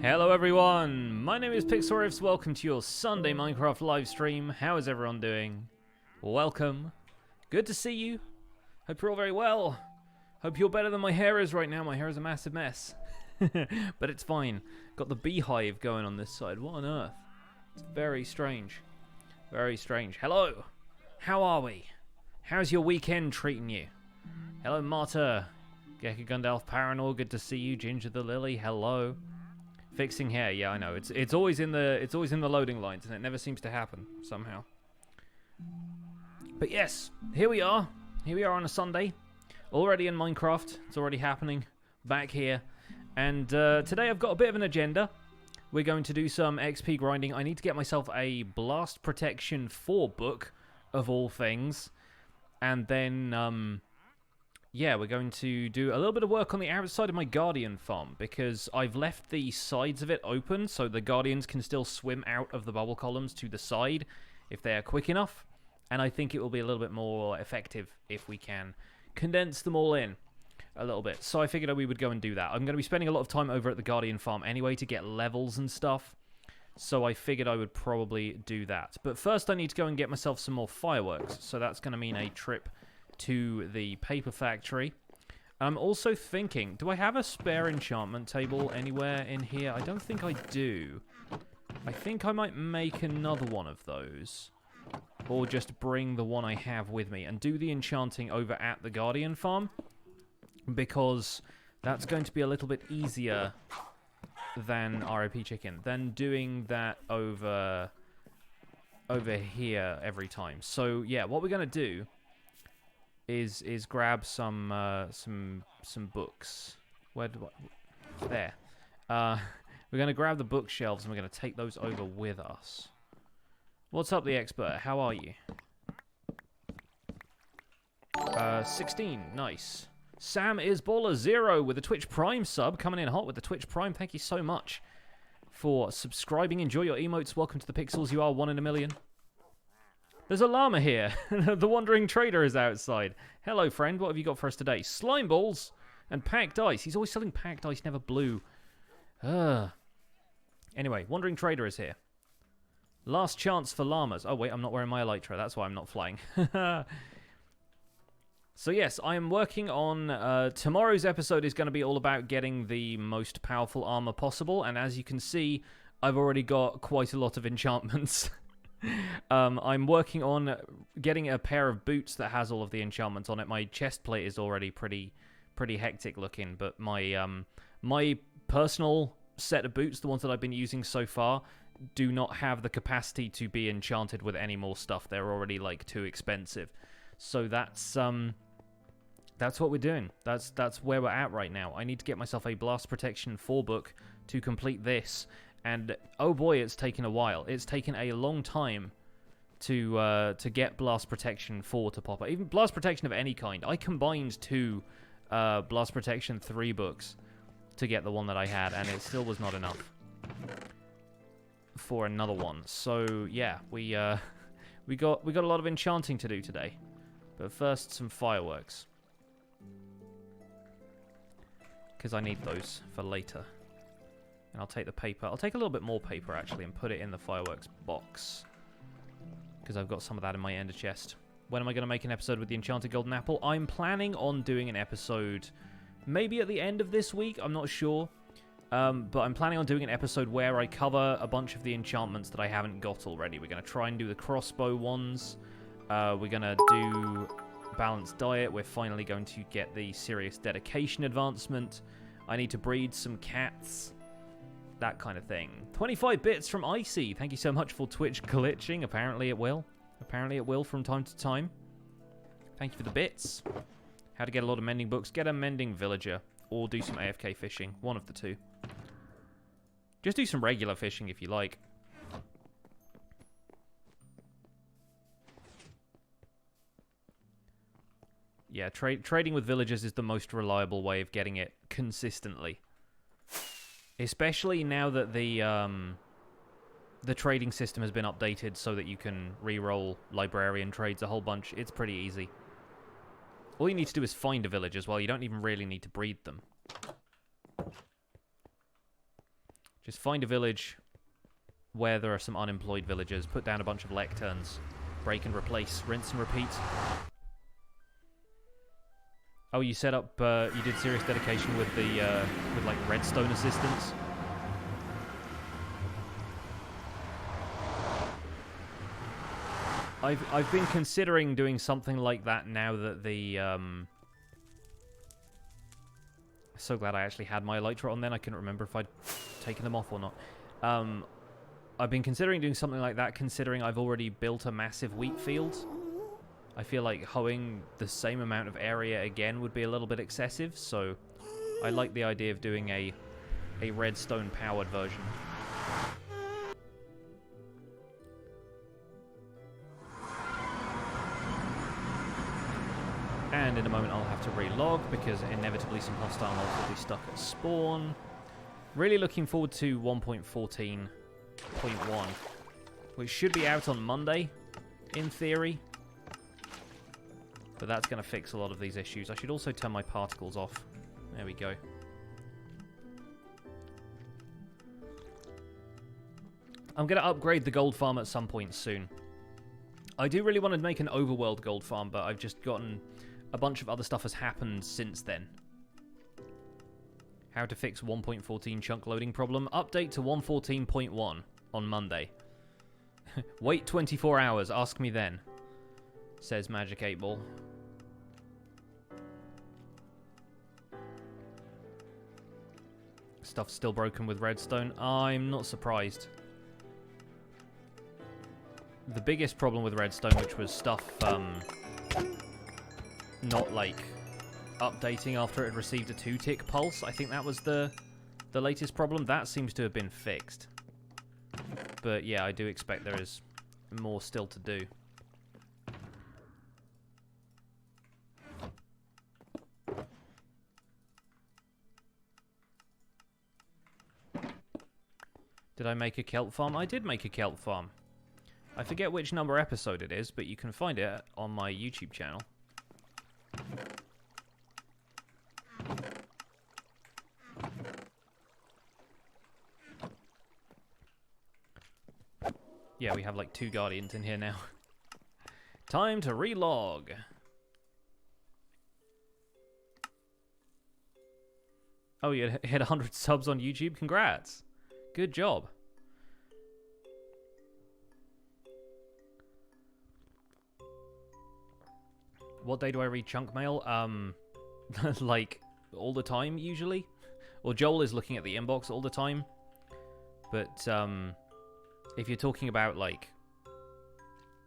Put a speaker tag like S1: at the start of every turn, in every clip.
S1: Hello everyone, my name is Pixelriffs. Welcome to your Sunday Minecraft live stream. How is everyone doing? Welcome. Good to see you. Hope you're all very well. Hope you're better than my hair is right now. My hair is a massive mess. But it's fine. Got the beehive going on this side. What on earth? It's very strange. Very strange. Hello. How are we? How's your weekend treating you? Hello Marta. Gecko Gundalf Paranor, good to see you. Ginger the Lily, hello. Fixing hair, yeah, I know. It's always in the loading lines, and it never seems to happen somehow. But yes, here we are. Here we are on a Sunday, already in Minecraft. It's already happening back here, and today I've got a bit of an agenda. We're going to do some XP grinding. I need to get myself a Blast Protection 4 book, of all things, and then yeah, we're going to do a little bit of work on the outside of my Guardian farm, because I've left the sides of it open so the Guardians can still swim out of the bubble columns to the side if they are quick enough, and I think it will be a little bit more effective if we can condense them all in a little bit. So I figured we would go and do that. I'm going to be spending a lot of time over at the Guardian farm anyway to get levels and stuff, So I figured I would probably do that. But first I need to go and get myself some more fireworks. So that's going to mean a trip to the paper factory. I'm also thinking, do I have a spare enchantment table anywhere in here? I don't think I do. I think I might make another one of those. Or just bring the one I have with me and do the enchanting over at the Guardian Farm. Because that's going to be a little bit easier than RIP Chicken. Than doing that over here every time. So yeah, what we're going to do is grab some books. Where do I... There. We're going to grab the bookshelves and we're going to take those over with us. What's up, the expert? How are you? 16. Nice. Sam is Baller 0 with a Twitch Prime sub. Coming in hot with the Twitch Prime. Thank you so much for subscribing. Enjoy your emotes. Welcome to the Pixels. You are 1 in a million. There's a llama here. The Wandering Trader is outside. Hello, friend. What have you got for us today? Slime balls and packed ice. He's always selling packed ice, never blue. Anyway, Wandering Trader is here. Last chance for llamas. Oh, wait, I'm not wearing my elytra. That's why I'm not flying. So, yes, I am working on... tomorrow's episode is going to be all about getting the most powerful armor possible. And as you can see, I've already got quite a lot of enchantments. I'm working on getting a pair of boots that has all of the enchantments on it. My chest plate is already pretty hectic looking, but my personal set of boots, the ones that I've been using so far, do not have the capacity to be enchanted with any more stuff. They're already like too expensive. So that's what we're doing. That's where we're at right now. I need to get myself a Blast Protection 4 book to complete this. And oh boy, it's taken a while. It's taken a long time to get Blast Protection 4 to pop up. Even Blast Protection of any kind. I combined 2 Blast Protection 3 books to get the one that I had, and it still was not enough for another one. So yeah, we got a lot of enchanting to do today. But first, some fireworks, because I need those for later. And I'll take the paper. I'll take a little bit more paper, actually, and put it in the fireworks box. Because I've got some of that in my ender chest. When am I going to make an episode with the Enchanted Golden Apple? I'm planning on doing an episode maybe at the end of this week. I'm not sure. But I'm planning on doing an episode where I cover a bunch of the enchantments that I haven't got already. We're going to try and do the crossbow ones. We're going to do Balanced Diet. We're finally going to get the Serious Dedication advancement. I need to breed some cats. That kind of thing. 25 bits from Icy. Thank you so much for Twitch glitching. Apparently it will. Apparently it will from time to time. Thank you for the bits. How to get a lot of mending books. Get a mending villager. Or do some AFK fishing. One of the two. Just do some regular fishing if you like. Yeah, trading with villagers is the most reliable way of getting it consistently. Especially now that the trading system has been updated so that you can re-roll librarian trades a whole bunch. It's pretty easy. All you need to do is find a village as well. You don't even really need to breed them. Just find a village where there are some unemployed villagers. Put down a bunch of lecterns. Break and replace. Rinse and repeat. Oh, you set up, you did Serious Dedication with the, with like Redstone assistance? I've been considering doing something like that now that the, so glad I actually had my elytra on then. I couldn't remember if I'd taken them off or not. I've been considering doing something like that, considering I've already built a massive wheat field. I feel like hoeing the same amount of area again would be a little bit excessive, so I like the idea of doing a redstone-powered version. And in a moment I'll have to relog, because inevitably some hostile mobs will be stuck at spawn. Really looking forward to 1.14.1, which should be out on Monday, in theory. But that's going to fix a lot of these issues. I should also turn my particles off. There we go. I'm going to upgrade the gold farm at some point soon. I do really want to make an overworld gold farm, but I've just gotten... a bunch of other stuff has happened since then. How to fix 1.14 chunk loading problem. Update to 1.14.1 on Monday. Wait 24 hours. Ask me then. Says Magic 8 Ball. Stuff's still broken with Redstone. I'm not surprised. The biggest problem with Redstone, which was stuff not like updating after it had received a 2-tick pulse. I think that was the latest problem. That seems to have been fixed. But yeah, I do expect there is more still to do. Did I make a kelp farm? I did make a kelp farm. I forget which number episode it is, but you can find it on my YouTube channel. Yeah, we have like 2 guardians in here now. Time to relog. Oh, you hit 100 subs on YouTube? Congrats. Good job. What day do I read chunk mail? Like, all the time, usually. Well, Joel is looking at the inbox all the time. But, if you're talking about, like,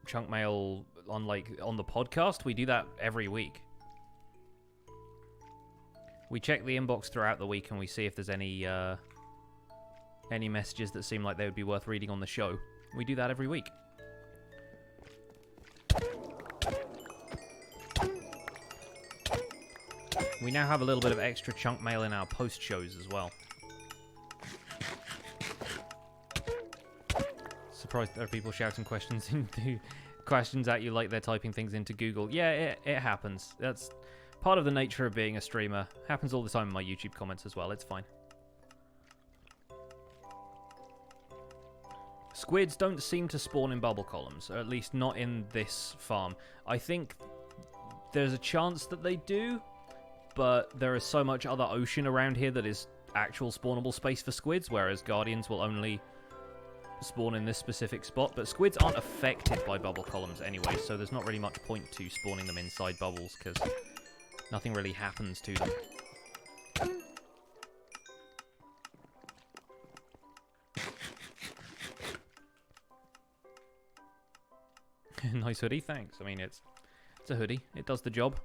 S1: chunk mail on the podcast, we do that every week. We check the inbox throughout the week and we see if there's any messages that seem like they would be worth reading on the show. We do that every week. We now have a little bit of extra chunk mail in our post shows as well. Surprised there are people shouting questions at you like they're typing things into Google. Yeah, it happens. That's part of the nature of being a streamer. Happens all the time in my YouTube comments as well. It's fine. Squids don't seem to spawn in bubble columns, or at least not in this farm. I think there's a chance that they do, but there is so much other ocean around here that is actual spawnable space for squids, whereas guardians will only spawn in this specific spot. But squids aren't affected by bubble columns anyway, so there's not really much point to spawning them inside bubbles, because nothing really happens to them. Nice hoodie, thanks. I mean, it's a hoodie. It does the job.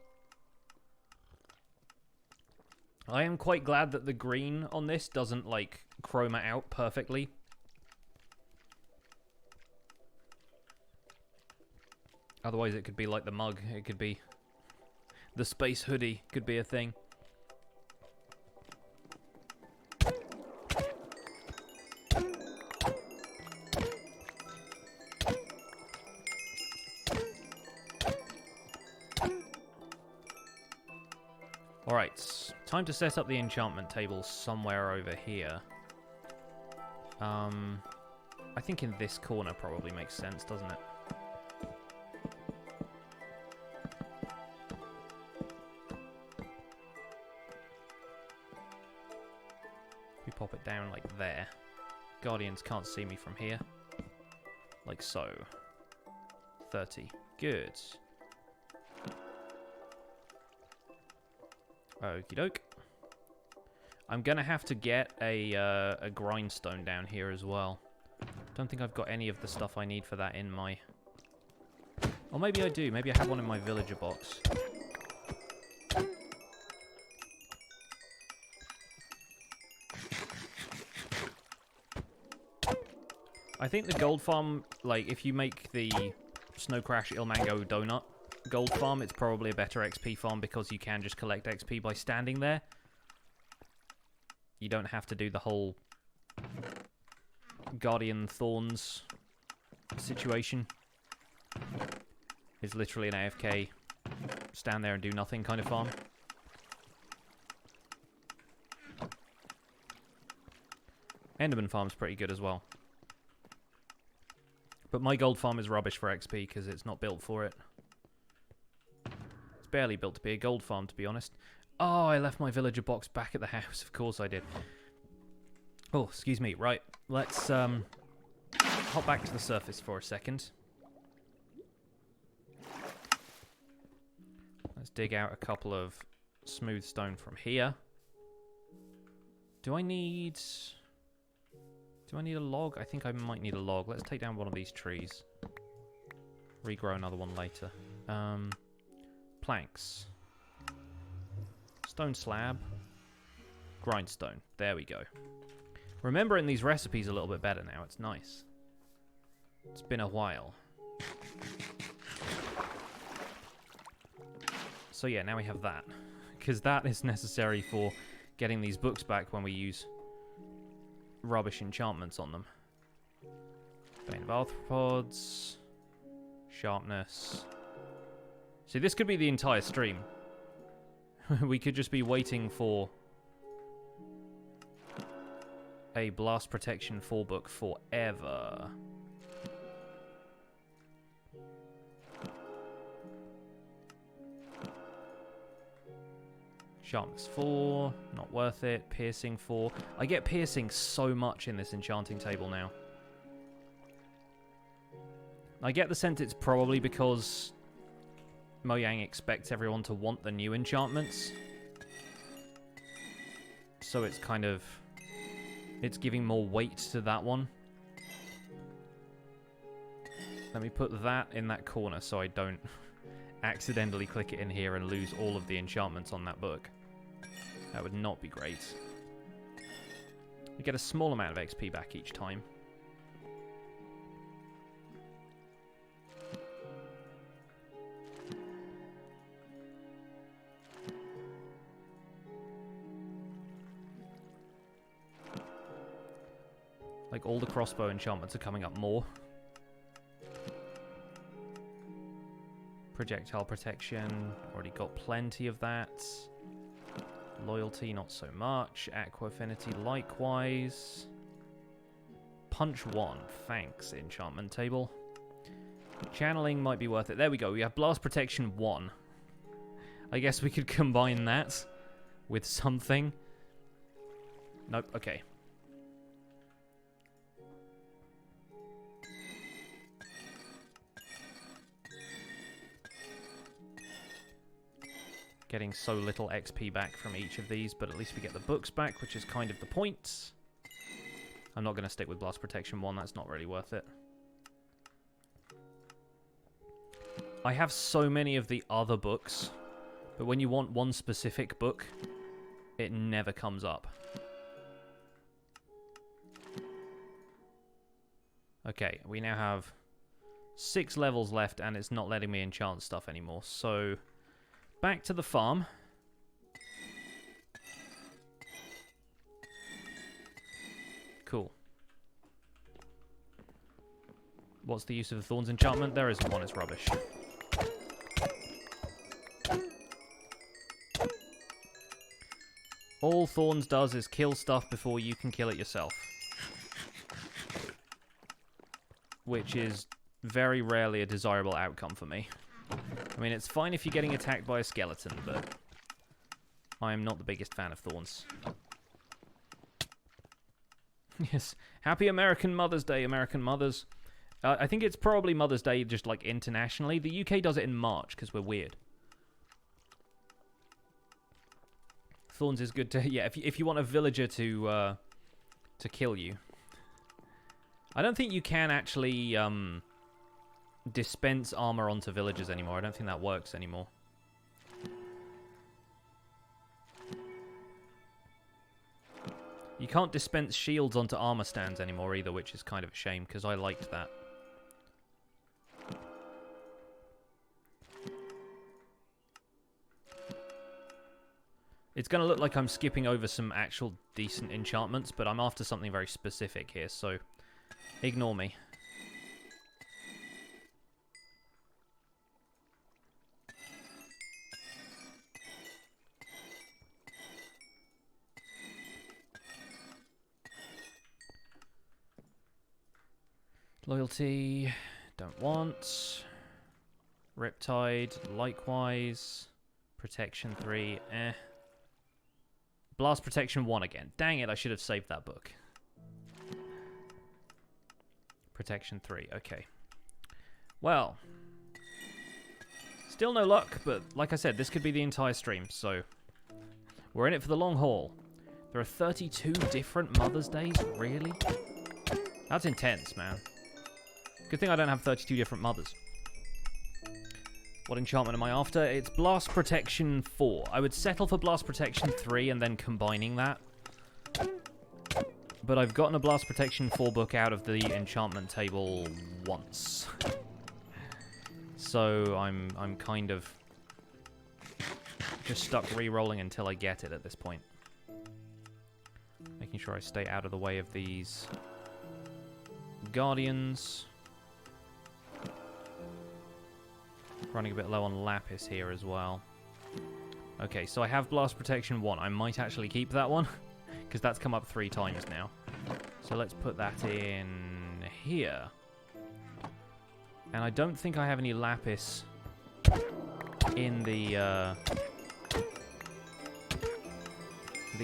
S1: I am quite glad that the green on this doesn't, like, chroma out perfectly. Otherwise it could be like the mug. It could be... the space hoodie could be a thing. Alright, time to set up the enchantment table somewhere over here. I think in this corner probably makes sense, doesn't it? We pop it down like there. Guardians can't see me from here. Like so. 30. Good. Okie doke. I'm gonna have to get a grindstone down here as well. Don't think I've got any of the stuff I need for that in my... Or maybe I do. Maybe I have one in my villager box. I think the gold farm, like, if you make the Snow Crash Ilmango Donut gold farm, it's probably a better XP farm because you can just collect XP by standing there. You don't have to do the whole Guardian Thorns situation. It's literally an AFK, stand there and do nothing kind of farm. Enderman farm's pretty good as well. But my gold farm is rubbish for XP because it's not built for it. It's barely built to be a gold farm, to be honest. Oh, I left my villager box back at the house. Of course I did. Oh, excuse me. Right, let's hop back to the surface for a second. Let's dig out a couple of smooth stone from here. Do I need a log? I think I might need a log. Let's take down one of these trees. Regrow another one later. Planks. Stone slab. Grindstone. There we go. Remembering these recipes a little bit better now. It's nice. It's been a while. So yeah, now we have that. Because that is necessary for getting these books back when we use rubbish enchantments on them. Bane of Arthropods. Sharpness. See, this could be the entire stream. We could just be waiting for a Blast Protection 4 book forever. Sharpness 4, not worth it. Piercing 4. I get piercing so much in this enchanting table now. I get the sense it's probably because Mojang expects everyone to want the new enchantments. So it's kind of... it's giving more weight to that one. Let me put that in that corner so I don't accidentally click it in here and lose all of the enchantments on that book. That would not be great. You get a small amount of XP back each time. Like, all the crossbow enchantments are coming up more. Projectile protection, already got plenty of that. Loyalty, not so much. Aqua affinity, likewise. Punch 1, thanks, enchantment table. Channeling might be worth it. There we go, we have Blast Protection 1. I guess we could combine that with something. Nope, okay. Getting so little XP back from each of these, but at least we get the books back, which is kind of the point. I'm not going to stick with Blast Protection 1, that's not really worth it. I have so many of the other books, but when you want one specific book, it never comes up. Okay, we now have 6 levels left, and it's not letting me enchant stuff anymore, so... back to the farm. Cool. What's the use of the Thorns enchantment? There isn't one, it's rubbish. All Thorns does is kill stuff before you can kill it yourself. Which is very rarely a desirable outcome for me. I mean, it's fine if you're getting attacked by a skeleton, but I am not the biggest fan of Thorns. Yes. Happy American Mother's Day, American mothers. I think it's probably Mother's Day just, like, internationally. The UK does it in March, because we're weird. Thorns is good to... yeah, if you want a villager to kill you. I don't think you can actually... dispense armor onto villagers anymore. I don't think that works anymore. You can't dispense shields onto armor stands anymore either, which is kind of a shame, because I liked that. It's going to look like I'm skipping over some actual decent enchantments, but I'm after something very specific here, so ignore me. Loyalty, don't want. Riptide, likewise. Protection 3, eh. Blast Protection 1 again. Dang it, I should have saved that book. Protection 3, okay. Well. Still no luck, but like I said, this could be the entire stream, so... We're in it for the long haul. There are 32 different Mother's Days? Really? That's intense, man. Good thing I don't have 32 different mothers. What enchantment am I after? It's Blast Protection 4. I would settle for Blast Protection 3 and then combining that. But I've gotten a Blast Protection 4 book out of the enchantment table once. So I'm kind of just stuck re-rolling until I get it at this point. Making sure I stay out of the way of these Guardians. Running a bit low on Lapis here as well. Okay, so I have Blast Protection 1. I might actually keep that one, because that's come up 3 times now. So let's put that in here. And I don't think I have any Lapis in the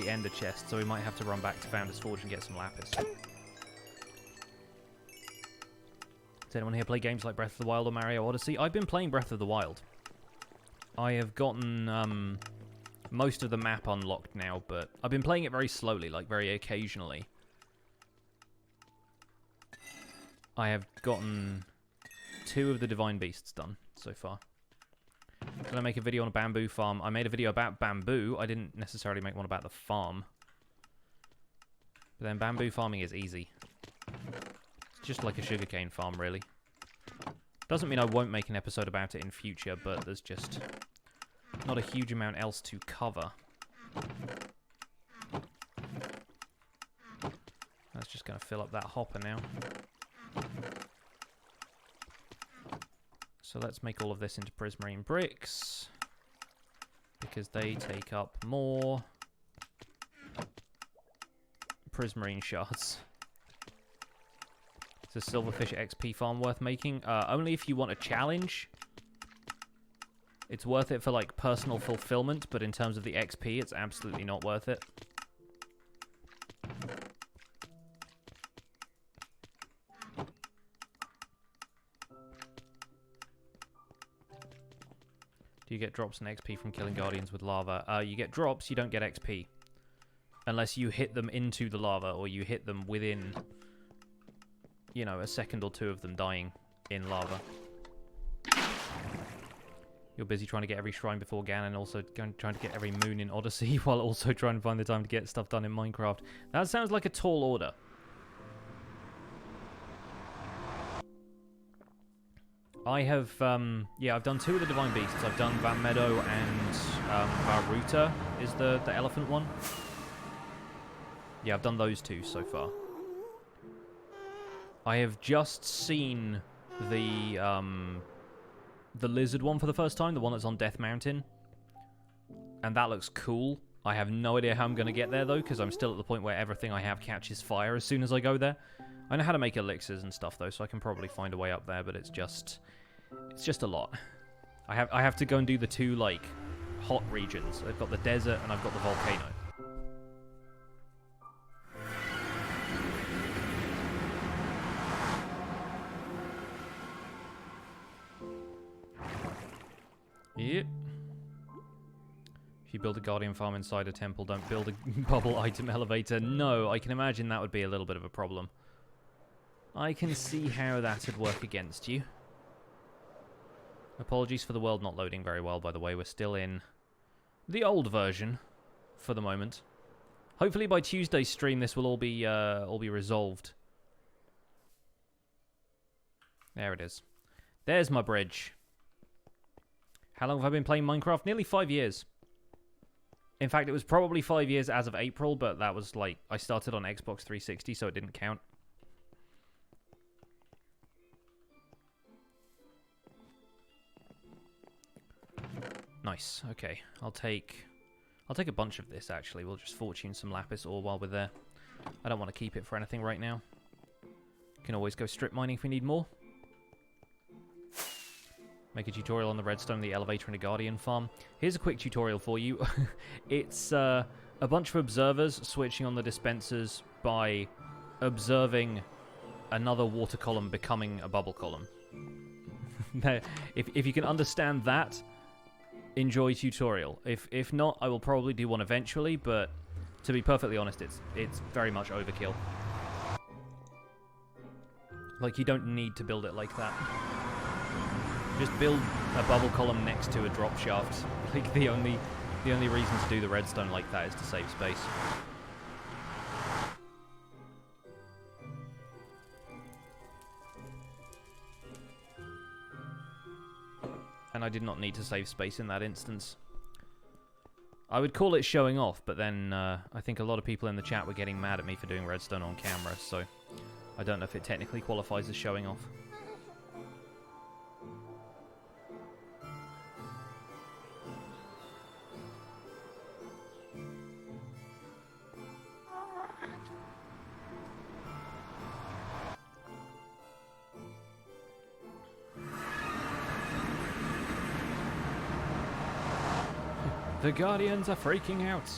S1: Ender chest, so we might have to run back to Founder's Forge and get some Lapis. Does anyone here play games like Breath of the Wild or Mario Odyssey? I've been playing Breath of the Wild. I have gotten most of the map unlocked now, but I've been playing it very slowly, like very occasionally. I have gotten 2 of the Divine Beasts done so far. Did I make a video on a bamboo farm? I made a video about bamboo. I didn't necessarily make one about the farm. But then bamboo farming is easy. It's just like a sugarcane farm, really. Doesn't mean I won't make an episode about it in future, but there's just not a huge amount else to cover. That's just going to fill up that hopper now. So let's make all of this into prismarine bricks, because they take up more prismarine shards. Is a silverfish XP farm worth making? Only if you want a challenge. It's worth it for like personal fulfillment, but in terms of the XP, it's absolutely not worth it. Do you get drops and XP from killing guardians with lava? You get drops, you don't get XP. Unless you hit them into the lava, or you hit them within, you know, a second or 2 of them dying in lava. You're busy trying to get every shrine before Ganon, also trying to get every moon in Odyssey, while also trying to find the time to get stuff done in Minecraft. That sounds like a tall order. I have, yeah, I've done 2 of the Divine Beasts. I've done Van Meadow and Varuta is the elephant one. Yeah, I've done those 2 so far. I have just seen the lizard one for the first time, the one that's on Death Mountain. And that looks cool. I have no idea how I'm going to get there, though, because I'm still at the point where everything I have catches fire as soon as I go there. I know how to make elixirs and stuff, though, so I can probably find a way up there, but it's just a lot. I have to go and do the 2, like, hot regions. I've got the desert and I've got the volcano. Yep. If you build a guardian farm inside a temple, don't build a bubble item elevator. No, I can imagine that would be a little bit of a problem. I can see how that would work against you. Apologies for the world not loading very well, by the way. We're still in the old version for the moment. Hopefully by Tuesday's stream this will all be resolved. There it is. There's my bridge. How long have I been playing Minecraft? Nearly 5 years. In fact, it was probably 5 years as of April, but that was like, I started on Xbox 360, so it didn't count. Nice. Okay, I'll take a bunch of this, actually. We'll just fortune some lapis ore while we're there. I don't want to keep it for anything right now. Can always go strip mining if we need more. Make a tutorial on the redstone, the elevator, and a guardian farm. Here's a quick tutorial for you. It's a bunch of observers switching on the dispensers by observing another water column becoming a bubble column. If you can understand that, enjoy tutorial. If not, I will probably do one eventually, but to be perfectly honest, it's very much overkill. Like, you don't need to build it like that. Just build a bubble column next to a drop shaft. Like, the only reason to do the redstone like that is to save space. And I did not need to save space in that instance. I would call it showing off, but then I think a lot of people in the chat were getting mad at me for doing redstone on camera, so I don't know if it technically qualifies as showing off. The Guardians are freaking out.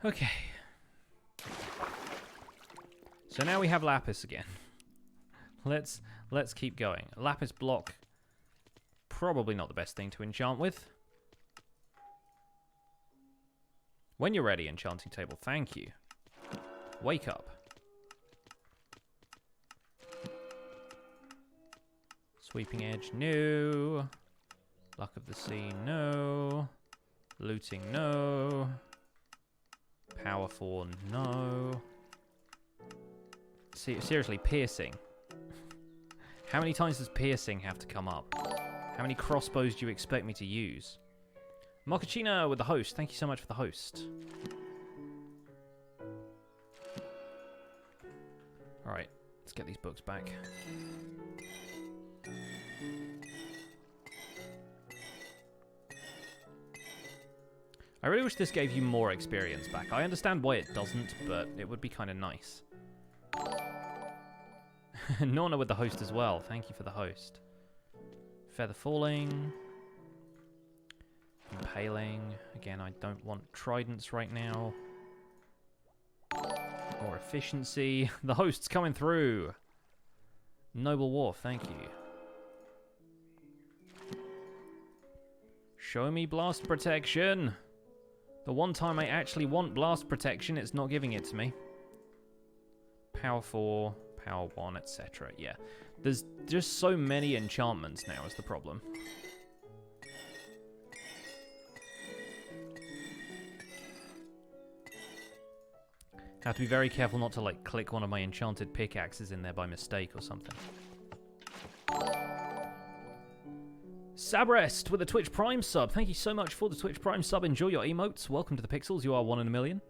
S1: Okay. So now we have Lapis again. Let's keep going. Lapis block, probably not the best thing to enchant with. When you're ready, enchanting table. Thank you. Wake up. Sweeping edge, no. Luck of the sea, no. Looting, no. Power 4, no. Seriously, piercing. How many times does piercing have to come up? How many crossbows do you expect me to use? Mochaccino with the host. Thank you so much for the host. Alright, let's get these books back. I really wish this gave you more experience back. I understand why it doesn't, but it would be kind of nice. Norna with the host as well. Thank you for the host. Feather falling. Impaling. Again, I don't want tridents right now. More efficiency. The host's coming through. Noble Wharf, thank you. Show me blast protection. The one time I actually want blast protection, it's not giving it to me. Power 4, Power 1, etc. Yeah. There's just so many enchantments now is the problem. Have to be very careful not to, like, click one of my enchanted pickaxes in there by mistake or something. Sabrest with a Twitch Prime sub. Thank you so much for the Twitch Prime sub. Enjoy your emotes. Welcome to the Pixels. You are 1 in a million.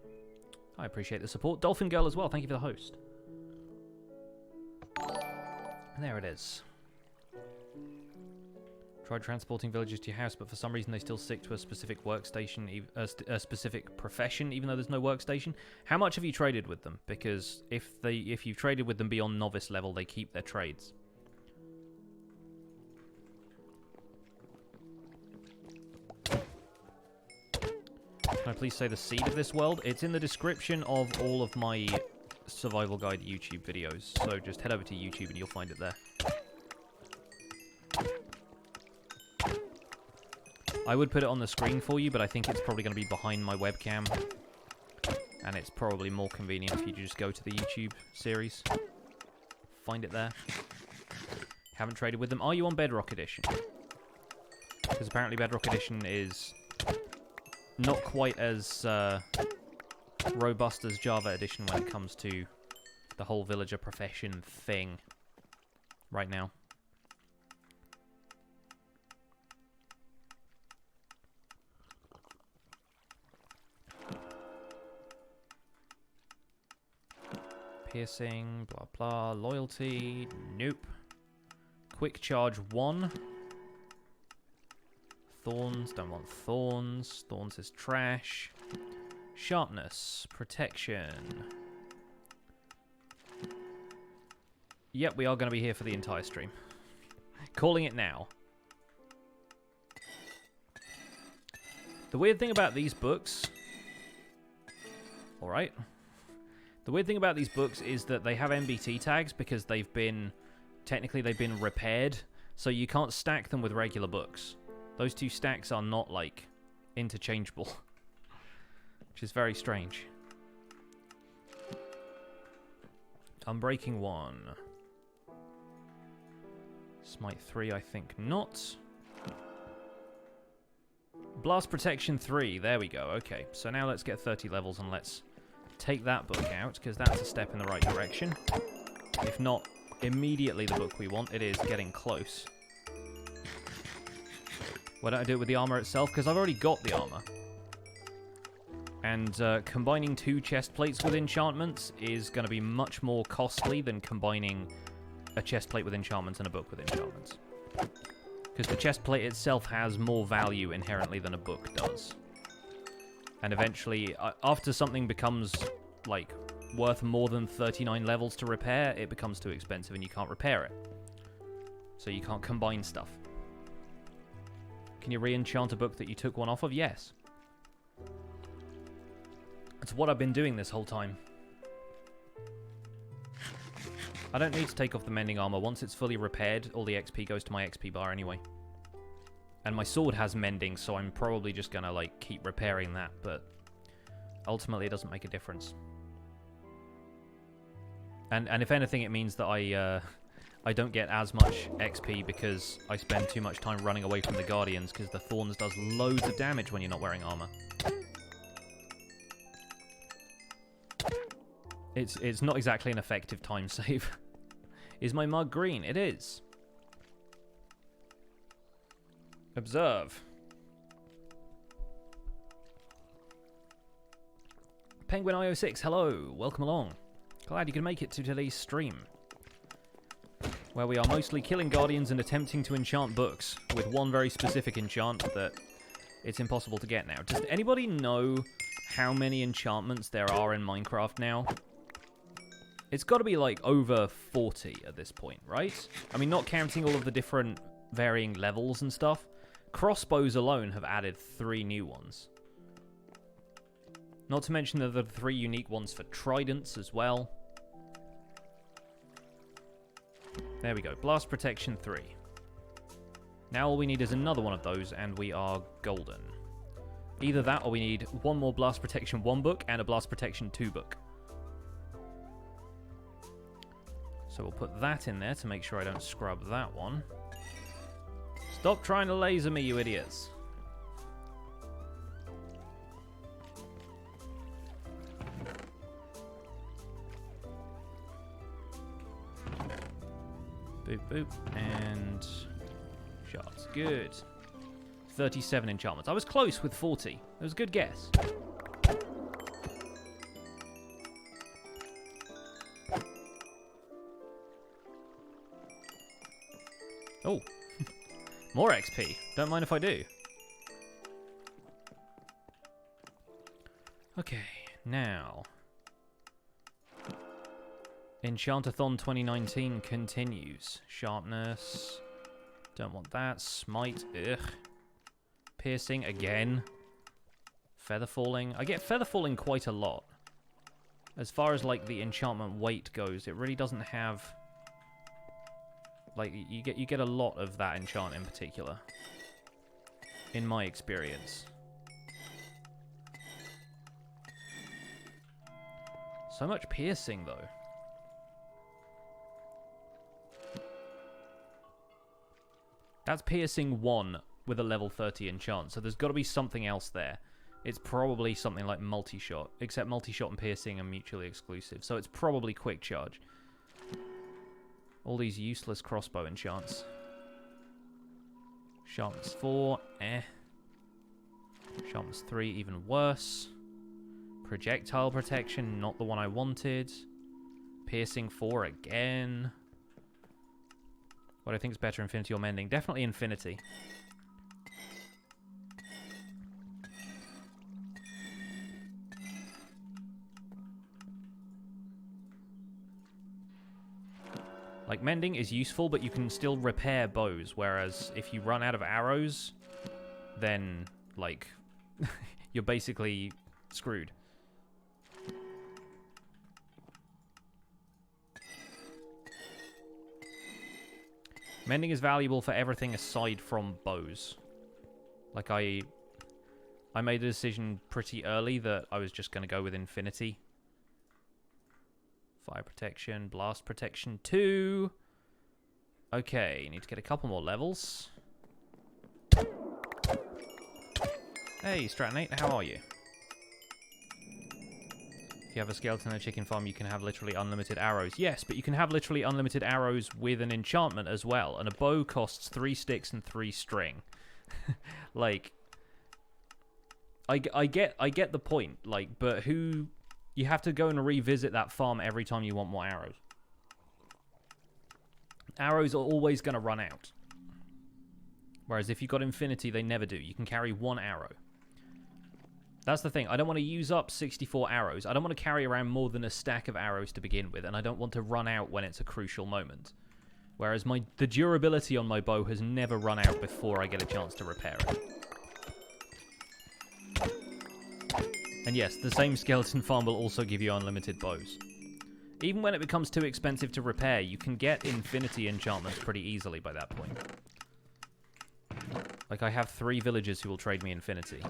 S1: I appreciate the support. Dolphin Girl as well. Thank you for the host. And there it is. Tried transporting villagers to your house, but for some reason they still stick to a specific workstation, a specific profession, even though there's no workstation. How much have you traded with them? Because if you've traded with them beyond novice level, they keep their trades. Can I please say the seed of this world? It's in the description of all of my survival guide YouTube videos. So just head over to YouTube and you'll find it there. I would put it on the screen for you, but I think it's probably going to be behind my webcam. And it's probably more convenient if you just go to the YouTube series. Find it there. Haven't traded with them. Are you on Bedrock Edition? Because apparently Bedrock Edition is not quite as robust as Java Edition when it comes to the whole villager profession thing right now. Piercing, blah blah, loyalty, nope. Quick charge 1. Thorns, don't want thorns. Thorns is trash. Sharpness. Protection. Yep, we are going to be here for the entire stream. Calling it now. The weird thing about these books... Alright. The weird thing about these books is that they have MBT tags because they've been... Technically, they've been repaired. So you can't stack them with regular books. Those two stacks are not, like, interchangeable. Which is very strange. Unbreaking 1. Smite 3, I think not. Blast Protection 3, there we go. Okay, so now let's get 30 levels and let's take that book out, because that's a step in the right direction. If not immediately the book we want, it is getting close. Why don't I do it with the armor itself? Because I've already got the armor. And combining 2 chest plates with enchantments is going to be much more costly than combining a chest plate with enchantments and a book with enchantments. Because the chest plate itself has more value inherently than a book does. And eventually, after something becomes, like, worth more than 39 levels to repair, it becomes too expensive and you can't repair it. So you can't combine stuff. Can you re-enchant a book that you took one off of? Yes. That's what I've been doing this whole time. I don't need to take off the mending armor. Once it's fully repaired, all the XP goes to my XP bar anyway. And my sword has mending, so I'm probably just gonna, like, keep repairing that, but ultimately it doesn't make a difference. And if anything, it means that I don't get as much XP because I spend too much time running away from the Guardians, because the Thorns does loads of damage when you're not wearing armor. It's not exactly an effective time save. Is my mug green? It is. Observe. Penguin IO6, hello. Welcome along. Glad you can make it to today's stream, where we are mostly killing Guardians and attempting to enchant books with one very specific enchant that it's impossible to get now. Does anybody know how many enchantments there are in Minecraft now? It's got to be like over 40 at this point, right? I mean, not counting all of the different varying levels and stuff. Crossbows alone have added 3 new ones. Not to mention the 3 unique ones for tridents as well. There we go. Blast Protection 3. Now all we need is another one of those, and we are golden. Either that, or we need one more Blast Protection 1 book and a Blast Protection 2 book. So we'll put that in there to make sure I don't scrub that one. Stop trying to laser me, you idiots. Boop, boop, and shards. Good. 37 enchantments. I was close with 40. It was a good guess. Oh. More XP. Don't mind if I do. Okay, now... Enchantathon 2019 continues. Sharpness. Don't want that. Smite. Ugh. Piercing again. Feather falling. I get feather falling quite a lot. As far as like the enchantment weight goes, it really doesn't have... Like, you get a lot of that enchant in particular. In my experience. So much piercing, though. That's piercing 1 with a level 30 enchant, so there's got to be something else there. It's probably something like multi-shot, except multi-shot and piercing are mutually exclusive, so it's probably quick charge. All these useless crossbow enchants. Sharpness 4, eh. Sharpness 3, even worse. Projectile protection, not the one I wanted. Piercing 4 again. What do I think is better, Infinity or Mending? Definitely Infinity. Like, mending is useful, but you can still repair bows, whereas if you run out of arrows, then, like, you're basically screwed. Mending is valuable for everything aside from bows. Like, I made a decision pretty early that I was just going to go with infinity. Fire protection, blast protection 2. Okay, need to get a couple more levels. Hey, Stratonate, how are you? If you have a skeleton and a chicken farm, you can have literally unlimited arrows. Yes, but you can have literally unlimited arrows with an enchantment as well. And a bow costs 3 sticks and 3 string. Like, I get the point. Like, but who... You have to go and revisit that farm every time you want more arrows. Arrows are always going to run out. Whereas if you've got infinity, they never do. You can carry 1 arrow. That's the thing. I don't want to use up 64 arrows. I don't want to carry around more than a stack of arrows to begin with, and I don't want to run out when it's a crucial moment. Whereas the durability on my bow has never run out before I get a chance to repair it. And yes, the same skeleton farm will also give you unlimited bows. Even when it becomes too expensive to repair, you can get infinity enchantments pretty easily by that point. Like, I have 3 villagers who will trade me infinity.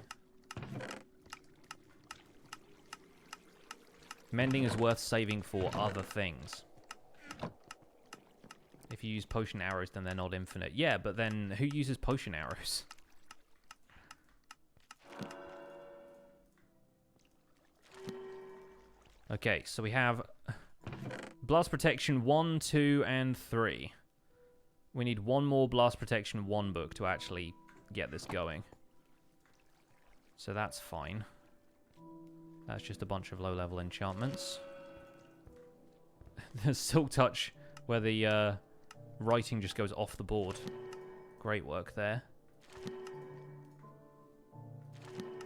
S1: Mending is worth saving for other things. If you use potion arrows, then they're not infinite. Yeah, but then who uses potion arrows? Okay, so we have blast protection 1, 2, and 3. We need 1 more blast protection 1 book to actually get this going. So that's fine. That's just a bunch of low-level enchantments. The Silk Touch, where the writing just goes off the board. Great work there.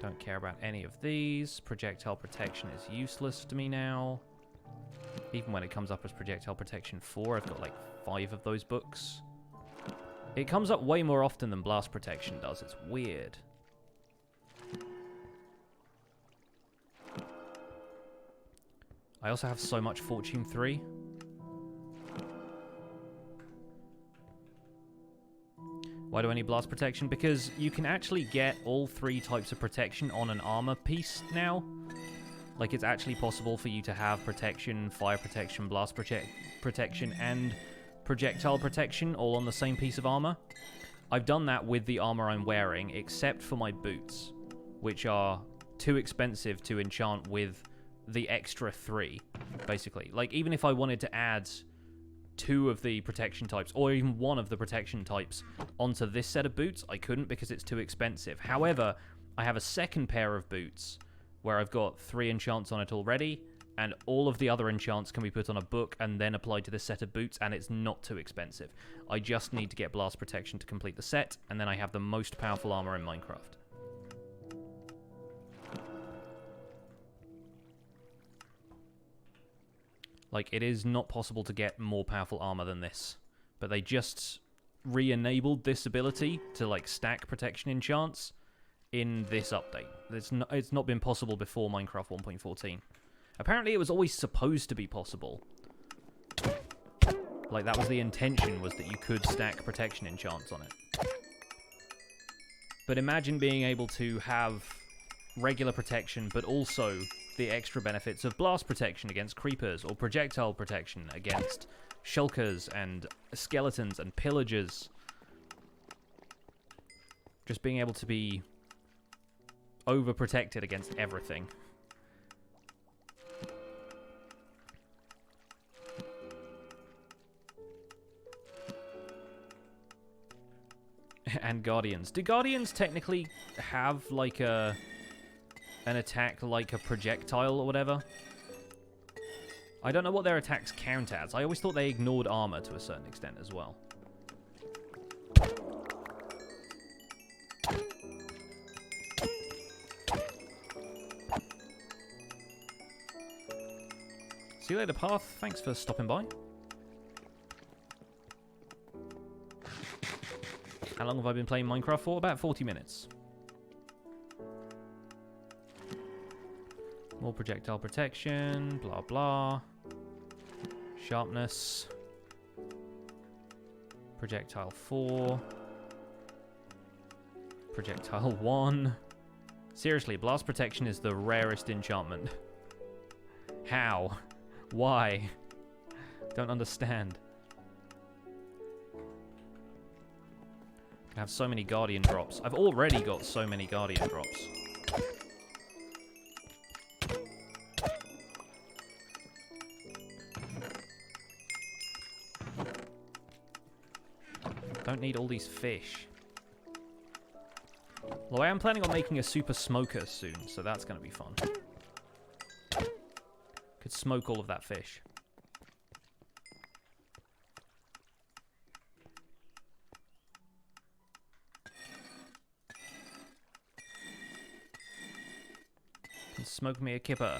S1: Don't care about any of these. Projectile protection is useless to me now. Even when it comes up as projectile protection 4, I've got like 5 of those books. It comes up way more often than blast protection does. It's weird. I also have so much Fortune 3. Why do I need blast protection? Because you can actually get all 3 types of protection on an armor piece now. Like, it's actually possible for you to have protection, fire protection, blast protection, and projectile protection all on the same piece of armor. I've done that with the armor I'm wearing, except for my boots, which are too expensive to enchant with the extra 3, basically. Like, even if I wanted to add 2 of the protection types, or even 1 of the protection types onto this set of boots, I couldn't because it's too expensive. However, I have a second pair of boots where I've got 3 enchants on it already, and all of the other enchants can be put on a book and then applied to this set of boots, and it's not too expensive. I just need to get blast protection to complete the set, and then I have the most powerful armor in Minecraft. Like, it is not possible to get more powerful armor than this. But they just re-enabled this ability to, like, stack protection enchants in this update. It's not been possible before Minecraft 1.14. Apparently it was always supposed to be possible. Like, that was the intention, was that you could stack protection enchants on it. But imagine being able to have regular protection, but also the extra benefits of blast protection against creepers, or projectile protection against shulkers and skeletons and pillagers. Just being able to be overprotected against everything. And Guardians. Do Guardians technically have, like, an attack like a projectile or whatever? I don't know what their attacks count as. I always thought they ignored armor to a certain extent as well. See you later, Path. Thanks for stopping by. How long have I been playing Minecraft for? About 40 minutes. More projectile protection, blah blah. Sharpness. Projectile 4. Projectile 1. Seriously, blast protection is the rarest enchantment. How? Why? Don't understand. I have so many guardian drops. I've already got so many guardian drops. Don't need all these fish. Although I am planning on making a super smoker soon, so that's going to be fun. Could smoke all of that fish. Can smoke me a kipper.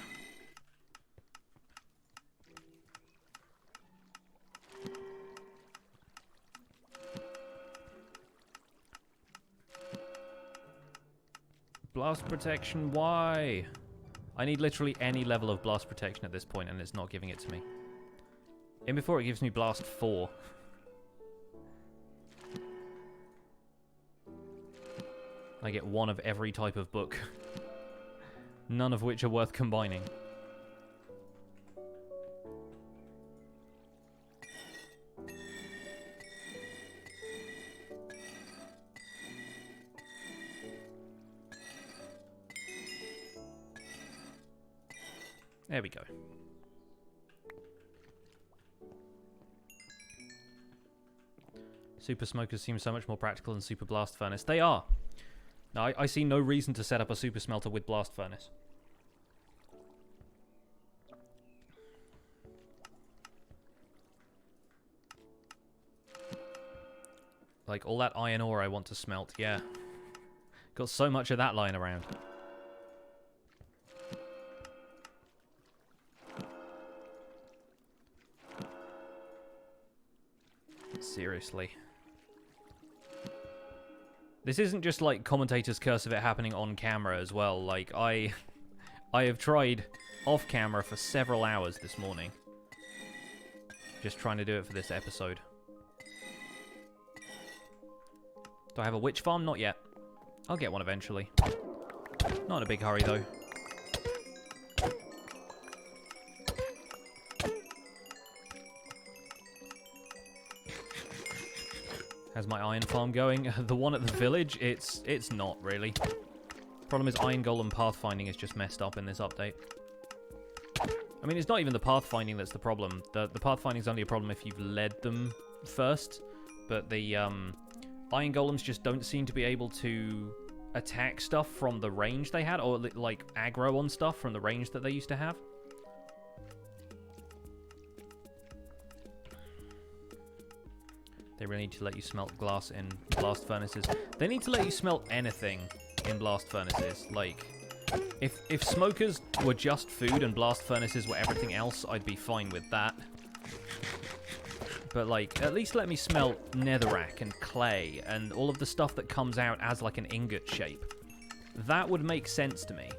S1: Blast protection, why? I need literally any level of blast protection at this point, and it's not giving it to me. In before it gives me blast 4. I get one of every type of book. None of which are worth combining. There we go. Super smokers seem so much more practical than super blast furnace. They are. No, I see no reason to set up a super smelter with blast furnace. Like, all that iron ore I want to smelt, yeah. Got so much of that lying around. Seriously. This isn't just like commentator's curse of it happening on camera as well. Like, I have tried off camera for several hours this morning. Just trying to do it for this episode. Do I have a witch farm? Not yet. I'll get one eventually. Not in a big hurry though. How's my iron farm going? The one at the village? It's not, really. Problem is iron golem pathfinding is just messed up in this update. I mean, it's not even the pathfinding that's the problem. The pathfinding is only a problem if you've led them first. But the iron golems just don't seem to be able to attack stuff from the range they had. Or, like, aggro on stuff from the range that they used to have. They really need to let you smelt glass in blast furnaces. They need to let you smelt anything in blast furnaces. Like, if smokers were just food and blast furnaces were everything else, I'd be fine with that. But, like, at least let me smelt netherrack and clay and all of the stuff that comes out as, like, an ingot shape. That would make sense to me.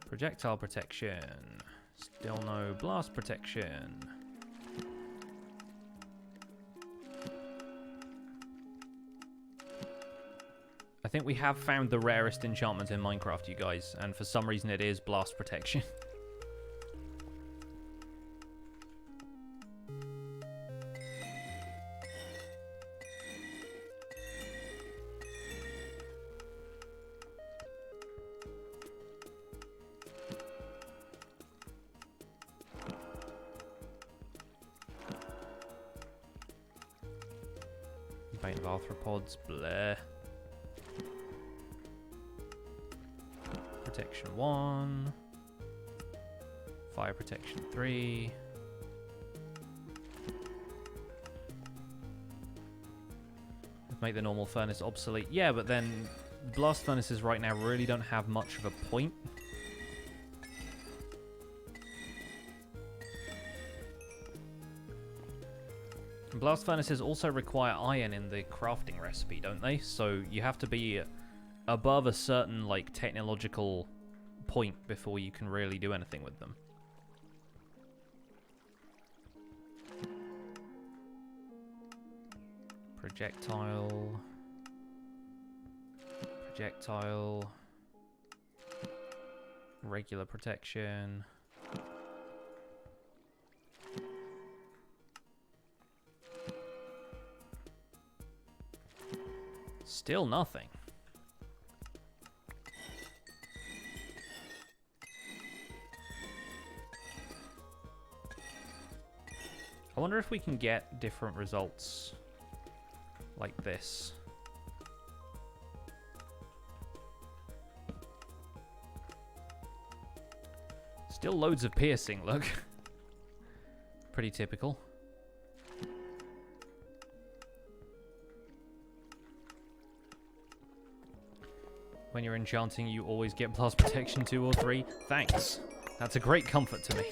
S1: Projectile protection. Still no blast protection. I think we have found the rarest enchantment in Minecraft, you guys, and for some reason it is blast protection. Bane of arthropods, bleh. Protection 1. Fire protection 3. Make the normal furnace obsolete. Yeah, but then blast furnaces right now really don't have much of a point. Blast furnaces also require iron in the crafting recipe, don't they? So you have to be above a certain, like, technological point before you can really do anything with them. Projectile. Projectile. Regular protection. Still nothing. I wonder if we can get different results like this. Still loads of piercing, look. Pretty typical. When you're enchanting, you always get blast protection 2 or 3. Thanks. That's a great comfort to me.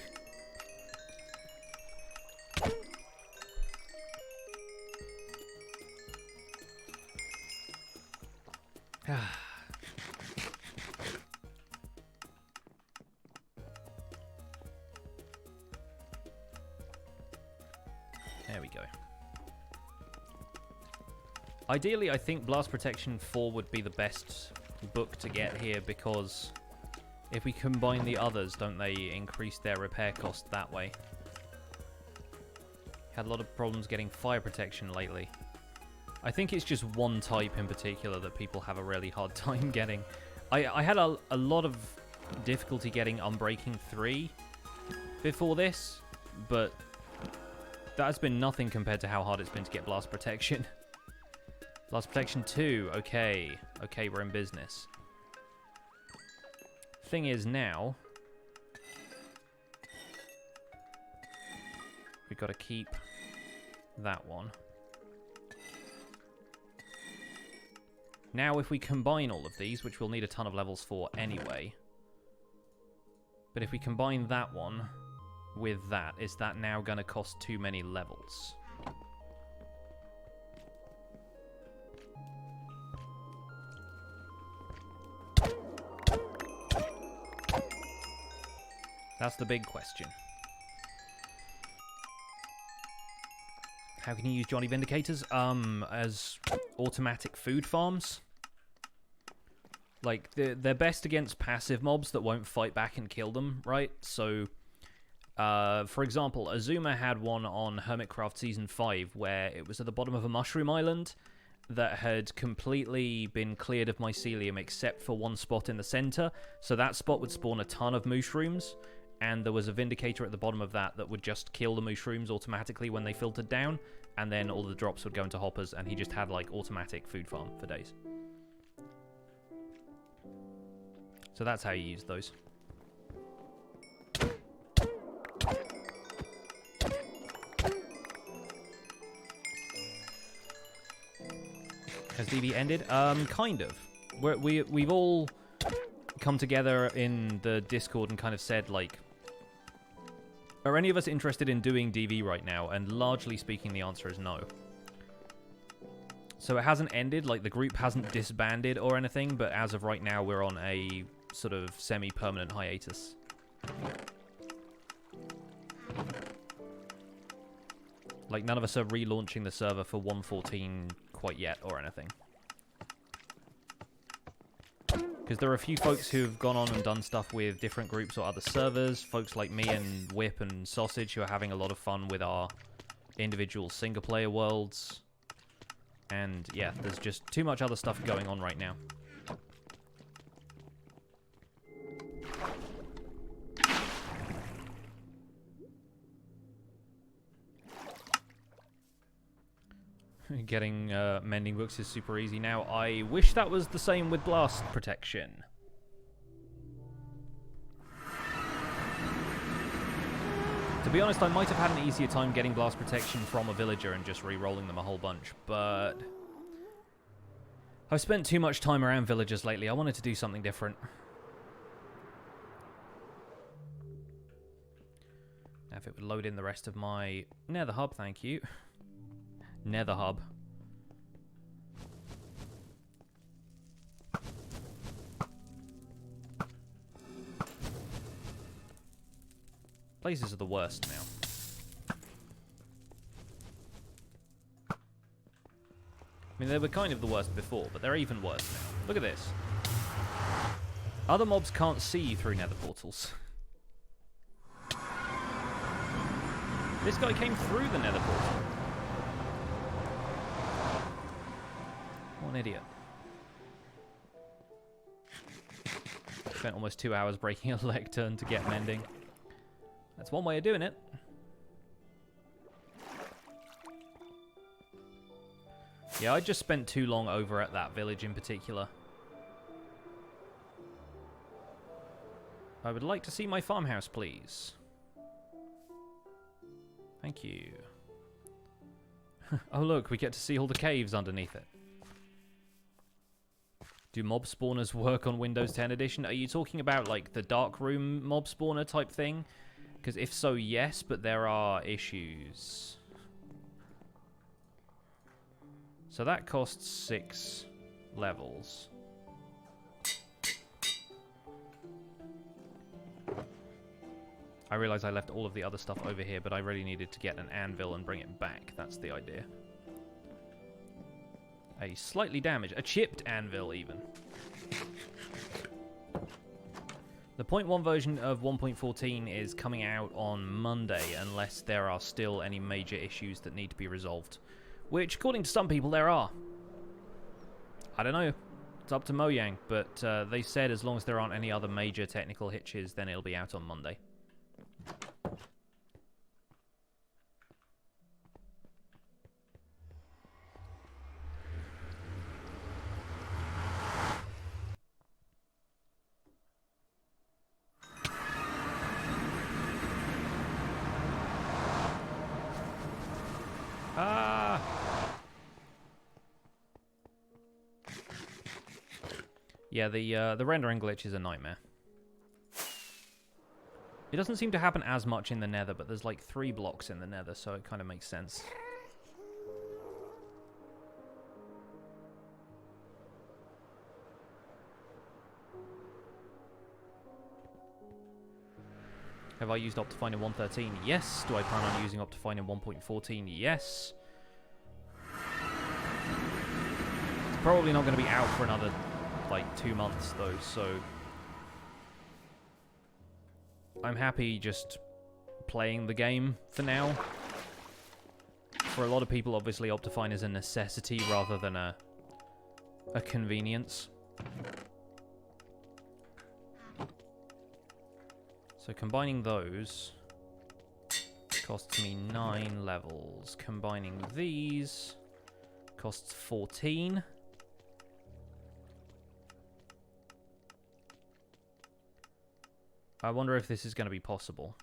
S1: There we go. Ideally, I think Blast Protection 4 would be the best book to get here, because if we combine the others, don't they increase their repair cost that way? Had a lot of problems getting fire protection lately. I think it's just one type in particular that people have a really hard time getting. I had a lot of difficulty getting Unbreaking 3 before this, but that has been nothing compared to how hard it's been to get Blast Protection. Blast Protection 2, okay. Okay, we're in business. Thing is now, we've got to keep that one. Now, if we combine all of these, which we'll need a ton of levels for anyway, but if we combine that one with that, is that now going to cost too many levels? That's the big question. How can you use Johnny Vindicators? As automatic food farms. Like, they're best against passive mobs that won't fight back and kill them, right? So, for example, Azuma had one on Hermitcraft Season 5 where it was at the bottom of a mushroom island that had completely been cleared of mycelium except for one spot in the center. So that spot would spawn a ton of mushrooms, and there was a Vindicator at the bottom of that that would just kill the mushrooms automatically when they filtered down, and then all the drops would go into hoppers, and he just had, like, automatic food farm for days. So that's how you use those. Has DV ended? Kind of. We've all come together in the Discord and kind of said, like, are any of us interested in doing DV right now? And largely speaking, the answer is no. So it hasn't ended, like the group hasn't disbanded or anything, but as of right now, we're on a sort of semi-permanent hiatus. Like, none of us are relaunching the server for 1.14 quite yet or anything. Because there are a few folks who've gone on and done stuff with different groups or other servers. Folks like me and Whip and Sausage who are having a lot of fun with our individual single-player worlds. And yeah, there's just too much other stuff going on right now. Getting mending books is super easy now. I wish that was the same with blast protection. To be honest, I might have had an easier time getting blast protection from a villager and just re-rolling them a whole bunch, but I've spent too much time around villagers lately. I wanted to do something different. Now if it would load in the rest of my nether hub, thank you. Nether hub. Places are the worst now. I mean, they were kind of the worst before, but they're even worse now. Look at this. Other mobs can't see you through nether portals. This guy came through the nether portal. What an idiot. Spent almost 2 hours breaking a lectern to get mending. That's one way of doing it. Yeah, I just spent too long over at that village in particular. I would like to see my farmhouse, please. Thank you. Oh look, we get to see all the caves underneath it. Do mob spawners work on Windows 10 Edition? Are you talking about like the dark room mob spawner type thing? Because if so, yes, but there are issues. So that costs 6 levels. I realize I left all of the other stuff over here, but I really needed to get an anvil and bring it back. That's the idea. A slightly damaged, a chipped anvil even. The 0.1 version of 1.14 is coming out on Monday, unless there are still any major issues that need to be resolved. Which, according to some people, there are. I don't know. It's up to Mojang, but they said as long as there aren't any other major technical hitches, then it'll be out on Monday. Yeah, the rendering glitch is a nightmare. It doesn't seem to happen as much in the nether, but there's like 3 blocks in the nether, so it kind of makes sense. Have I used Optifine in 1.13? Yes. Do I plan on using Optifine in 1.14? Yes. It's probably not going to be out for another, like, 2 months, though, so... I'm happy just playing the game for now. For a lot of people, obviously, Optifine is a necessity rather than a convenience. So combining those costs me 9 levels. Combining these costs 14. I wonder if this is going to be possible.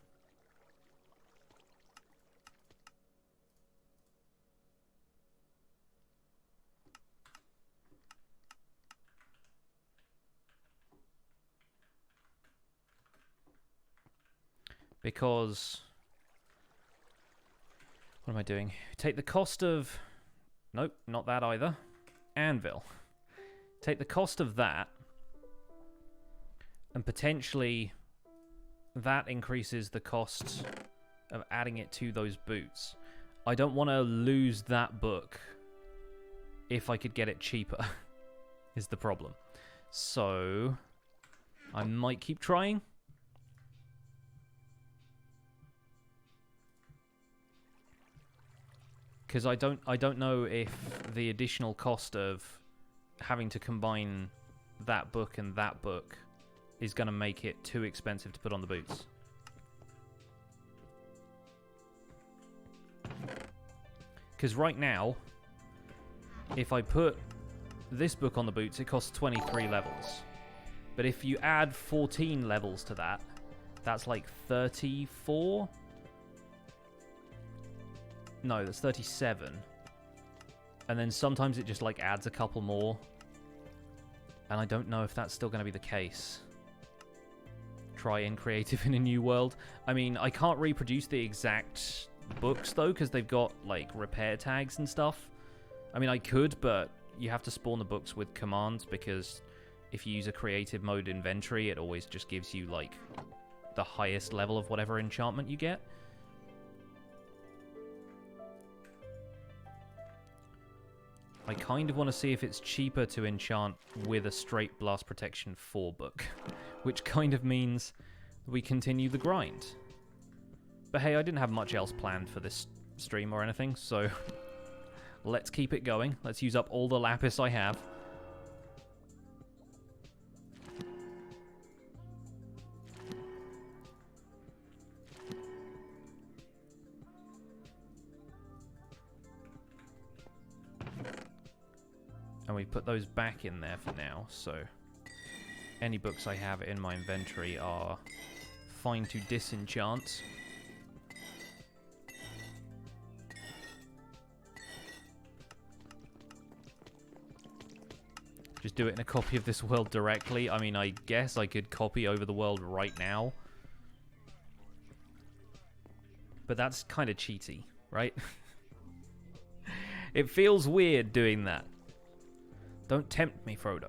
S1: Because... what am I doing? Take the cost of... nope, not that either. Anvil. Take the cost of that. And potentially... that increases the cost of adding it to those boots. I don't want to lose that book if I could get it cheaper, is the problem. So, I might keep trying. Because I don't know if the additional cost of having to combine that book and that book is going to make it too expensive to put on the boots. Because right now, if I put this book on the boots, it costs 23 levels. But if you add 14 levels to that, that's like 34? No, that's 37. And then sometimes it just like adds a couple more And I don't know if that's still going to be the case. Try in creative in a new world. I mean, I can't reproduce the exact books, though, because they've got, like, repair tags and stuff. I mean, I could, but you have to spawn the books with commands, because if you use a creative mode inventory, it always just gives you, like, the highest level of whatever enchantment you get. I kind of want to see if it's cheaper to enchant with a straight Blast Protection 4 book, which kind of means we continue the grind. But hey, I didn't have much else planned for this stream or anything, so let's keep it going. Let's use up all the lapis I have. And we put those back in there for now, so any books I have in my inventory are fine to disenchant. Just do it in a copy of this world directly. I mean, I guess I could copy over the world right now. But that's kind of cheaty, right? It feels weird doing that. Don't tempt me, Frodo.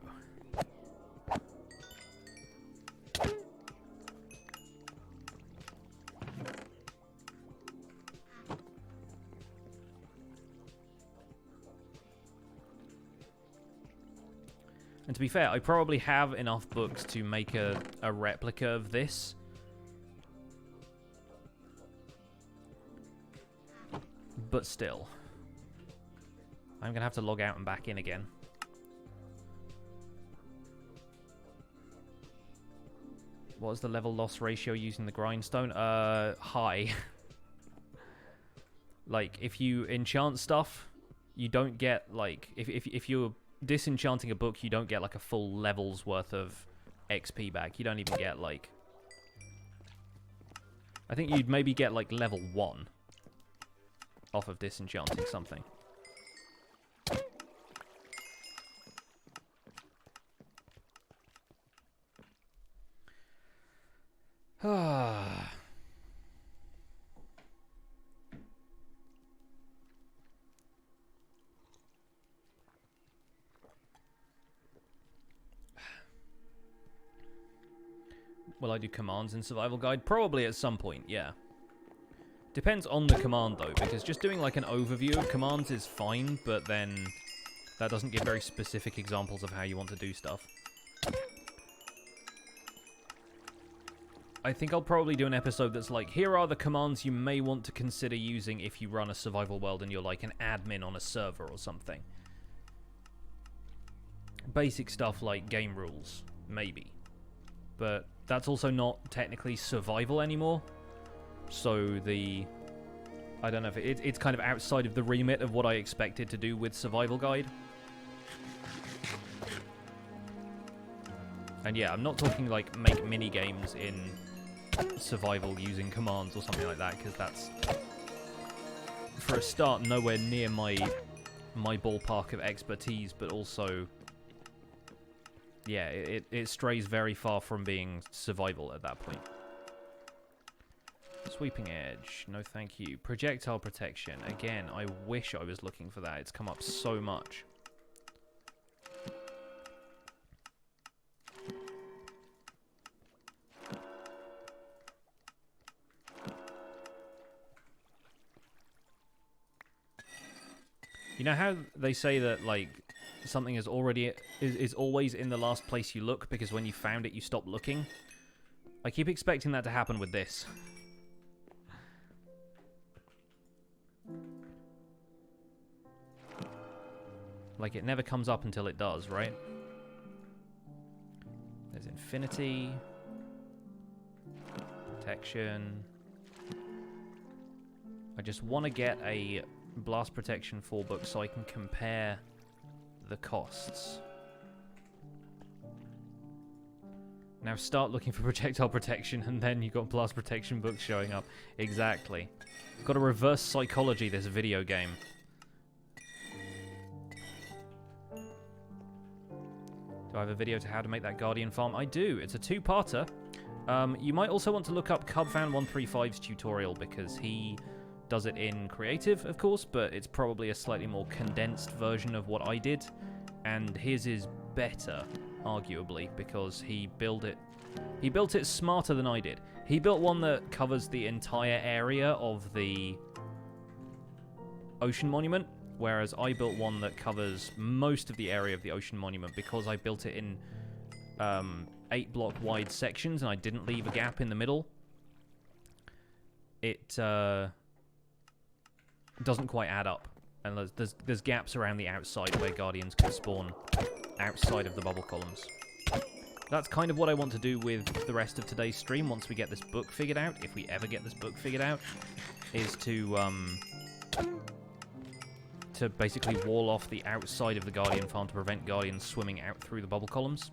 S1: And to be fair, I probably have enough books to make a replica of this. But still. I'm going to have to log out and back in again. What was the level loss ratio using the grindstone? High. Like, if you enchant stuff, you don't get, like... If you're disenchanting a book, you don't get, like, a full level's worth of XP back. You don't even get, like... I think you'd maybe get, like, level 1 off of disenchanting something. Ah. Will I do commands in Survival Guide? Probably at some point, yeah. Depends on the command, though, because just doing, like, an overview of commands is fine, but then that doesn't give very specific examples of how you want to do stuff. I think I'll probably do an episode that's like, here are the commands you may want to consider using if you run a survival world and you're like an admin on a server or something. Basic stuff like game rules, maybe. But that's also not technically survival anymore. So I don't know if it's kind of outside of the remit of what I expected to do with Survival Guide. And yeah, I'm not talking like make mini games in survival using commands or something like that, because that's, for a start, nowhere near my ballpark of expertise, but also, yeah, it strays very far from being survival at that point. Sweeping edge, no thank you. Projectile protection, again, I wish I was looking for that. It's come up so much. You know how they say that, like, something is always in the last place you look because when you found it you stop looking? I keep expecting that to happen with this. Like, it never comes up until it does, right? There's infinity. Protection. I just want to get a Blast Protection 4 book so I can compare the costs. Now start looking for projectile protection and then you've got Blast Protection books showing up. Exactly. Got to reverse psychology this video game. Do I have a video to how to make that Guardian farm? I do. It's a two-parter. You might also want to look up Cubfan135's tutorial, because he does it in creative, of course, but it's probably a slightly more condensed version of what I did, and his is better, arguably, because he built it smarter than I did. He built one that covers the entire area of the Ocean Monument, whereas I built one that covers most of the area of the Ocean Monument, because I built it in 8-block wide sections and I didn't leave a gap in the middle. It doesn't quite add up, and there's gaps around the outside where Guardians can spawn outside of the bubble columns. That's kind of what I want to do with the rest of today's stream once we get this book figured out, if we ever get this book figured out, is to basically wall off the outside of the Guardian farm to prevent Guardians swimming out through the bubble columns.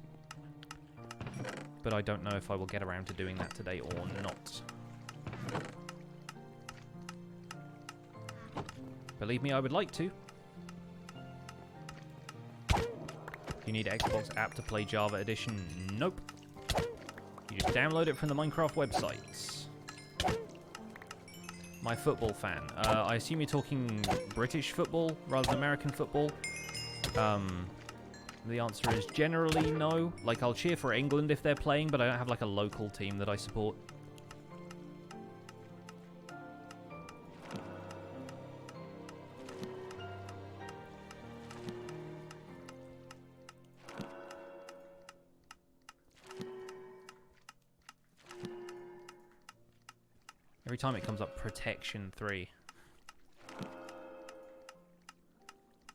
S1: But I don't know if I will get around to doing that today or not. Believe me, I would like to. You need Xbox app to play Java Edition? Nope. You just download it from the Minecraft websites. My football fan. I assume you're talking British football rather than American football. The answer is generally no. Like, I'll cheer for England if they're playing, but I don't have like a local team that I support. Every time it comes up, Protection 3.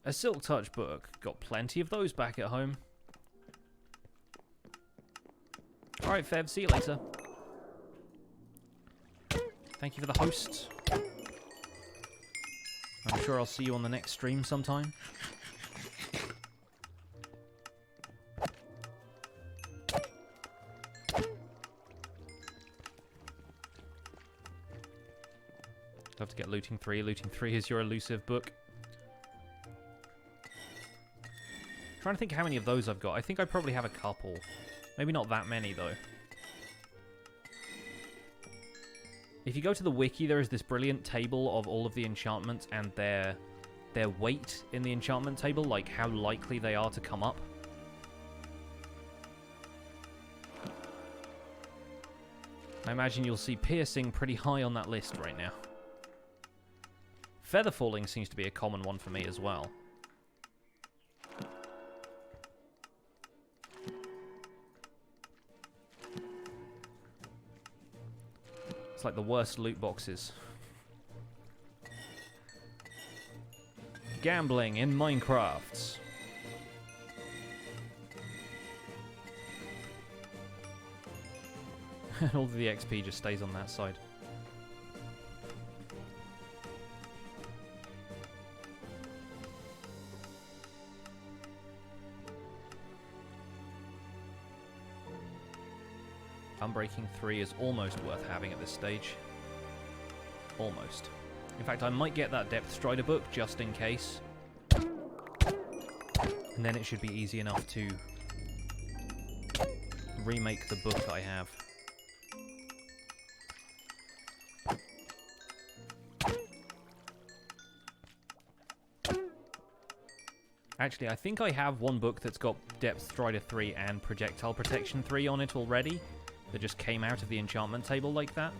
S1: A Silk Touch book. Got plenty of those back at home. Alright, Fev, see you later. Thank you for the host. I'm sure I'll see you on the next stream sometime. Love to get Looting 3. Looting 3 is your elusive book. Trying to think how many of those I've got. I think I probably have a couple. Maybe not that many, though. If you go to the wiki, there is this brilliant table of all of the enchantments and their weight in the enchantment table, like how likely they are to come up. I imagine you'll see piercing pretty high on that list right now. Feather falling seems to be a common one for me as well. It's like the worst loot boxes. Gambling in Minecraft. All of the XP just stays on that side. Unbreaking 3 is almost worth having at this stage. Almost. In fact, I might get that Depth Strider book just in case. And then it should be easy enough to remake the book I have. Actually, I think I have one book that's got Depth Strider 3 and Projectile Protection 3 on it already. That just came out of the enchantment table like that.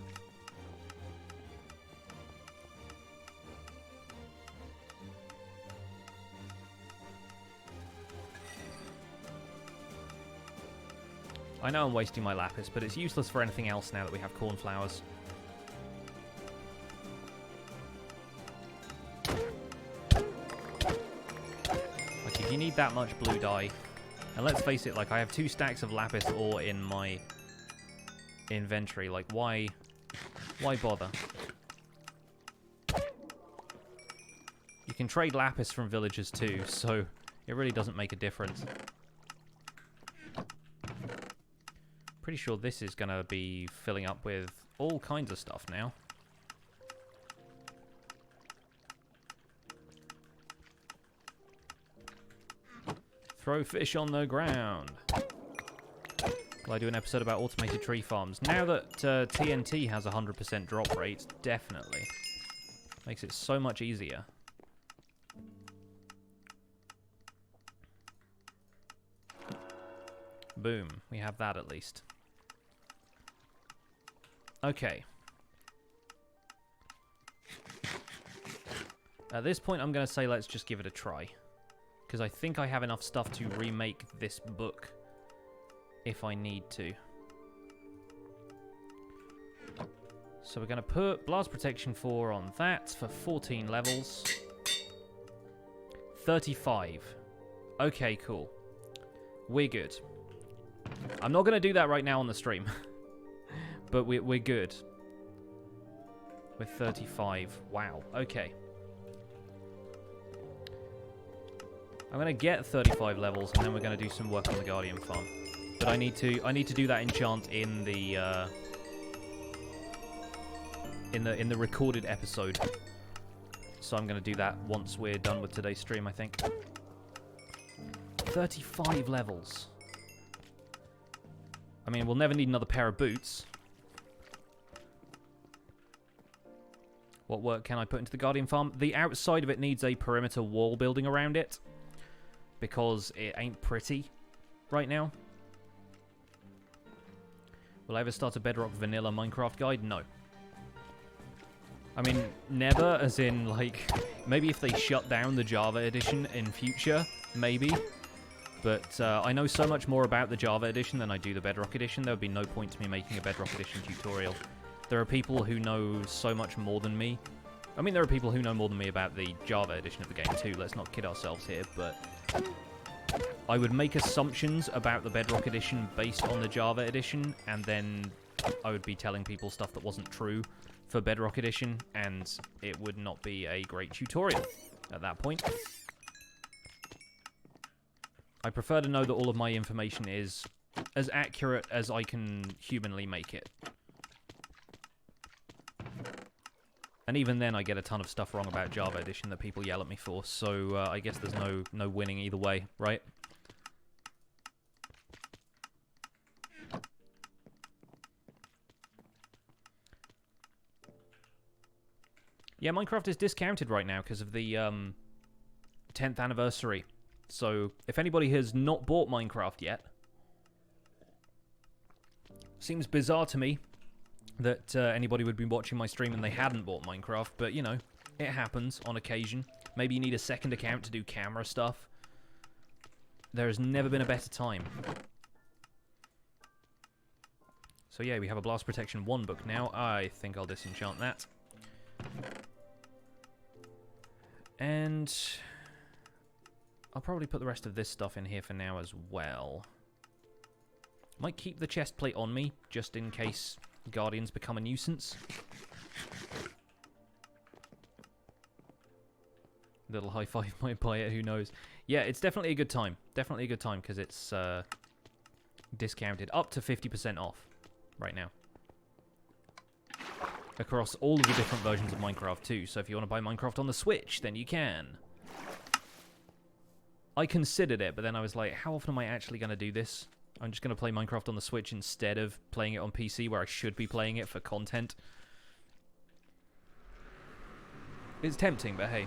S1: I know I'm wasting my lapis, but it's useless for anything else now that we have cornflowers. Like, if you need that much blue dye, and let's face it, like, I have 2 stacks of lapis ore in my inventory. Like, why bother? You can trade lapis from villagers too, so it really doesn't make a difference. Pretty sure this is gonna be filling up with all kinds of stuff now. Throw fish on the ground. Will I do an episode about automated tree farms? Now that TNT has 100% drop rate, definitely. Makes it so much easier. Boom. We have that at least. Okay. At this point, I'm going to say let's just give it a try. Because I think I have enough stuff to remake this book if I need to. So we're going to put Blast Protection 4 on that for 14 levels. 35. Okay, cool. We're good. I'm not going to do that right now on the stream. But we're good. With 35. Wow, okay. I'm going to get 35 levels, and then we're going to do some work on the Guardian farm. But I need to do that enchant in the recorded episode. So I'm going to do that once we're done with today's stream, I think. 35 levels. I mean, we'll never need another pair of boots. What work can I put into the Guardian farm? The outside of it needs a perimeter wall building around it. Because it ain't pretty right now. Will I ever start a Bedrock vanilla Minecraft guide? No. I mean, never, as in, like, maybe if they shut down the Java edition in future, maybe. But I know so much more about the Java edition than I do the Bedrock edition. There would be no point to me making a Bedrock edition tutorial. There are people who know so much more than me. I mean, there are people who know more than me about the Java edition of the game too. Let's not kid ourselves here, but I would make assumptions about the Bedrock edition based on the Java edition, and then I would be telling people stuff that wasn't true for Bedrock edition, and it would not be a great tutorial at that point. I prefer to know that all of my information is as accurate as I can humanly make it. And even then, I get a ton of stuff wrong about Java Edition that people yell at me for, so I guess there's no winning either way, right? Yeah, Minecraft is discounted right now because of the 10th anniversary. So, if anybody has not bought Minecraft yet, seems bizarre to me that anybody would be watching my stream and they hadn't bought Minecraft, but, you know, it happens on occasion. Maybe you need a second account to do camera stuff. There has never been a better time. So yeah, we have a Blast Protection 1 book now. I think I'll disenchant that. And I'll probably put the rest of this stuff in here for now as well. Might keep the chest plate on me, just in case Guardians become a nuisance. Little high five might buy it, who knows. Yeah, it's definitely a good time. Definitely a good time, because it's discounted up to 50% off right now. Across all of the different versions of Minecraft too, so if you want to buy Minecraft on the Switch, then you can. I considered it, but then I was like, how often am I actually going to do this? I'm just going to play Minecraft on the Switch instead of playing it on PC, where I should be playing it for content. It's tempting, but hey.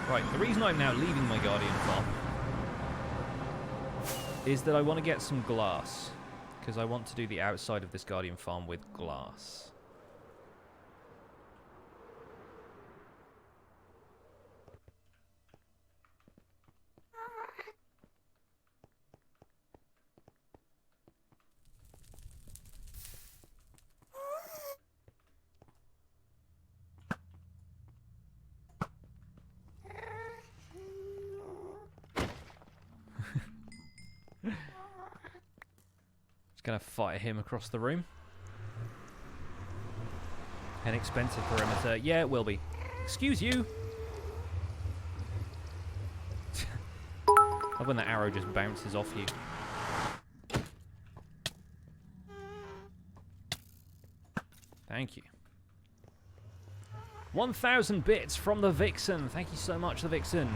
S1: Right, the reason I'm now leaving my Guardian farm is that I want to get some glass, because I want to do the outside of this Guardian farm with glass. Gonna fight him across the room. An expensive perimeter. Yeah, it will be. Excuse you. Love when the arrow just bounces off you. Thank you. 1,000 bits from the Vixen. Thank you so much, the Vixen.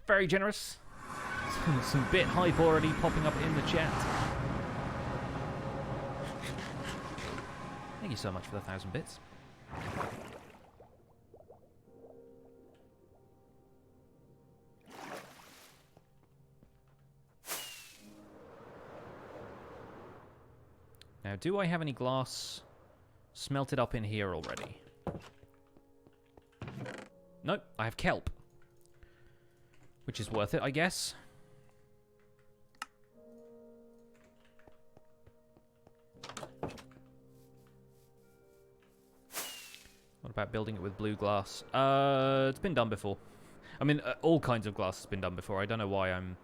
S1: Very generous. Some bit hype already popping up in the chat. Thank you so much for the 1,000 bits. Now, do I have any glass smelted up in here already? Nope, I have kelp. Which is worth it, I guess. What about building it with blue glass? It's been done before. I mean, all kinds of glass has been done before. I don't know why I'm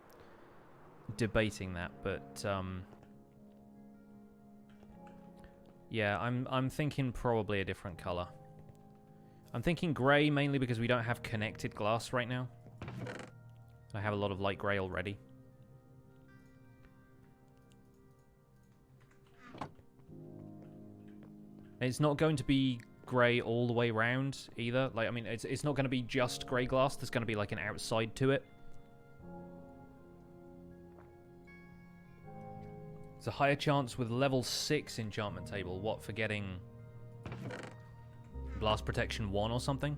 S1: debating that, but yeah, I'm thinking probably a different color. I'm thinking grey mainly because we don't have connected glass right now. I have a lot of light grey already. It's not going to be grey all the way around either. Like, I mean, it's not going to be just grey glass. There's going to be like an outside to it. It's a higher chance with level 6 enchantment table. What, for getting blast protection 1 or something?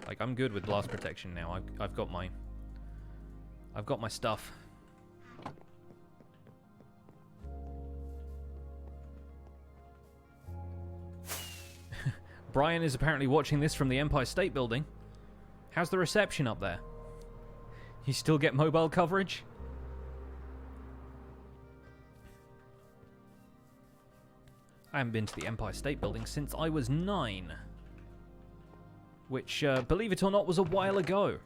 S1: Like, I'm good with blast protection now. I've got my stuff. Brian is apparently watching this from the Empire State Building. How's the reception up there? You still get mobile coverage? I haven't been to the Empire State Building since I was 9. Which, believe it or not, was a while ago.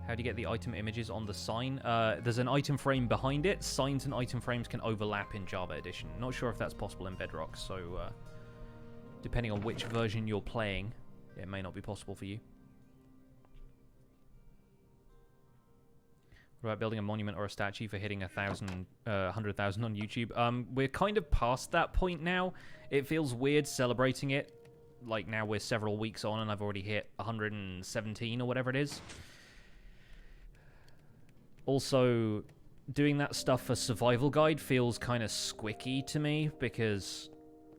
S1: How do you get the item images on the sign? There's an item frame behind it. Signs and item frames can overlap in Java Edition. Not sure if that's possible in Bedrock, so depending on which version you're playing, it may not be possible for you. What about building a monument or a statue for hitting 100,000 on YouTube? We're kind of past that point now. It feels weird celebrating it. Like, now we're several weeks on and I've already hit 117 or whatever it is. Also, doing that stuff for Survival Guide feels kind of squicky to me because,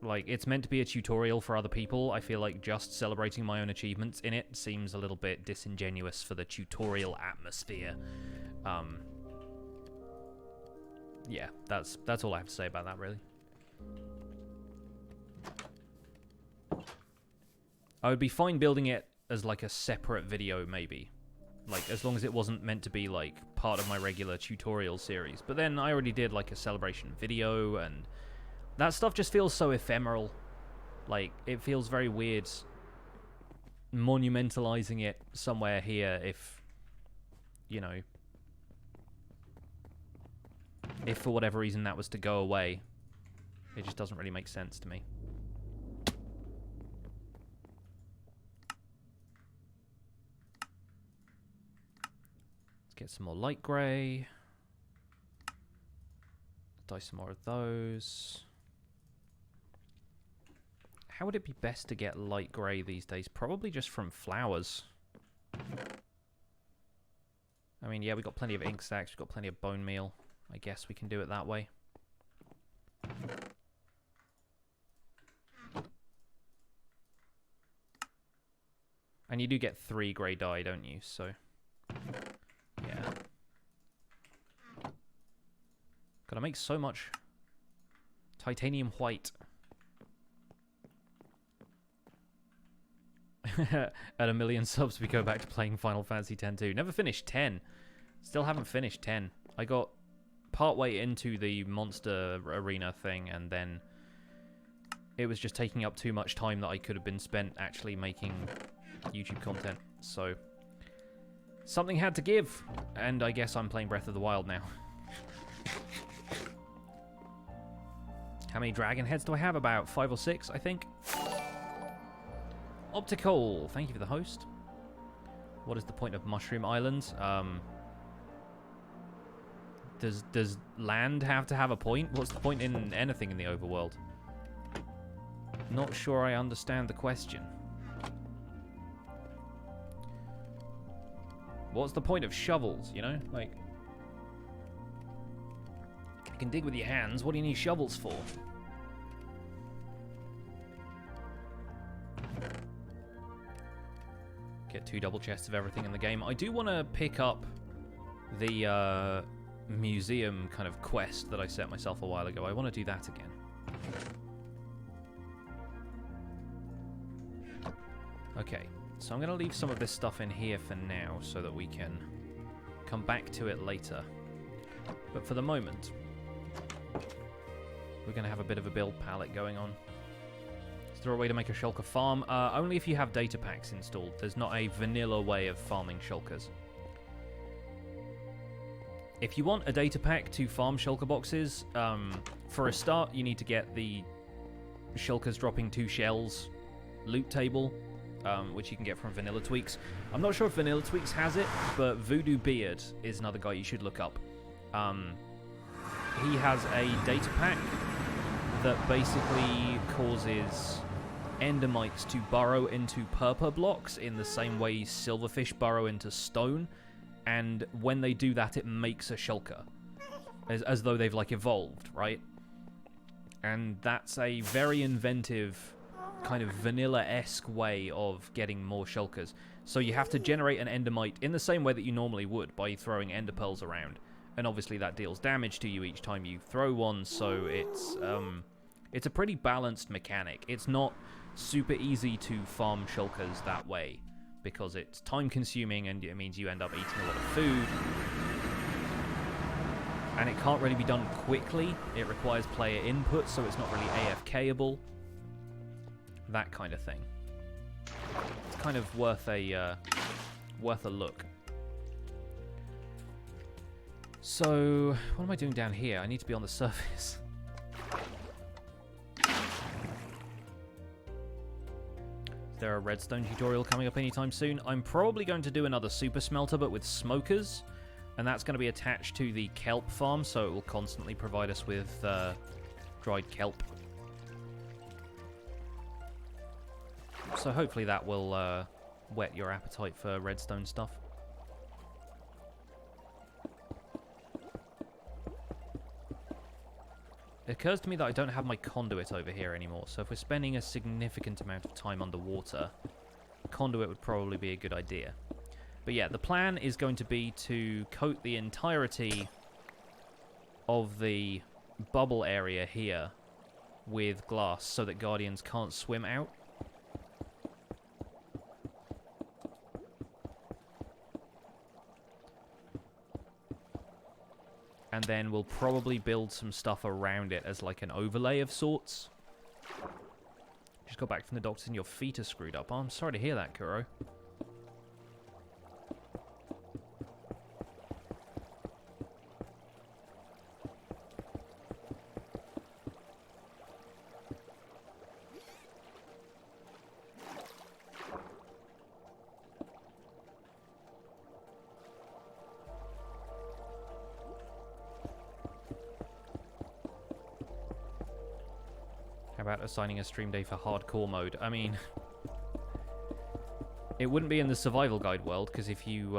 S1: like, it's meant to be a tutorial for other people. I feel like just celebrating my own achievements in it seems a little bit disingenuous for the tutorial atmosphere. Yeah, that's all I have to say about that, really. I would be fine building it as, like, a separate video, maybe. Like, as long as it wasn't meant to be, like, part of my regular tutorial series. But then I already did, like, a celebration video, and that stuff just feels so ephemeral. Like, it feels very weird monumentalizing it somewhere here if, you know, if for whatever reason that was to go away. It just doesn't really make sense to me. Get some more light grey. Dye some more of those. How would it be best to get light grey these days? Probably just from flowers. I mean, yeah, we've got plenty of ink stacks. We've got plenty of bone meal. I guess we can do it that way. And you do get 3 grey dye, don't you? So... yeah. Gotta make so much titanium white. At 1 million subs, we go back to playing Final Fantasy X too. Never finished 10. Still haven't finished 10. I got partway into the monster arena thing, and then it was just taking up too much time that I could have been spent actually making YouTube content. So... something had to give, and I guess I'm playing Breath of the Wild now. How many dragon heads do I have? About 5 or 6, I think. Optical, thank you for the host. What is the point of Mushroom Island? Does land have to have a point? What's the point in anything in the overworld? Not sure I understand the question. What's the point of shovels, you know? Like, you can dig with your hands. What do you need shovels for? Get 2 double chests of everything in the game. I do want to pick up the museum kind of quest that I set myself a while ago. I want to do that again. Okay, so I'm going to leave some of this stuff in here for now so that we can come back to it later. But for the moment, we're going to have a bit of a build palette going on. Is there a way to make a shulker farm? Only if you have data packs installed. There's not a vanilla way of farming shulkers. If you want a data pack to farm shulker boxes, for a start, you need to get the shulkers dropping 2 shells loot table, which you can get from Vanilla Tweaks. I'm not sure if Vanilla Tweaks has it, but Voodoo Beard is another guy you should look up. He has a data pack that basically causes endermites to burrow into purple blocks in the same way silverfish burrow into stone. And when they do that, it makes a shulker. As though they've, like, evolved, right? And that's a very inventive, kind of vanilla-esque way of getting more shulkers. So you have to generate an endermite in the same way that you normally would, by throwing ender pearls around. And obviously that deals damage to you each time you throw one, so it's a pretty balanced mechanic. It's not super easy to farm shulkers that way, because it's time-consuming and it means you end up eating a lot of food. And it can't really be done quickly. It requires player input, so it's not really AFK-able. That kind of thing. It's kind of worth a look. So, what am I doing down here? I need to be on the surface. Is there a redstone tutorial coming up anytime soon? I'm probably going to do another super smelter, but with smokers. And that's going to be attached to the kelp farm, so it will constantly provide us with dried kelp. So hopefully that will whet your appetite for redstone stuff. It occurs to me that I don't have my conduit over here anymore, so if we're spending a significant amount of time underwater, conduit would probably be a good idea. But yeah, the plan is going to be to coat the entirety of the bubble area here with glass so that guardians can't swim out. And then we'll probably build some stuff around it as like an overlay of sorts. Just got back from the doctor and your feet are screwed up. Oh, I'm sorry to hear that, Kuro. About assigning a stream day for hardcore mode. I mean, it wouldn't be in the survival guide world, because if you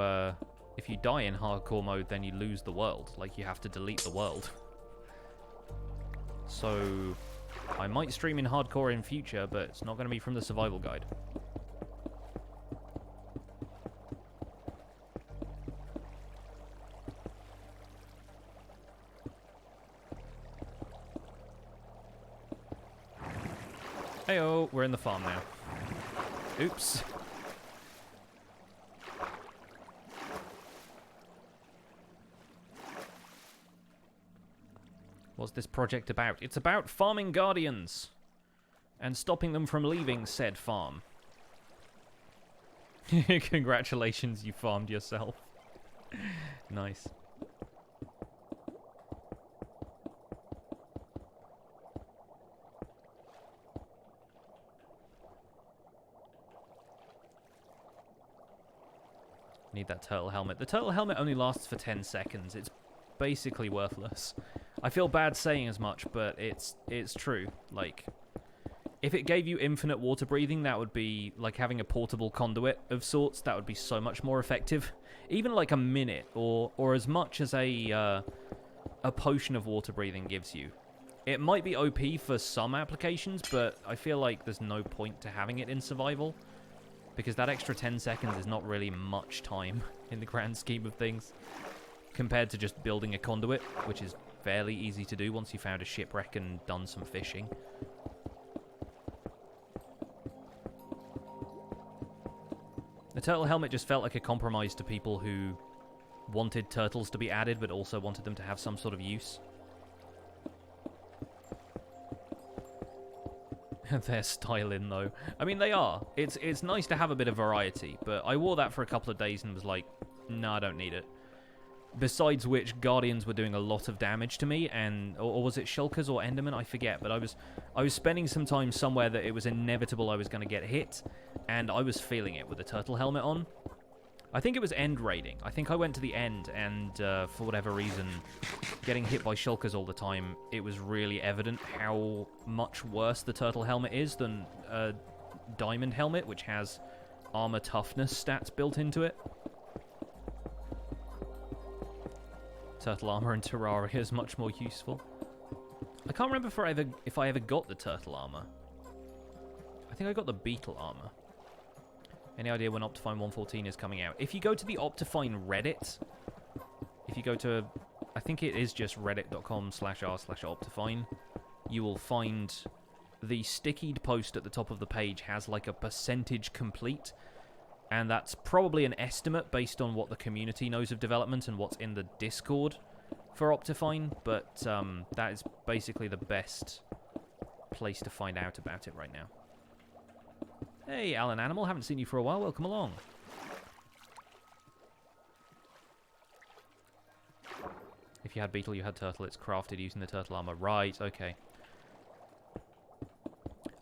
S1: die in hardcore mode, then you lose the world. Like, you have to delete the world. So I might stream in hardcore in future, but it's not going to be from the survival guide. Heyo, we're in the farm now. Oops. What's this project about? It's about farming guardians and stopping them from leaving said farm. Congratulations, you farmed yourself. Nice. Need that turtle helmet. The turtle helmet only lasts for 10 seconds. It's basically worthless. I feel bad saying as much, but it's true. Like, if it gave you infinite water breathing, that would be like having a portable conduit of sorts. That would be so much more effective. Even like a minute or as much as a potion of water breathing gives you. It might be OP for some applications, but I feel like there's no point to having it in survival, because that extra 10 seconds is not really much time in the grand scheme of things, compared to just building a conduit, which is fairly easy to do once you found a shipwreck and done some fishing. The turtle helmet just felt like a compromise to people who wanted turtles to be added, but also wanted them to have some sort of use. They're styling, though. I mean, they are. It's nice to have a bit of variety, but I wore that for a couple of days and was like, no, I don't need it. Besides which, Guardians were doing a lot of damage to me, and or was it Shulkers or Enderman? I forget, but I was spending some time somewhere that it was inevitable I was going to get hit, and I was feeling it with the turtle helmet on. I think it was end raiding. I think I went to the end, and for whatever reason, getting hit by Shulkers all the time, it was really evident how much worse the turtle helmet is than a diamond helmet, which has armor toughness stats built into it. Turtle armor in Terraria is much more useful. I can't remember if I ever got the turtle armor. I think I got the beetle armor. Any idea when Optifine 114 is coming out? If you go to the Optifine Reddit, if you go to, I think it is just reddit.com/r/Optifine, you will find the stickied post at the top of the page has like a percentage complete, and that's probably an estimate based on what the community knows of development and what's in the Discord for Optifine, but that is basically the best place to find out about it right now. Hey, Alan Animal, haven't seen you for a while. Welcome along. If you had Beetle, you had Turtle. It's crafted using the turtle armor. Right, okay.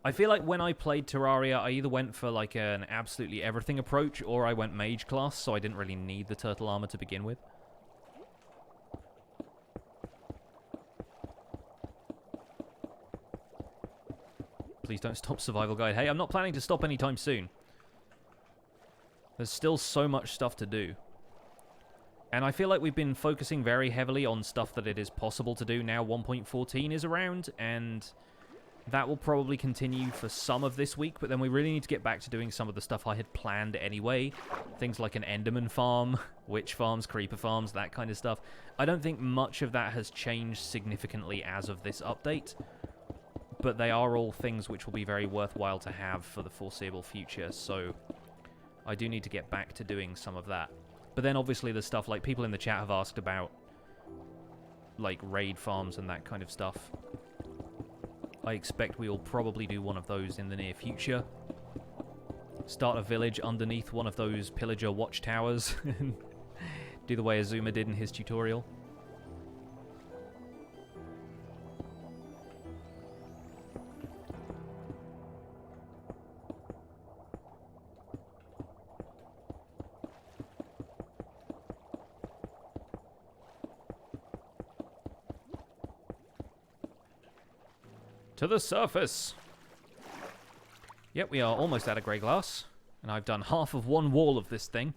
S1: I feel like when I played Terraria, I either went for like an absolutely everything approach, or I went mage class, so I didn't really need the turtle armor to begin with. Please don't stop Survival Guide. Hey, I'm not planning to stop anytime soon. There's still so much stuff to do. And I feel like we've been focusing very heavily on stuff that it is possible to do now 1.14 is around, and that will probably continue for some of this week, but then we really need to get back to doing some of the stuff I had planned anyway. Things like an Enderman farm, witch farms, creeper farms, that kind of stuff. I don't think much of that has changed significantly as of this update, but they are all things which will be very worthwhile to have for the foreseeable future, so I do need to get back to doing some of that. But then obviously there's stuff like people in the chat have asked about, like raid farms and that kind of stuff. I expect we will probably do one of those in the near future. Start a village underneath one of those pillager watchtowers and do the way Azuma did in his tutorial. To the surface! Yep, we are almost out of grey glass, and I've done half of one wall of this thing.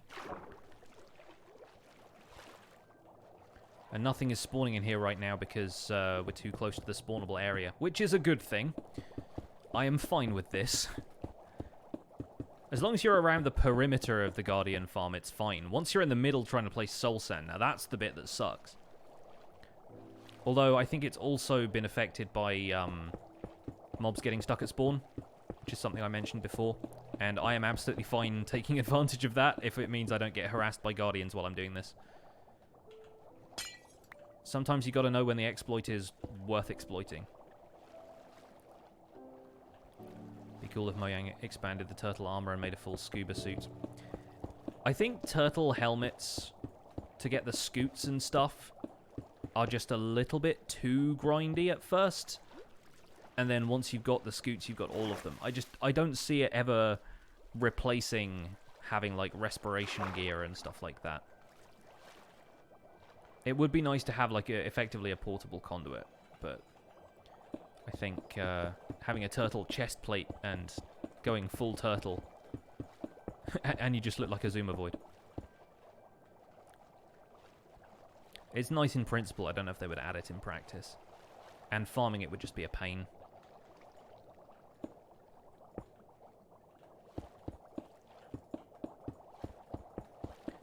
S1: And nothing is spawning in here right now because we're too close to the spawnable area, which is a good thing. I am fine with this. As long as you're around the perimeter of the Guardian farm, it's fine. Once you're in the middle trying to place Soul Sand, now that's the bit that sucks. Although I think it's also been affected by mobs getting stuck at spawn, which is something I mentioned before, and I am absolutely fine taking advantage of that if it means I don't get harassed by Guardians while I'm doing this. Sometimes you gotta know when the exploit is worth exploiting. Be cool if Mojang expanded the turtle armor and made a full scuba suit. I think turtle helmets, to get the scoots and stuff, are just a little bit too grindy at first. And then once you've got the scoots, you've got all of them. I don't see it ever replacing having, like, respiration gear and stuff like that. It would be nice to have, like, effectively a portable conduit, but I think having a turtle chest plate and going full turtle, and you just look like a Zoomovoid. It's nice in principle. I don't know if they would add it in practice. And farming it would just be a pain.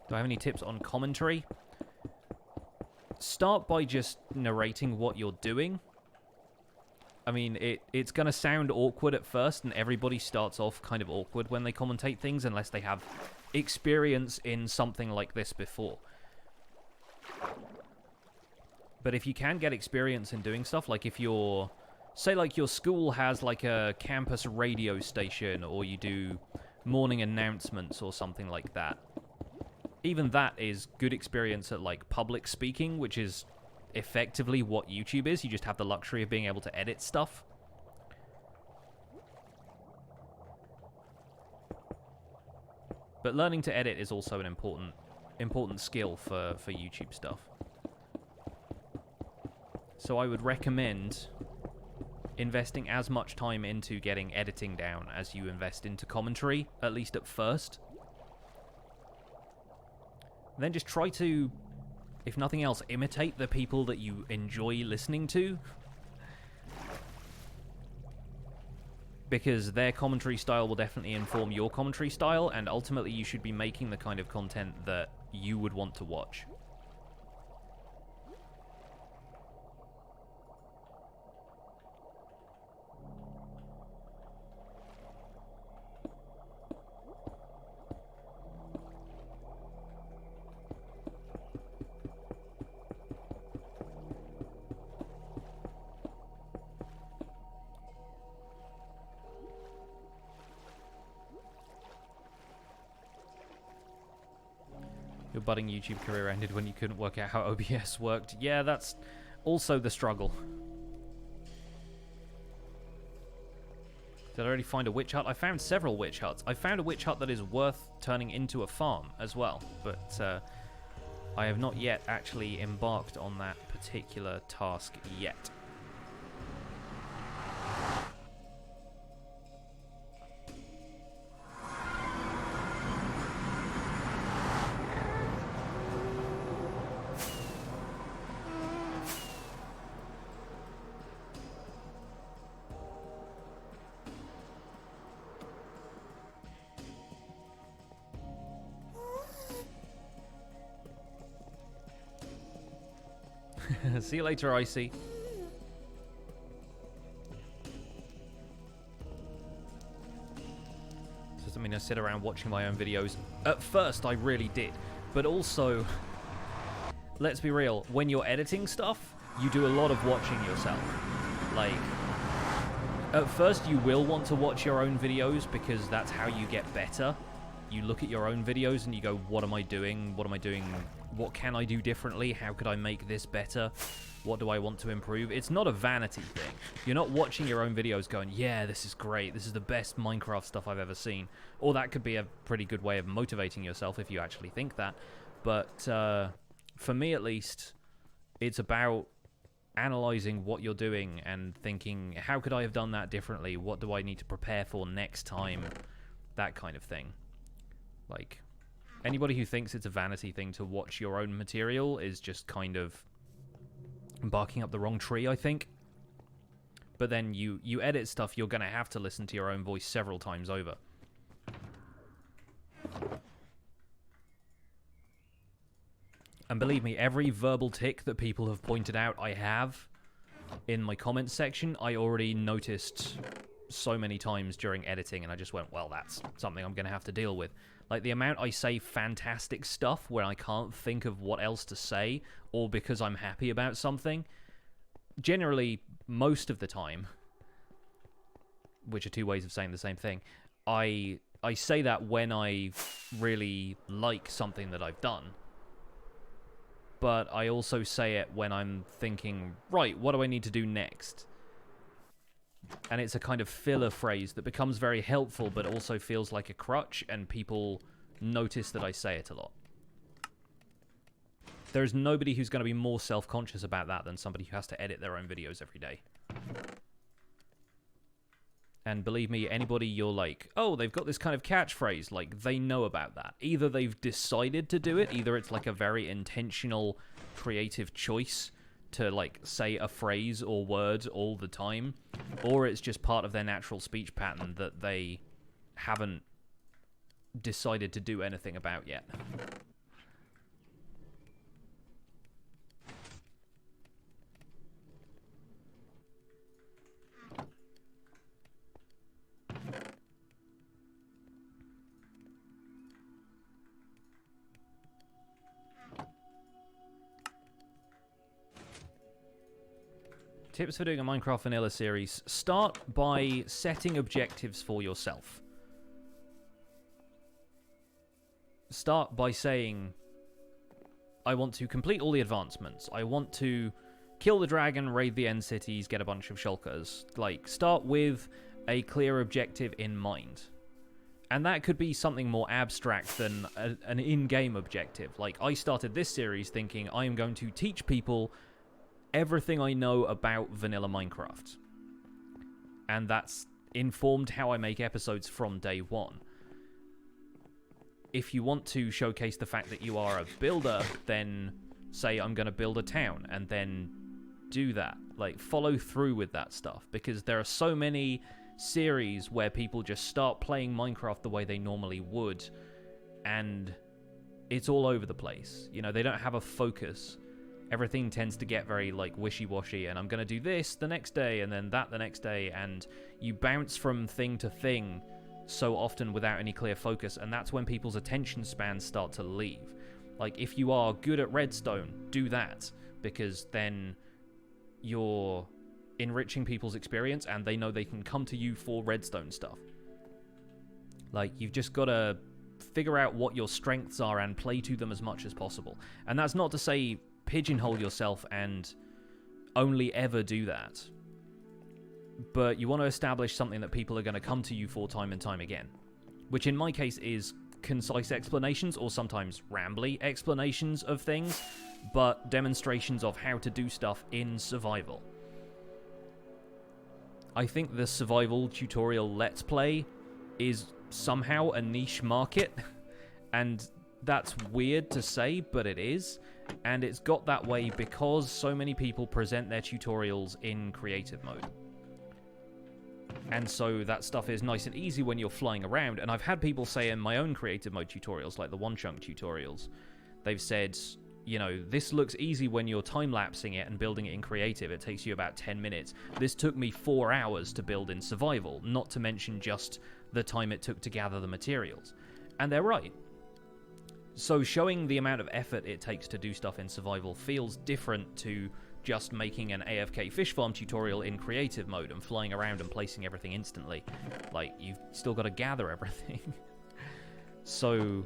S1: Do I have any tips on commentary? Start by just narrating what you're doing. I mean, it's going to sound awkward at first, and everybody starts off kind of awkward when they commentate things, unless they have experience in something like this before. But if you can get experience in doing stuff, like if you're... Say, like, your school has, like, a campus radio station, or you do morning announcements or something like that. Even that is good experience at, like, public speaking, which is effectively what YouTube is. You just have the luxury of being able to edit stuff. But learning to edit is also an important skill for YouTube stuff. So I would recommend investing as much time into getting editing down as you invest into commentary, at least at first. And then just try to, if nothing else, imitate the people that you enjoy listening to. Because their commentary style will definitely inform your commentary style, and ultimately you should be making the kind of content that you would want to watch. Your budding YouTube career ended when you couldn't work out how OBS worked. Yeah, that's also the struggle. Did I already find a witch hut? I found several witch huts. I found a witch hut that is worth turning into a farm as well, but I have not yet actually embarked on that particular task yet. See you later, Icy. Does that mean I sit around watching my own videos? At first, I really did. But also, let's be real, when you're editing stuff, you do a lot of watching yourself. Like, at first you will want to watch your own videos because that's how you get better. You look at your own videos and you go, what am I doing? What am I doing? What can I do differently? How could I make this better? What do I want to improve? It's not a vanity thing. You're not watching your own videos going, yeah, this is great. This is the best Minecraft stuff I've ever seen. Or that could be a pretty good way of motivating yourself if you actually think that. But for me, at least, it's about analyzing what you're doing and thinking, how could I have done that differently? What do I need to prepare for next time? That kind of thing. Like, anybody who thinks it's a vanity thing to watch your own material is just kind of barking up the wrong tree, I think. But then you edit stuff, you're going to have to listen to your own voice several times over. And believe me, every verbal tick that people have pointed out I have in my comments section, I already noticed so many times during editing, and I just went, well, that's something I'm going to have to deal with. Like, the amount I say fantastic stuff when I can't think of what else to say, or because I'm happy about something, generally, most of the time, which are two ways of saying the same thing, I say that when I really like something that I've done. But I also say it when I'm thinking, right, what do I need to do next? And it's a kind of filler phrase that becomes very helpful, but also feels like a crutch, and people notice that I say it a lot. There's nobody who's going to be more self-conscious about that than somebody who has to edit their own videos every day. And believe me, anybody you're like, oh, they've got this kind of catchphrase, like, they know about that. Either they've decided to do it, either it's like a very intentional, creative choice to, like, say a phrase or word all the time, or it's just part of their natural speech pattern that they haven't decided to do anything about yet. Tips for doing a Minecraft Vanilla series. Start by setting objectives for yourself. Start by saying, I want to complete all the advancements. I want to kill the dragon, raid the end cities, get a bunch of shulkers. Like, start with a clear objective in mind. And that could be something more abstract than an in-game objective. Like, I started this series thinking I am going to teach people everything I know about vanilla Minecraft. And that's informed how I make episodes from day one. If you want to showcase the fact that you are a builder, then say I'm going to build a town, and then do that. Like, follow through with that stuff, because there are so many series where people just start playing Minecraft the way they normally would, and it's all over the place. You know, they don't have a focus. Everything tends to get very, like, wishy-washy, and I'm going to do this the next day, and then that the next day, and you bounce from thing to thing so often without any clear focus, and that's when people's attention spans start to leave. Like, if you are good at Redstone, do that, because then you're enriching people's experience, and they know they can come to you for Redstone stuff. Like, you've just got to figure out what your strengths are and play to them as much as possible. And that's not to say pigeonhole yourself and only ever do that, but you want to establish something that people are going to come to you for time and time again, which in my case is concise explanations, or sometimes rambly explanations of things, but demonstrations of how to do stuff in survival. I think the survival tutorial let's play is somehow a niche market, and that's weird to say, but it is. And it's got that way because so many people present their tutorials in creative mode. And so that stuff is nice and easy when you're flying around. And I've had people say in my own creative mode tutorials, like the one chunk tutorials, they've said, you know, this looks easy when you're time-lapsing it and building it in creative. It takes you about 10 minutes. This took me 4 hours to build in survival, not to mention just the time it took to gather the materials. And they're right. So showing the amount of effort it takes to do stuff in survival feels different to just making an AFK fish farm tutorial in creative mode and flying around and placing everything instantly. Like, you've still got to gather everything. So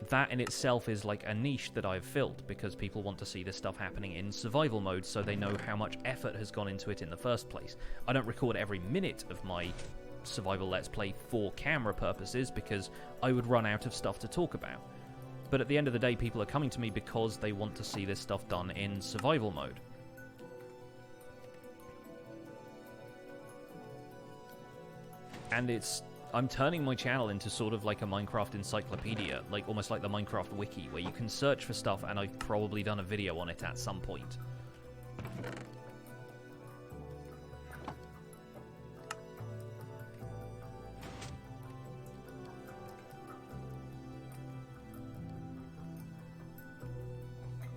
S1: that in itself is like a niche that I've filled, because people want to see this stuff happening in survival mode so they know how much effort has gone into it in the first place. I don't record every minute of my survival let's play for camera purposes, because I would run out of stuff to talk about. But at the end of the day, people are coming to me because they want to see this stuff done in survival mode. And I'm turning my channel into sort of like a Minecraft encyclopedia, like almost like the Minecraft wiki, where you can search for stuff, and I've probably done a video on it at some point.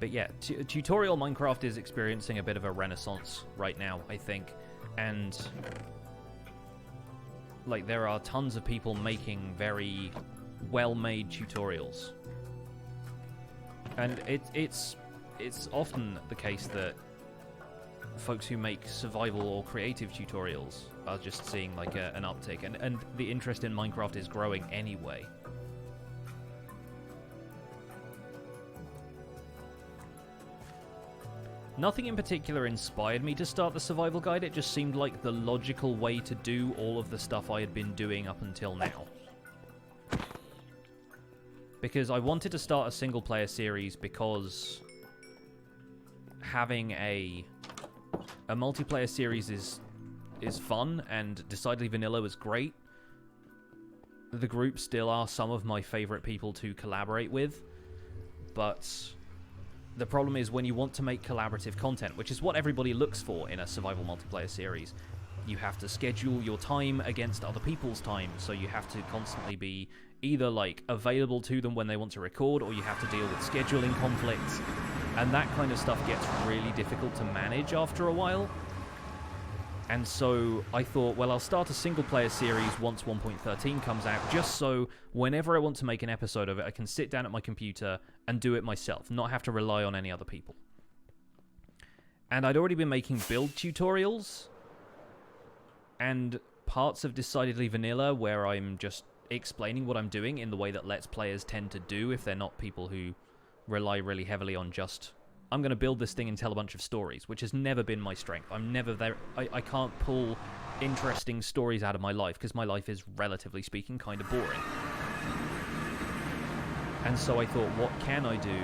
S1: But yeah, tutorial Minecraft is experiencing a bit of a renaissance right now, I think. And like, there are tons of people making very well-made tutorials. And it's often the case that folks who make survival or creative tutorials are just seeing like an uptick, and the interest in Minecraft is growing anyway. Nothing in particular inspired me to start the survival guide. It just seemed like the logical way to do all of the stuff I had been doing up until now. Because I wanted to start a single player series because having a multiplayer series is fun, and Decidedly Vanilla was great. The group still are some of my favorite people to collaborate with, but the problem is when you want to make collaborative content, which is what everybody looks for in a survival multiplayer series, you have to schedule your time against other people's time, so you have to constantly be either like available to them when they want to record, or you have to deal with scheduling conflicts, and that kind of stuff gets really difficult to manage after a while. And so I thought, well, I'll start a single-player series once 1.13 comes out, just so whenever I want to make an episode of it, I can sit down at my computer and do it myself, not have to rely on any other people. And I'd already been making build tutorials, and parts of Decidedly Vanilla where I'm just explaining what I'm doing in the way that Let's Players tend to do if they're not people who rely really heavily on just, I'm going to build this thing and tell a bunch of stories, which has never been my strength. I'm never there. I can't pull interesting stories out of my life because my life is, relatively speaking, kind of boring. And so I thought, what can I do?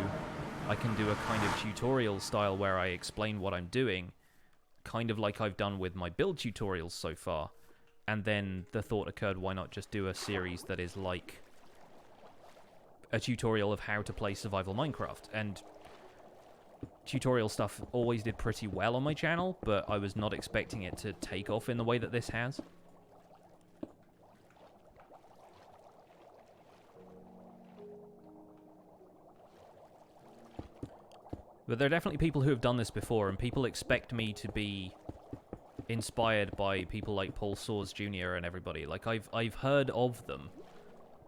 S1: I can do a kind of tutorial style where I explain what I'm doing, kind of like I've done with my build tutorials so far. And then the thought occurred, why not just do a series that is like a tutorial of how to play survival Minecraft? And tutorial stuff always did pretty well on my channel, but I was not expecting it to take off in the way that this has. But there are definitely people who have done this before, and people expect me to be inspired by people like Paul Soares Jr. and everybody. Like, I've heard of them,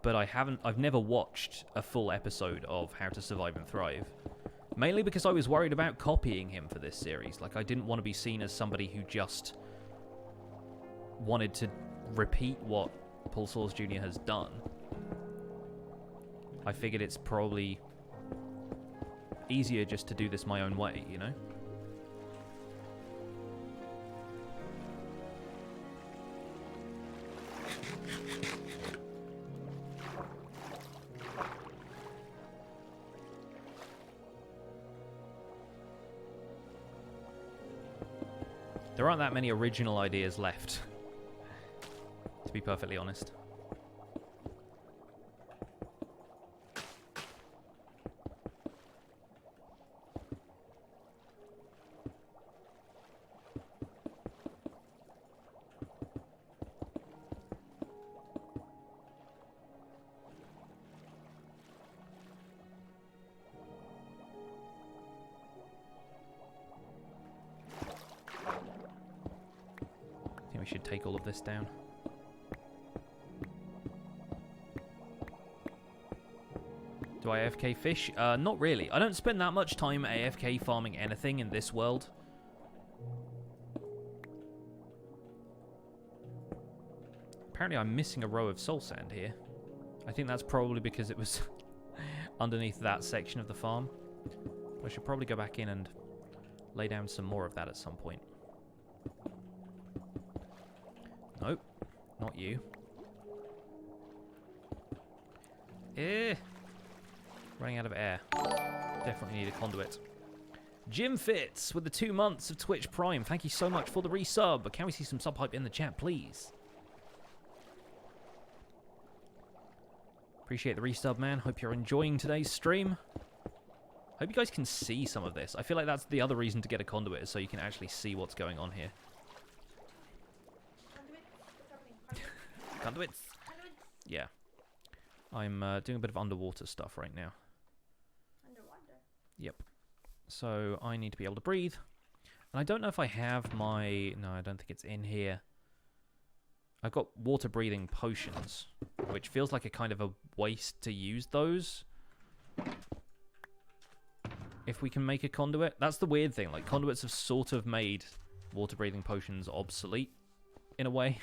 S1: but I've never watched a full episode of How to Survive and Thrive. Mainly because I was worried about copying him for this series. Like, I didn't want to be seen as somebody who just wanted to repeat what Paul Soares Jr. has done. I figured it's probably easier just to do this my own way, you know? There aren't that many original ideas left, to be perfectly honest. We should take all of this down. Do I AFK fish? Not really. I don't spend that much time AFK farming anything in this world. Apparently I'm missing a row of soul sand here. I think that's probably because it was underneath that section of the farm. I should probably go back in and lay down some more of that at some point. Nope, not you. Running out of air. Definitely need a conduit. Jim Fitz with the 2 months of Twitch Prime. Thank you so much for the resub. Can we see some sub hype in the chat, please? Appreciate the resub, man. Hope you're enjoying today's stream. Hope you guys can see some of this. I feel like that's the other reason to get a conduit, is so you can actually see what's going on here. Conduits. Yeah. I'm doing a bit of underwater stuff right now.
S2: Underwater?
S1: Yep. So I need to be able to breathe. And I don't know if I have my... No, I don't think it's in here. I've got water breathing potions, which feels like a kind of a waste to use those. If we can make a conduit. That's the weird thing. Like, conduits have sort of made water breathing potions obsolete in a way.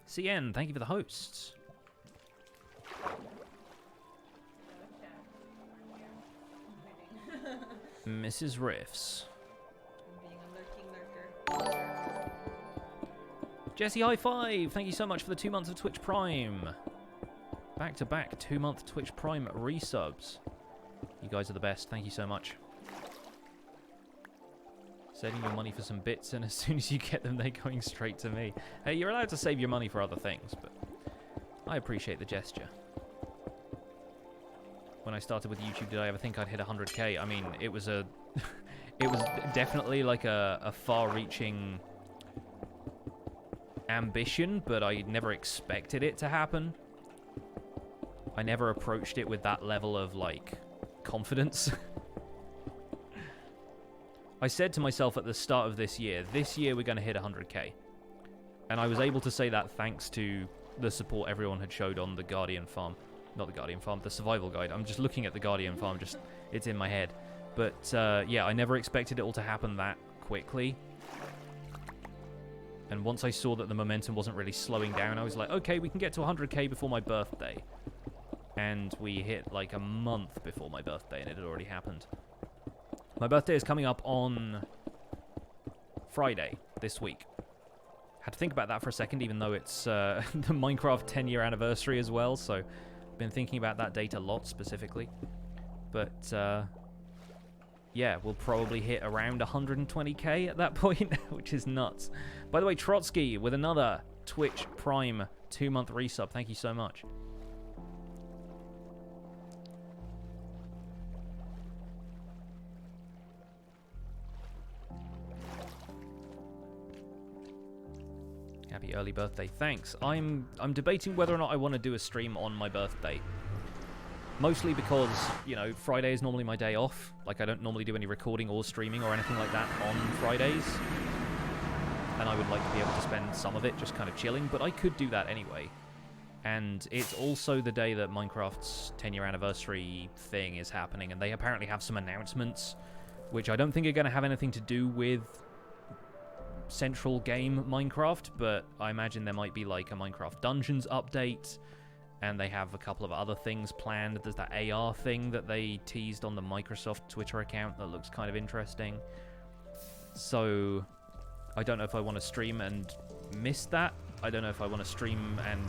S1: CN, thank you for the hosts. Mrs. Riffs.
S2: Being a lurking lurker.
S1: Jesse, high five! Thank you so much for the 2 months of Twitch Prime. Back to back 2 month Twitch Prime resubs. You guys are the best. Thank you so much. Saving your money for some bits, and as soon as you get them, they're going straight to me. Hey, you're allowed to save your money for other things, but I appreciate the gesture. When I started with YouTube, did I ever think I'd hit 100k? I mean, it was a... it was definitely like a far-reaching ambition, but I never expected it to happen. I never approached it with that level of, like, confidence. I said to myself at the start of this year we're going to hit 100k. And I was able to say that thanks to the support everyone had showed on the Guardian farm. Not the Guardian farm, the survival guide. I'm just looking at the Guardian farm, it's in my head. But, yeah, I never expected it all to happen that quickly. And once I saw that the momentum wasn't really slowing down, I was like, okay, we can get to 100k before my birthday. And we hit, like, a month before my birthday, and it had already happened. My birthday is coming up on Friday this week. Had to think about that for a second, even though it's the Minecraft 10-year anniversary as well, so I've been thinking about that date a lot specifically. But, yeah, we'll probably hit around 120k at that point, which is nuts. By the way, Trotsky with another Twitch Prime 2-month resub. Thank you so much. Happy early birthday. Thanks. I'm debating whether or not I want to do a stream on my birthday. Mostly because, you know, Friday is normally my day off. Like, I don't normally do any recording or streaming or anything like that on Fridays. And I would like to be able to spend some of it just kind of chilling, but I could do that anyway. And it's also the day that Minecraft's 10-year anniversary thing is happening, and they apparently have some announcements, which I don't think are going to have anything to do with central game Minecraft, but I imagine there might be like a Minecraft Dungeons update, and they have a couple of other things planned. There's that AR thing that they teased on the Microsoft Twitter account that looks kind of interesting. So I don't know if I want to stream and miss that. I don't know if I want to stream and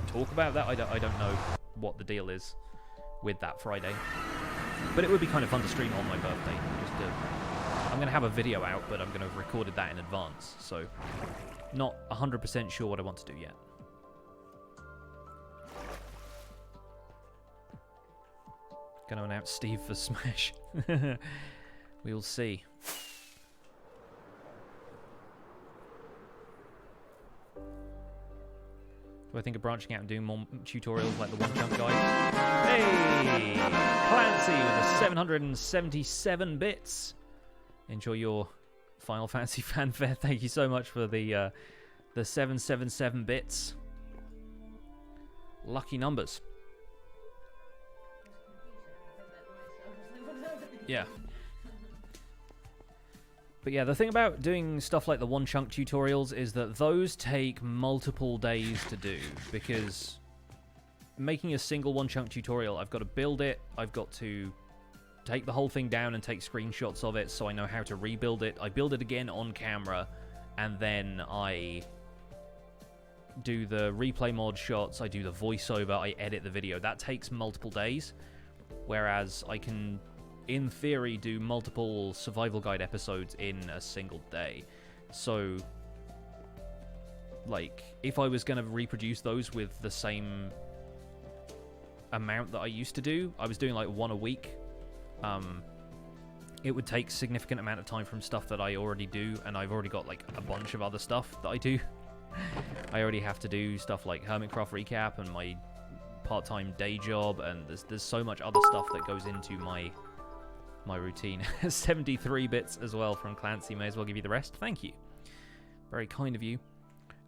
S1: talk about that. I don't know what the deal is with that Friday. But it would be kind of fun to stream on my birthday. I'm going to have a video out, but I'm going to have recorded that in advance. So not 100% sure what I want to do yet. Going to announce Steve for Smash. We'll see. Do I think of branching out and doing more tutorials like the One Chunk guy? Hey! Clancy with the 777 bits. Enjoy your Final Fantasy fanfare. Thank you so much for the 777 bits. Lucky numbers. Yeah. But yeah, the thing about doing stuff like the One Chunk tutorials is that those take multiple days to do, because making a single One Chunk tutorial, I've got to build it, I've got to take the whole thing down and take screenshots of it so I know how to rebuild it. I build it again on camera, and then I do the replay mod shots, I do the voiceover, I edit the video. That takes multiple days, whereas I can, in theory, do multiple survival guide episodes in a single day. So, like, if I was going to reproduce those with the same amount that I used to do, I was doing like one a week, it would take significant amount of time from stuff that I already do, and I've already got like a bunch of other stuff that I do. I already have to do stuff like Hermitcraft Recap and my part-time day job, and there's so much other stuff that goes into my routine. 73 bits as well from Clancy. May as well give you the rest. Thank you. Very kind of you.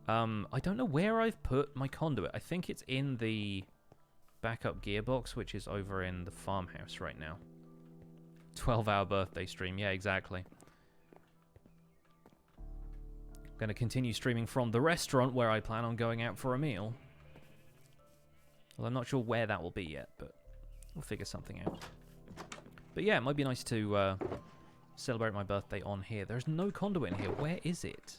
S1: I don't know where I've put my conduit. I think it's in the backup gearbox, which is over in the farmhouse right now. 12-hour birthday stream. Yeah, exactly. Going to continue streaming from the restaurant where I plan on going out for a meal. Well, I'm not sure where that will be yet, but we'll figure something out. But yeah, it might be nice to celebrate my birthday on here. There's no conduit in here. Where is it?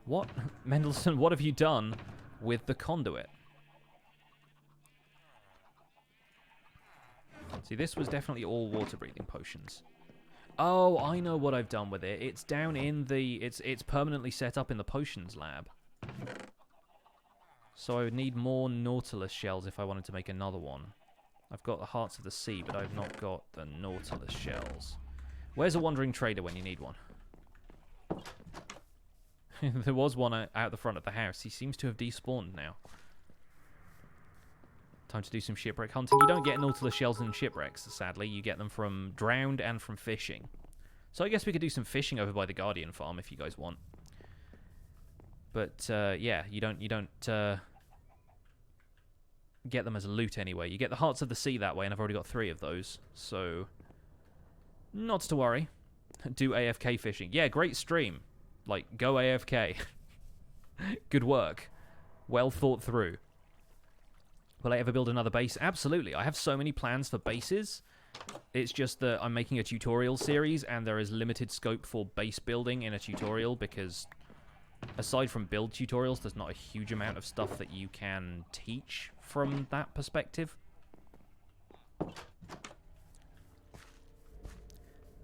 S1: What? Mendelssohn, what have you done with the conduit? See, this was definitely all water-breathing potions. Oh, I know what I've done with it. It's down in the... It's permanently set up in the potions lab. So I would need more Nautilus shells if I wanted to make another one. I've got the Hearts of the Sea, but I've not got the Nautilus shells. Where's a wandering trader when you need one? There was one out the front of the house. He seems to have despawned now. Time to do some shipwreck hunting. You don't get Nautilus shells in shipwrecks, sadly. You get them from drowned and from fishing. So I guess we could do some fishing over by the Guardian farm if you guys want. But yeah, you don't get them as loot anyway. You get the Hearts of the Sea that way, and I've already got 3 of those. So not to worry. Do AFK fishing. Yeah, great stream. Like, go AFK. Good work. Well thought through. Will I ever build another base? Absolutely. I have so many plans for bases. It's just that I'm making a tutorial series, and there is limited scope for base building in a tutorial, because aside from build tutorials, there's not a huge amount of stuff that you can teach from that perspective. Do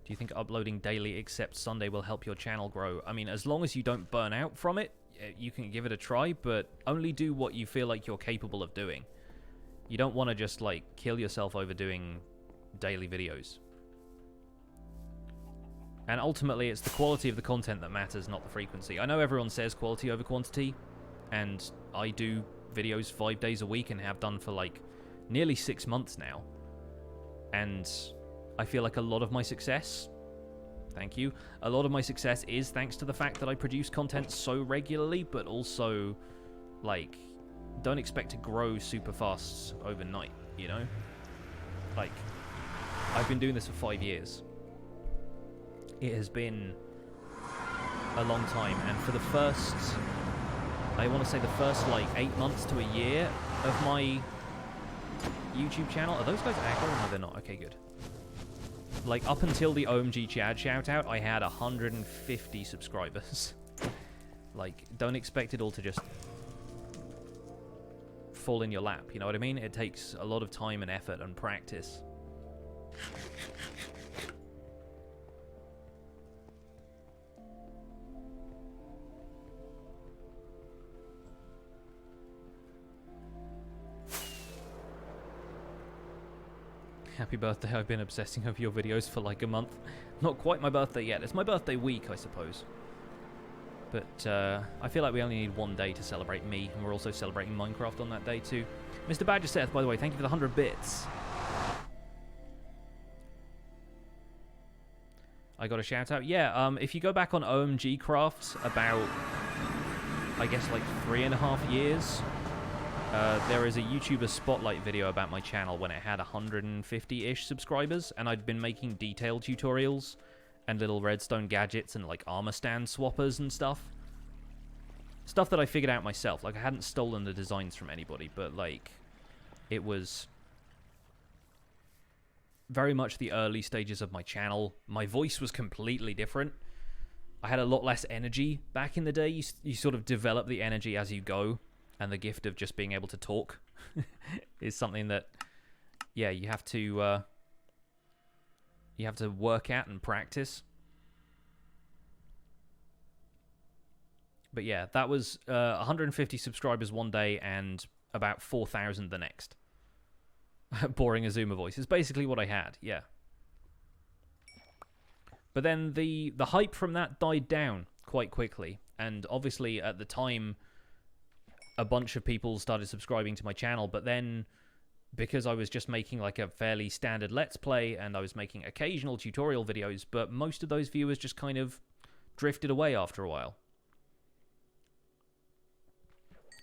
S1: you think uploading daily except Sunday will help your channel grow? I mean, as long as you don't burn out from it, you can give it a try, but only do what you feel like you're capable of doing. You don't want to just, like, kill yourself over doing daily videos. And ultimately, it's the quality of the content that matters, not the frequency. I know everyone says quality over quantity, and I do videos 5 days a week and have done for, like, nearly 6 months now. And I feel like a lot of my success, thank you, a lot of my success is thanks to the fact that I produce content so regularly, but also, like, don't expect to grow super fast overnight, you know? Like, I've been doing this for 5 years. It has been a long time, and for the first, I want to say the first, like, 8 months to a year of my YouTube channel. Are those guys aggro? No, they're not. Okay, good. Like, up until the OMG Chad shout-out, I had 150 subscribers. Like, don't expect it all to just fall in your lap, you know what I mean? It takes a lot of time and effort and practice. Happy birthday, I've been obsessing over your videos for like a month. Not quite my birthday yet. It's my birthday week, I suppose. But I feel like we only need 1 day to celebrate me, and we're also celebrating Minecraft on that day too. Mr. Badger Seth, by the way, thank you for the 100 bits. I got a shout out. Yeah, if you go back on OMG Crafts about, I guess, like 3.5 years, there is a YouTuber spotlight video about my channel when it had 150-ish subscribers, and I'd been making detailed tutorials and little redstone gadgets and like armor stand swappers and stuff. Stuff that I figured out myself. Like, I hadn't stolen the designs from anybody, but like, it was very much the early stages of my channel. My voice was completely different. I had a lot less energy back in the day. You sort of develop the energy as you go, and the gift of just being able to talk is something that, yeah, you have to work at and practice. But yeah, that was 150 subscribers one day and about 4,000 the next. Boring Azuma voice is basically what I had, yeah. But then the hype from that died down quite quickly, and obviously at the time a bunch of people started subscribing to my channel, but then because I was just making like a fairly standard Let's Play and I was making occasional tutorial videos, but most of those viewers just kind of drifted away after a while.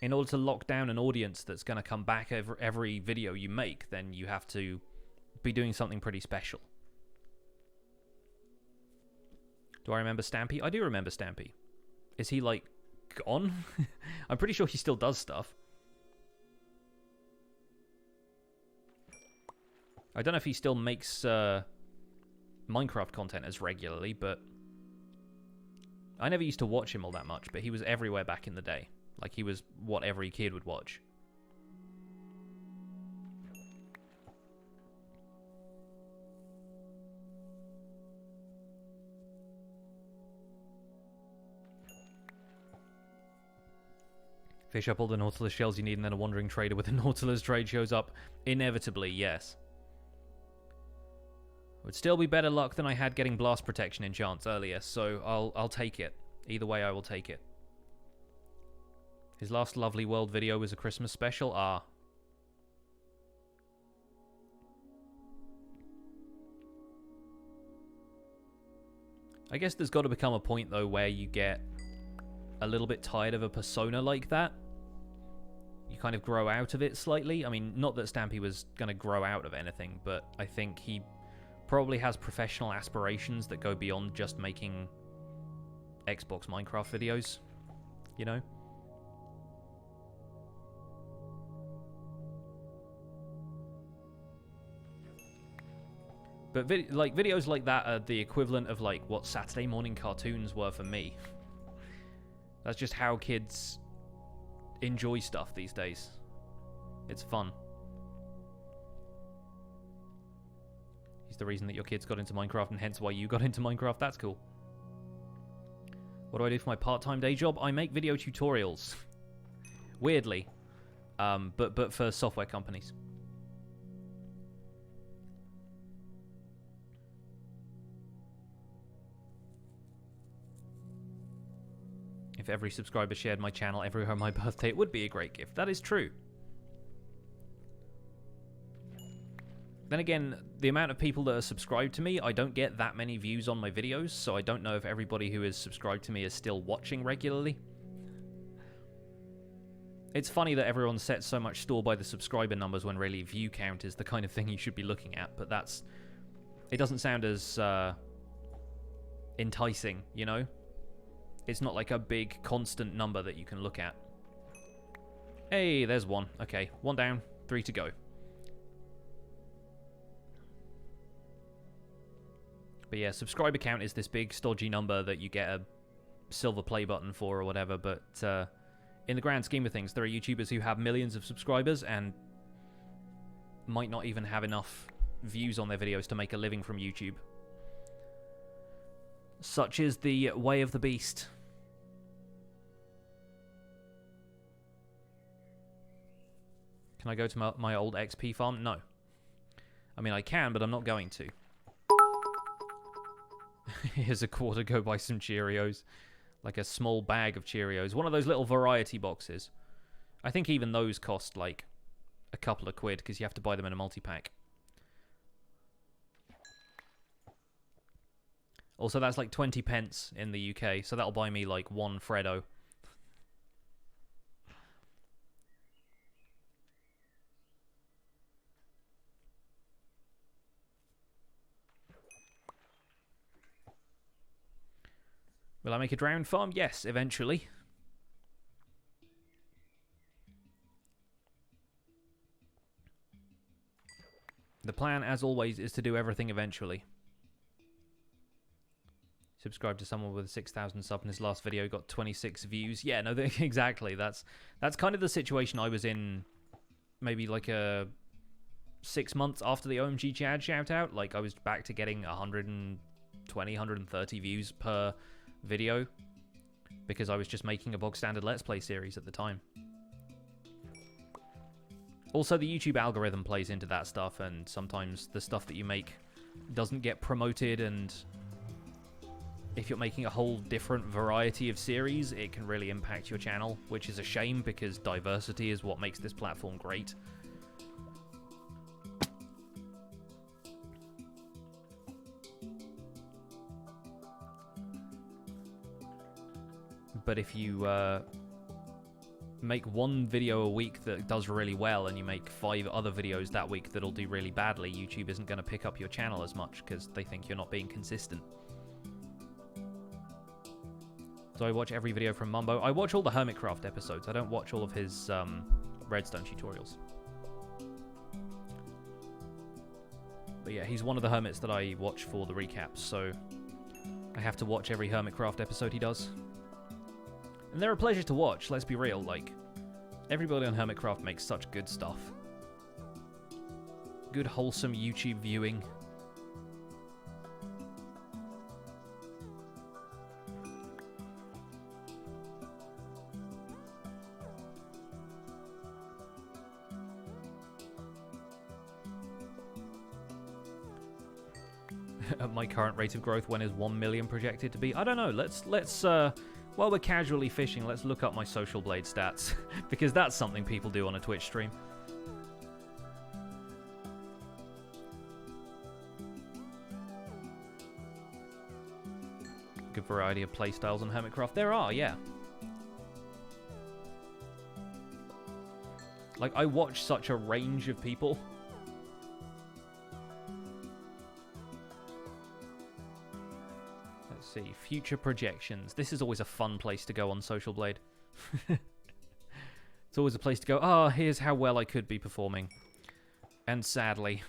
S1: In order to lock down an audience that's going to come back every video you make, then you have to be doing something pretty special. Do I remember Stampy? I do remember Stampy. Is he, like, gone? I'm pretty sure he still does stuff. I don't know if he still makes Minecraft content as regularly, but I never used to watch him all that much, but he was everywhere back in the day. Like, he was what every kid would watch. Fish up all the Nautilus shells you need, and then a wandering trader with a Nautilus trade shows up. Inevitably, yes. Would still be better luck than I had getting blast protection enchants earlier, so I'll take it. Either way, I will take it. His last Lovely World video was a Christmas special. Ah. I guess there's got to become a point, though, where you get a little bit tired of a persona like that. You kind of grow out of it slightly. I mean, not that Stampy was going to grow out of anything, but I think he probably has professional aspirations that go beyond just making Xbox Minecraft videos, you know? But videos like that are the equivalent of like what Saturday morning cartoons were for me. That's just how kids enjoy stuff these days. It's fun. He's the reason that your kids got into Minecraft and hence why you got into Minecraft. That's cool. What do I do for my part-time day job? I make video tutorials. Weirdly. But for software companies. If every subscriber shared my channel everywhere on my birthday, it would be a great gift. That is true. Then again, the amount of people that are subscribed to me, I don't get that many views on my videos, so I don't know if everybody who is subscribed to me is still watching regularly. It's funny that everyone sets so much store by the subscriber numbers when really view count is the kind of thing you should be looking at, but that's... It doesn't sound as enticing, you know? It's not like a big, constant number that you can look at. Hey, there's one. Okay, one down, 3 to go. But yeah, subscriber count is this big, stodgy number that you get a silver play button for or whatever, but in the grand scheme of things, there are YouTubers who have millions of subscribers and might not even have enough views on their videos to make a living from YouTube. Such is the way of the beast. Can I go to my old XP farm? No. I mean, I can, but I'm not going to. Here's a quarter, go buy some Cheerios. Like a small bag of Cheerios. One of those little variety boxes. I think even those cost like a couple of quid because you have to buy them in a multi-pack. Also, that's like 20 pence in the UK, so that'll buy me like one Freddo. Will I make a drowned farm? Yes, eventually. The plan, as always, is to do everything eventually. Subscribed to someone with 6,000 subs in his last video, got 26 views. Yeah, no, exactly. That's kind of the situation I was in maybe like 6 months after the OMG Chad shout out. Like, I was back to getting 120, 130 views per video because I was just making a bog standard Let's Play series at the time. Also, the YouTube algorithm plays into that stuff, and sometimes the stuff that you make doesn't get promoted, and if you're making a whole different variety of series, it can really impact your channel, which is a shame because diversity is what makes this platform great. But if you make one video a week that does really well and you make 5 other videos that week that'll do really badly, YouTube isn't going to pick up your channel as much because they think you're not being consistent. So I watch every video from Mumbo. I watch all the Hermitcraft episodes. I don't watch all of his Redstone tutorials. But yeah, he's one of the hermits that I watch for the recaps, so I have to watch every Hermitcraft episode he does. And they're a pleasure to watch, let's be real. Like, everybody on Hermitcraft makes such good stuff. Good, wholesome YouTube viewing. at my current rate of growth, when is 1 million projected to be? I don't know. Let's while we're casually fishing, let's look up my Social Blade stats because that's something people do on a Twitch stream. Good variety of playstyles on Hermitcraft. There are, yeah. Like, I watch such a range of people. Let's see. Future projections. This is always a fun place to go on Social Blade. It's always a place to go, oh, here's how well I could be performing. And sadly... ...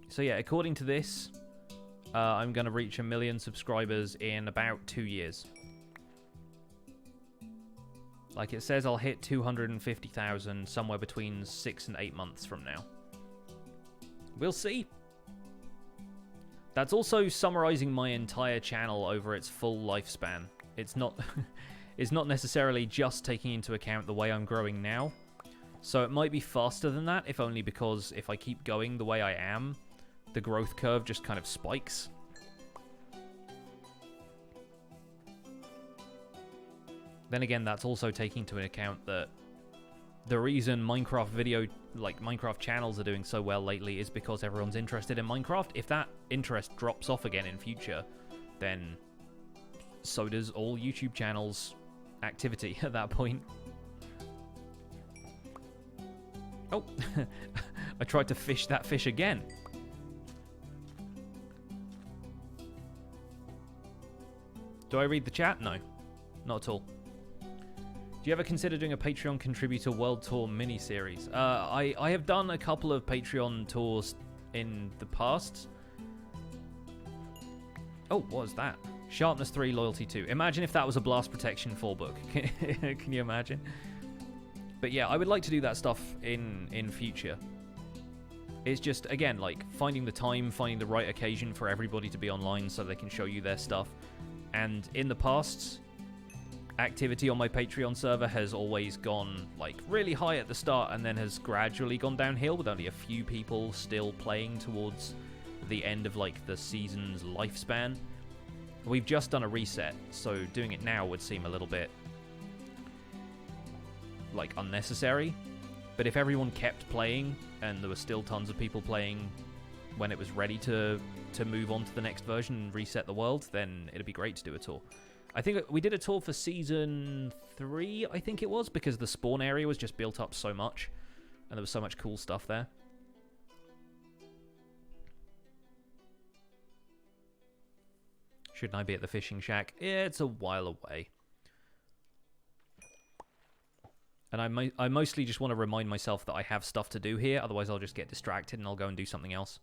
S1: So yeah, according to this, I'm going to reach 1 million subscribers in about 2 years. Like it says, I'll hit 250,000 somewhere between 6 and 8 months from now. We'll see. That's also summarizing my entire channel over its full lifespan. It's not, it's not necessarily just taking into account the way I'm growing now. So it might be faster than that, if only because if I keep going the way I am, the growth curve just kind of spikes. Then again, that's also taking into account that the reason Minecraft channels are doing so well lately is because everyone's interested in Minecraft. If that interest drops off again in future, then so does all YouTube channels' activity at that point. Oh, I tried to fish that fish again. Do I read the chat? No, not at all. Do you ever consider doing a Patreon contributor world tour mini-series? I have done a couple of Patreon tours in the past. Oh, what was that? Sharpness 3, Loyalty 2. Imagine if that was a Blast Protection 4 book. Can you imagine? But yeah, I would like to do that stuff in future. It's just, again, like, finding the time, finding the right occasion for everybody to be online so they can show you their stuff. And in the past, activity on my Patreon server has always gone, like, really high at the start and then has gradually gone downhill with only a few people still playing towards the end of, like, the season's lifespan. We've just done a reset, so doing it now would seem a little bit, like, unnecessary. But if everyone kept playing and there were still tons of people playing when it was ready to move on to the next version and reset the world, then it'd be great to do a tour. I think we did a tour for Season 3, I think it was, because the spawn area was just built up so much, and there was so much cool stuff there. Shouldn't I be at the fishing shack? Yeah, it's a while away. And I mostly just want to remind myself that I have stuff to do here, otherwise I'll just get distracted and I'll go and do something else.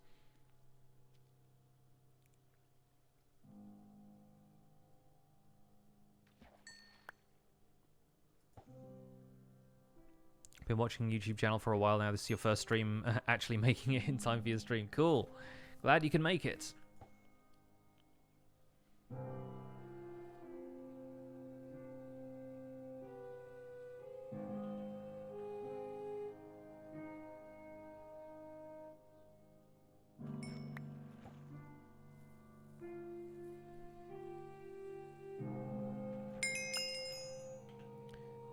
S1: Been watching YouTube channel for a while now. This is your first stream, actually making it in time for your stream. Cool. Glad you can make it.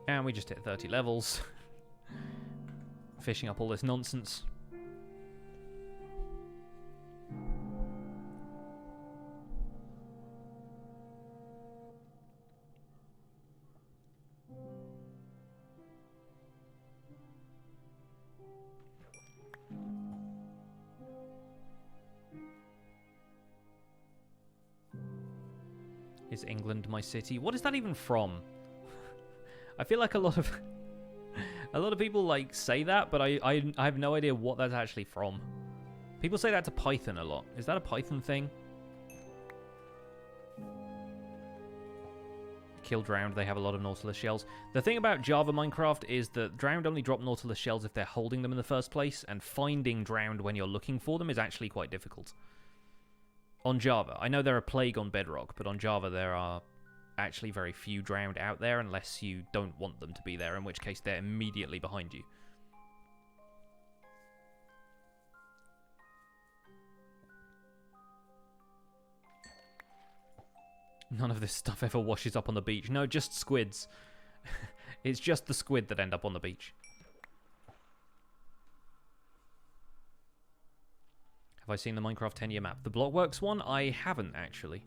S1: And we just hit 30 levels. Fishing up all this nonsense. Is England my city? What is that even from? I feel like a lot of people like say that, but I have no idea what that's actually from. People say that to Python a lot. Is that a Python thing? Kill Drowned, they have a lot of Nautilus shells. The thing about Java Minecraft is that Drowned only drop Nautilus shells if they're holding them in the first place, and finding Drowned when you're looking for them is actually quite difficult. On Java. I know they're a plague on Bedrock, but on Java there are actually very few Drowned out there unless you don't want them to be there, in which case they're immediately behind you. None of this stuff ever washes up on the beach. No, just squids. It's just the squid that end up on the beach. Have I seen the Minecraft 10-year map? The Blockworks one? I haven't, actually.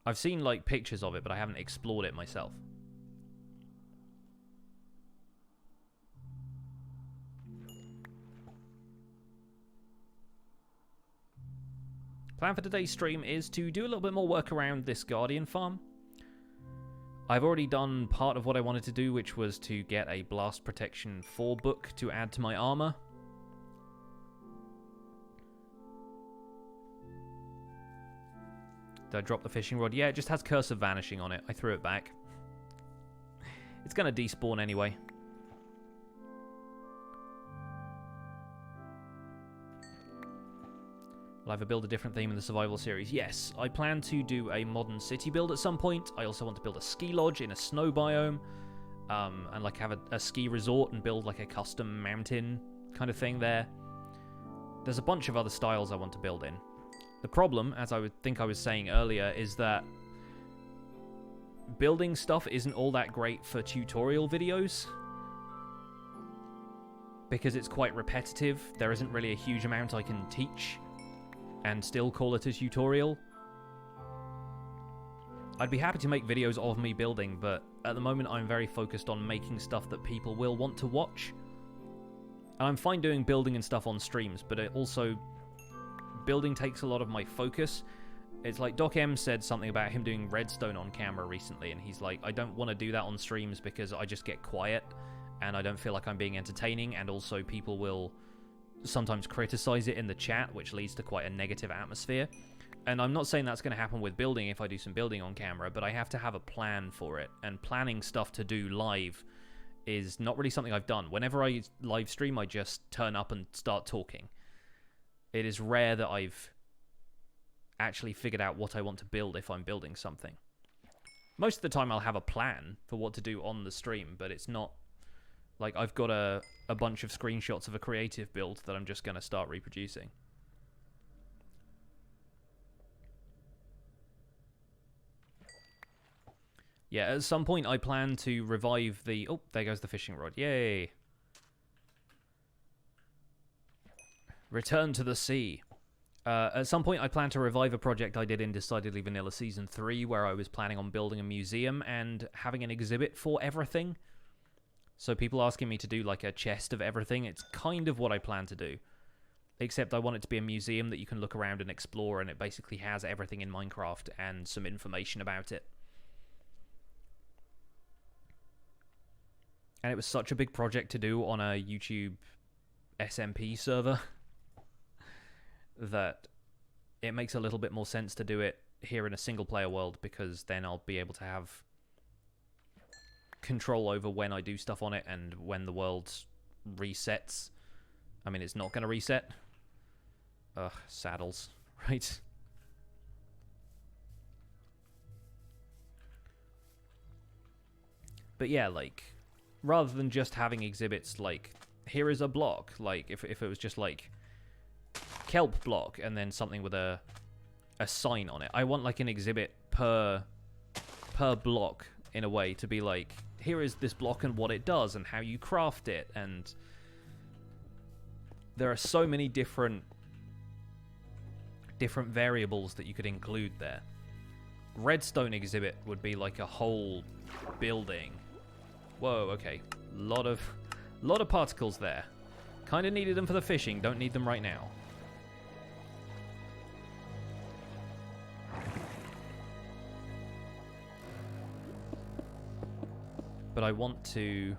S1: I've seen, like, pictures of it, but I haven't explored it myself. Plan for today's stream is to do a little bit more work around this Guardian farm. I've already done part of what I wanted to do, which was to get a Blast Protection 4 book to add to my armor. Did I drop the fishing rod? Yeah, it just has Curse of Vanishing on it. I threw it back. It's going to despawn anyway. Will I ever build a different theme in the survival series? Yes, I plan to do a modern city build at some point. I also want to build a ski lodge in a snow biome. And like have a ski resort and build like a custom mountain kind of thing there. There's a bunch of other styles I want to build in. The problem, as I would think I was saying earlier, is that building stuff isn't all that great for tutorial videos. Because it's quite repetitive. There isn't really a huge amount I can teach and still call it a tutorial. I'd be happy to make videos of me building, but at the moment I'm very focused on making stuff that people will want to watch. And I'm fine doing building and stuff on streams, but it also... building takes a lot of my focus. It's like Doc M said something about him doing Redstone on camera recently, and he's like, I don't want to do that on streams because I just get quiet, and I don't feel like I'm being entertaining, and also people will sometimes criticize it in the chat, which leads to quite a negative atmosphere. And I'm not saying that's going to happen with building if I do some building on camera, but I have to have a plan for it, and planning stuff to do live is not really something I've done. Whenever I live stream, I just turn up and start talking. It is rare that I've actually figured out what I want to build if I'm building something. Most of the time I'll have a plan for what to do on the stream, but it's not like I've got a bunch of screenshots of a creative build that I'm just going to start reproducing. Yeah, at some point I plan to revive the... Oh, there goes the fishing rod. Yay! Return to the sea. At some point I plan to revive a project I did in Decidedly Vanilla Season 3 where I was planning on building a museum and having an exhibit for everything. So people asking me to do like a chest of everything, it's kind of what I plan to do. Except I want it to be a museum that you can look around and explore, and it basically has everything in Minecraft and some information about it. And it was such a big project to do on a YouTube SMP server that it makes a little bit more sense to do it here in a single player world, because then I'll be able to have control over when I do stuff on it and when the world resets. I mean, it's not going to reset. Ugh, saddles. Right. But yeah, like, rather than just having exhibits like, here is a block, like, if it was just like kelp block and then something with a sign on it. I want like an exhibit per block in a way to be like, here is this block and what it does and how you craft it, and there are so many different variables that you could include there. Redstone exhibit would be like a whole building. Whoa, okay. Lot of particles there. Kind of needed them for the fishing, don't need them right now. But I want to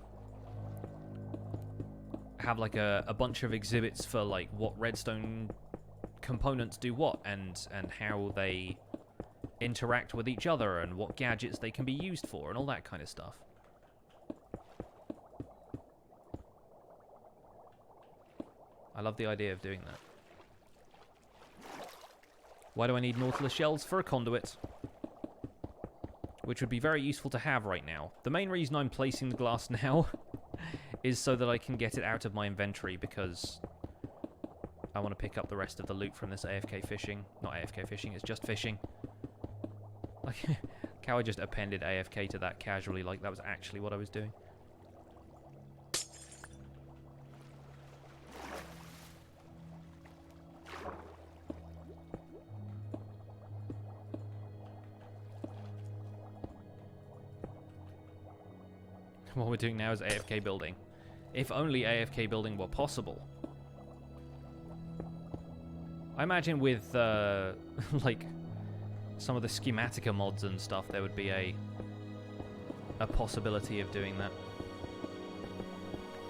S1: have like a bunch of exhibits for like what redstone components do what, and how they interact with each other, and what gadgets they can be used for, and all that kind of stuff. I love the idea of doing that. Why do I need Nautilus shells? For a conduit, which would be very useful to have right now. The main reason I'm placing the glass now is so that I can get it out of my inventory, because I want to pick up the rest of the loot from this AFK fishing. Not AFK fishing, it's just fishing. Like, how I just appended AFK to that casually, like that was actually what I was doing. What we're doing now is AFK building. If only AFK building were possible. I imagine with, like, some of the Schematica mods and stuff, there would be a possibility of doing that.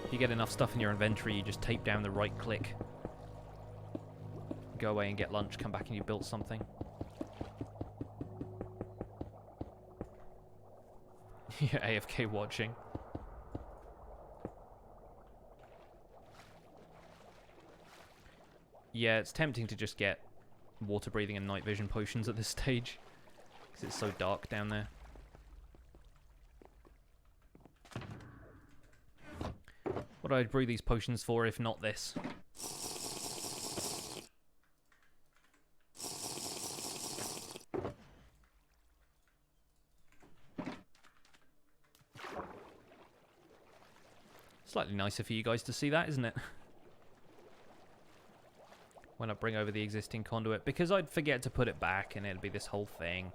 S1: If you get enough stuff in your inventory, you just tape down the right click. Go away and get lunch, come back and you built something. Yeah, AFK watching. Yeah, it's tempting to just get water breathing and night vision potions at this stage, because it's so dark down there. What would I brew these potions for if not this? Slightly nicer for you guys to see that, isn't it? When I bring over the existing conduit, because I'd forget to put it back and it'd be this whole thing.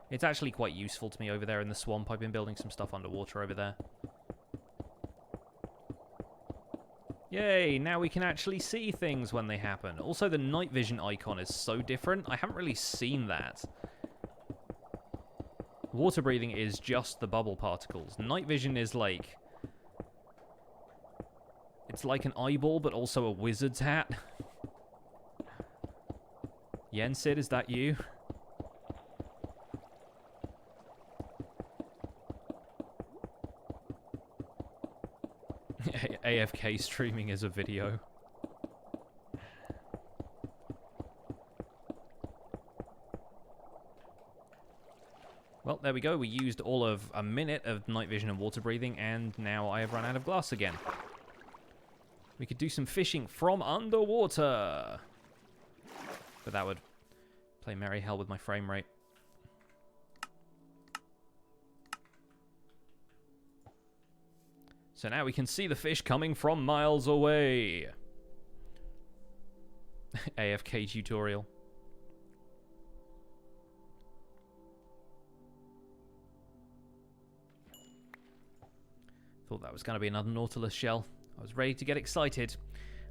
S1: It's actually quite useful to me over there in the swamp. I've been building some stuff underwater over there. Yay, now we can actually see things when they happen. Also, the night vision icon is so different. I haven't really seen that. Water breathing is just the bubble particles. Night vision is like... it's like an eyeball, but also a wizard's hat. Yensid, is that you? AFK streaming as a video. Well, there we go. We used all of a minute of night vision and water breathing, and now I have run out of glass again. We could do some fishing from underwater. But that would play merry hell with my frame rate. So now we can see the fish coming from miles away. AFK tutorial. Thought that was going to be another Nautilus shell. I was ready to get excited.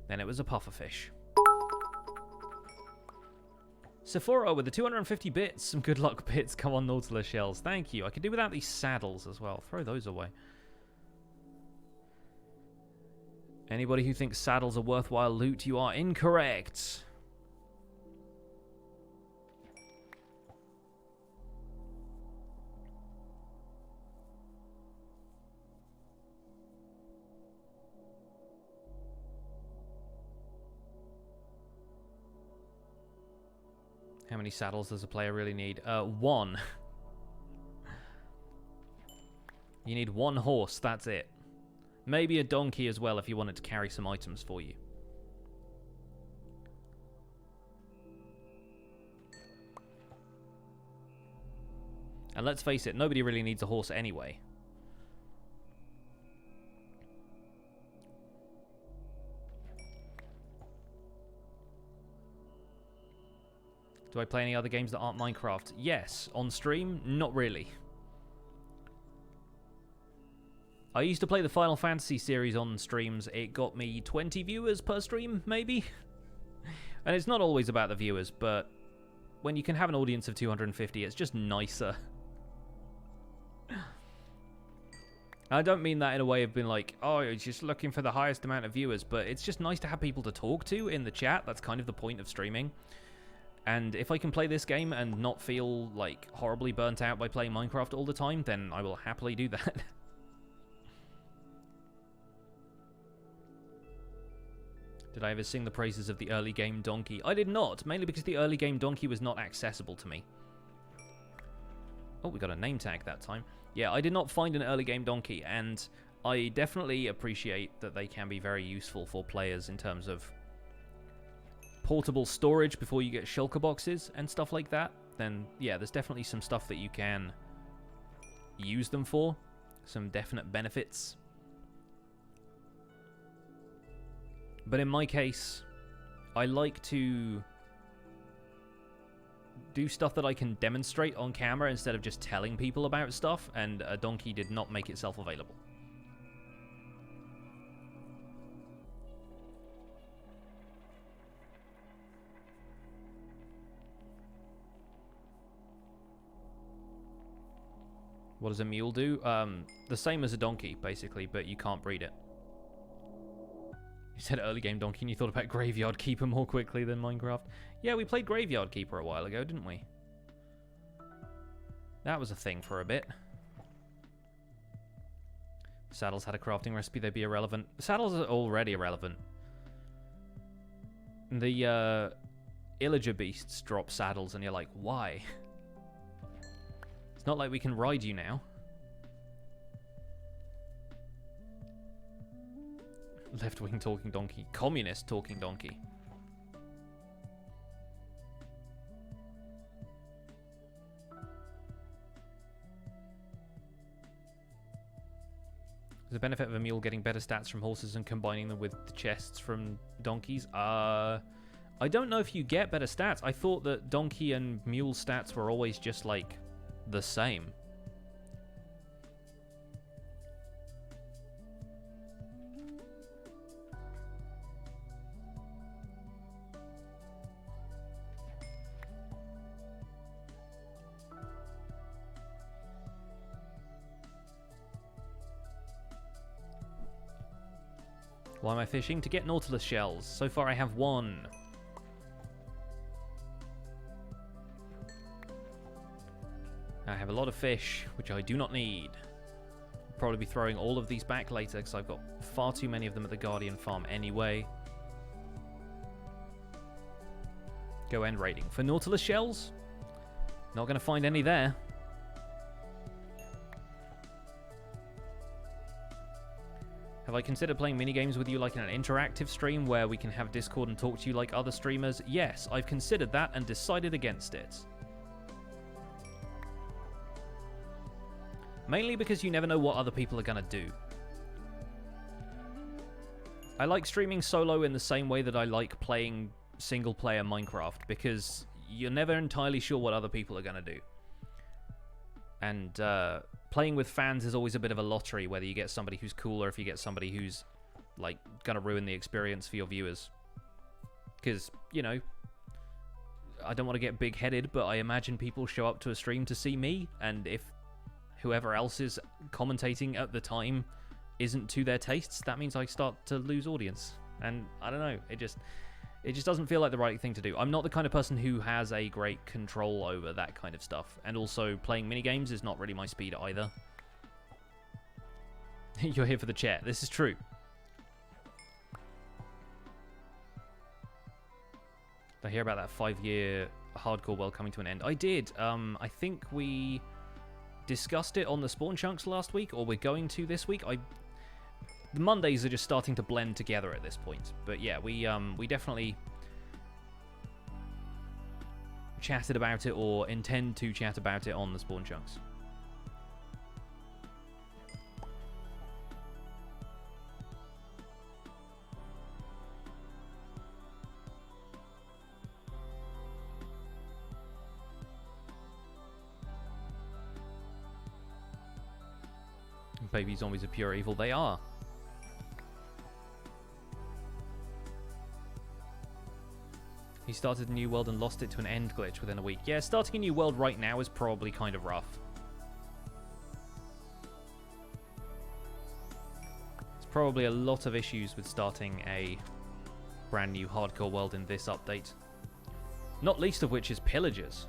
S1: Then it was a pufferfish. Sephora with the 250 bits. Some good luck bits. Come on, Nautilus shells. Thank you. I could do without these saddles as well. Throw those away. Anybody who thinks saddles are worthwhile loot, you are incorrect. How many saddles does a player really need? One. You need one horse, that's it. Maybe a donkey as well if you wanted to carry some items for you. And let's face it, nobody really needs a horse anyway. Do I play any other games that aren't Minecraft? Yes. On stream? Not really. I used to play the Final Fantasy series on streams. It got me 20 viewers per stream, maybe? And it's not always about the viewers, but when you can have an audience of 250, it's just nicer. I don't mean that in a way of being like, oh, you're just looking for the highest amount of viewers, but it's just nice to have people to talk to in the chat. That's kind of the point of streaming. And if I can play this game and not feel, like, horribly burnt out by playing Minecraft all the time, then I will happily do that. Did I ever sing the praises of the early game donkey? I did not, mainly because the early game donkey was not accessible to me. Oh, we got a name tag that time. Yeah, I did not find an early game donkey, and I definitely appreciate that they can be very useful for players in terms of portable storage before you get shulker boxes and stuff like that. then yeah, there's definitely some stuff that you can use them for. Some definite benefits. But in my case, I like to do stuff that I can demonstrate on camera instead of just telling people about stuff, and a donkey did not make itself available. What does a mule do? The same as a donkey, basically, but you can't breed it. You said early game donkey and you thought about Graveyard Keeper more quickly than Minecraft. Yeah, we played Graveyard Keeper a while ago, didn't we? That was a thing for a bit. Saddles had a crafting recipe, they'd be irrelevant. Saddles are already irrelevant. The Illager beasts drop saddles and you're like, why? It's not like we can ride you now. Left-wing talking donkey. Communist talking donkey. There's a benefit of a mule getting better stats from horses and combining them with the chests from donkeys. I don't know if you get better stats. I thought that donkey and mule stats were always just like the same. Why am I fishing? To get Nautilus shells. So far I have one. I have a lot of fish, which I do not need. I'll probably be throwing all of these back later because I've got far too many of them at the Guardian farm anyway. Go end raiding. For Nautilus shells? Not going to find any there. Have I considered playing minigames with you like in an interactive stream where we can have Discord and talk to you like other streamers? Yes, I've considered that and decided against it. Mainly because you never know what other people are going to do. I like streaming solo in the same way that I like playing single-player Minecraft, because you're never entirely sure what other people are going to do. And playing with fans is always a bit of a lottery, whether you get somebody who's cool or if you get somebody who's, like, going to ruin the experience for your viewers. Because, you know, I don't want to get big-headed, but I imagine people show up to a stream to see me, and if whoever else is commentating at the time isn't to their tastes, that means I start to lose audience. And I don't know, it just doesn't feel like the right thing to do. I'm not the kind of person who has a great control over that kind of stuff. And also, playing minigames is not really my speed either. You're here for the chat. This is true. Did I hear about that 5-year hardcore world coming to an end? I did. I think we discussed it on the Spawn Chunks last week, or we're going to this week. The Mondays are just starting to blend together at this point. But yeah, we definitely chatted about it, or intend to chat about it on the Spawn Chunks. Baby zombies are pure evil. They are. He started a new world and lost it to an end glitch within a week. Yeah, starting a new world right now is probably kind of rough. There's probably a lot of issues with starting a brand new hardcore world in this update. Not least of which is pillagers.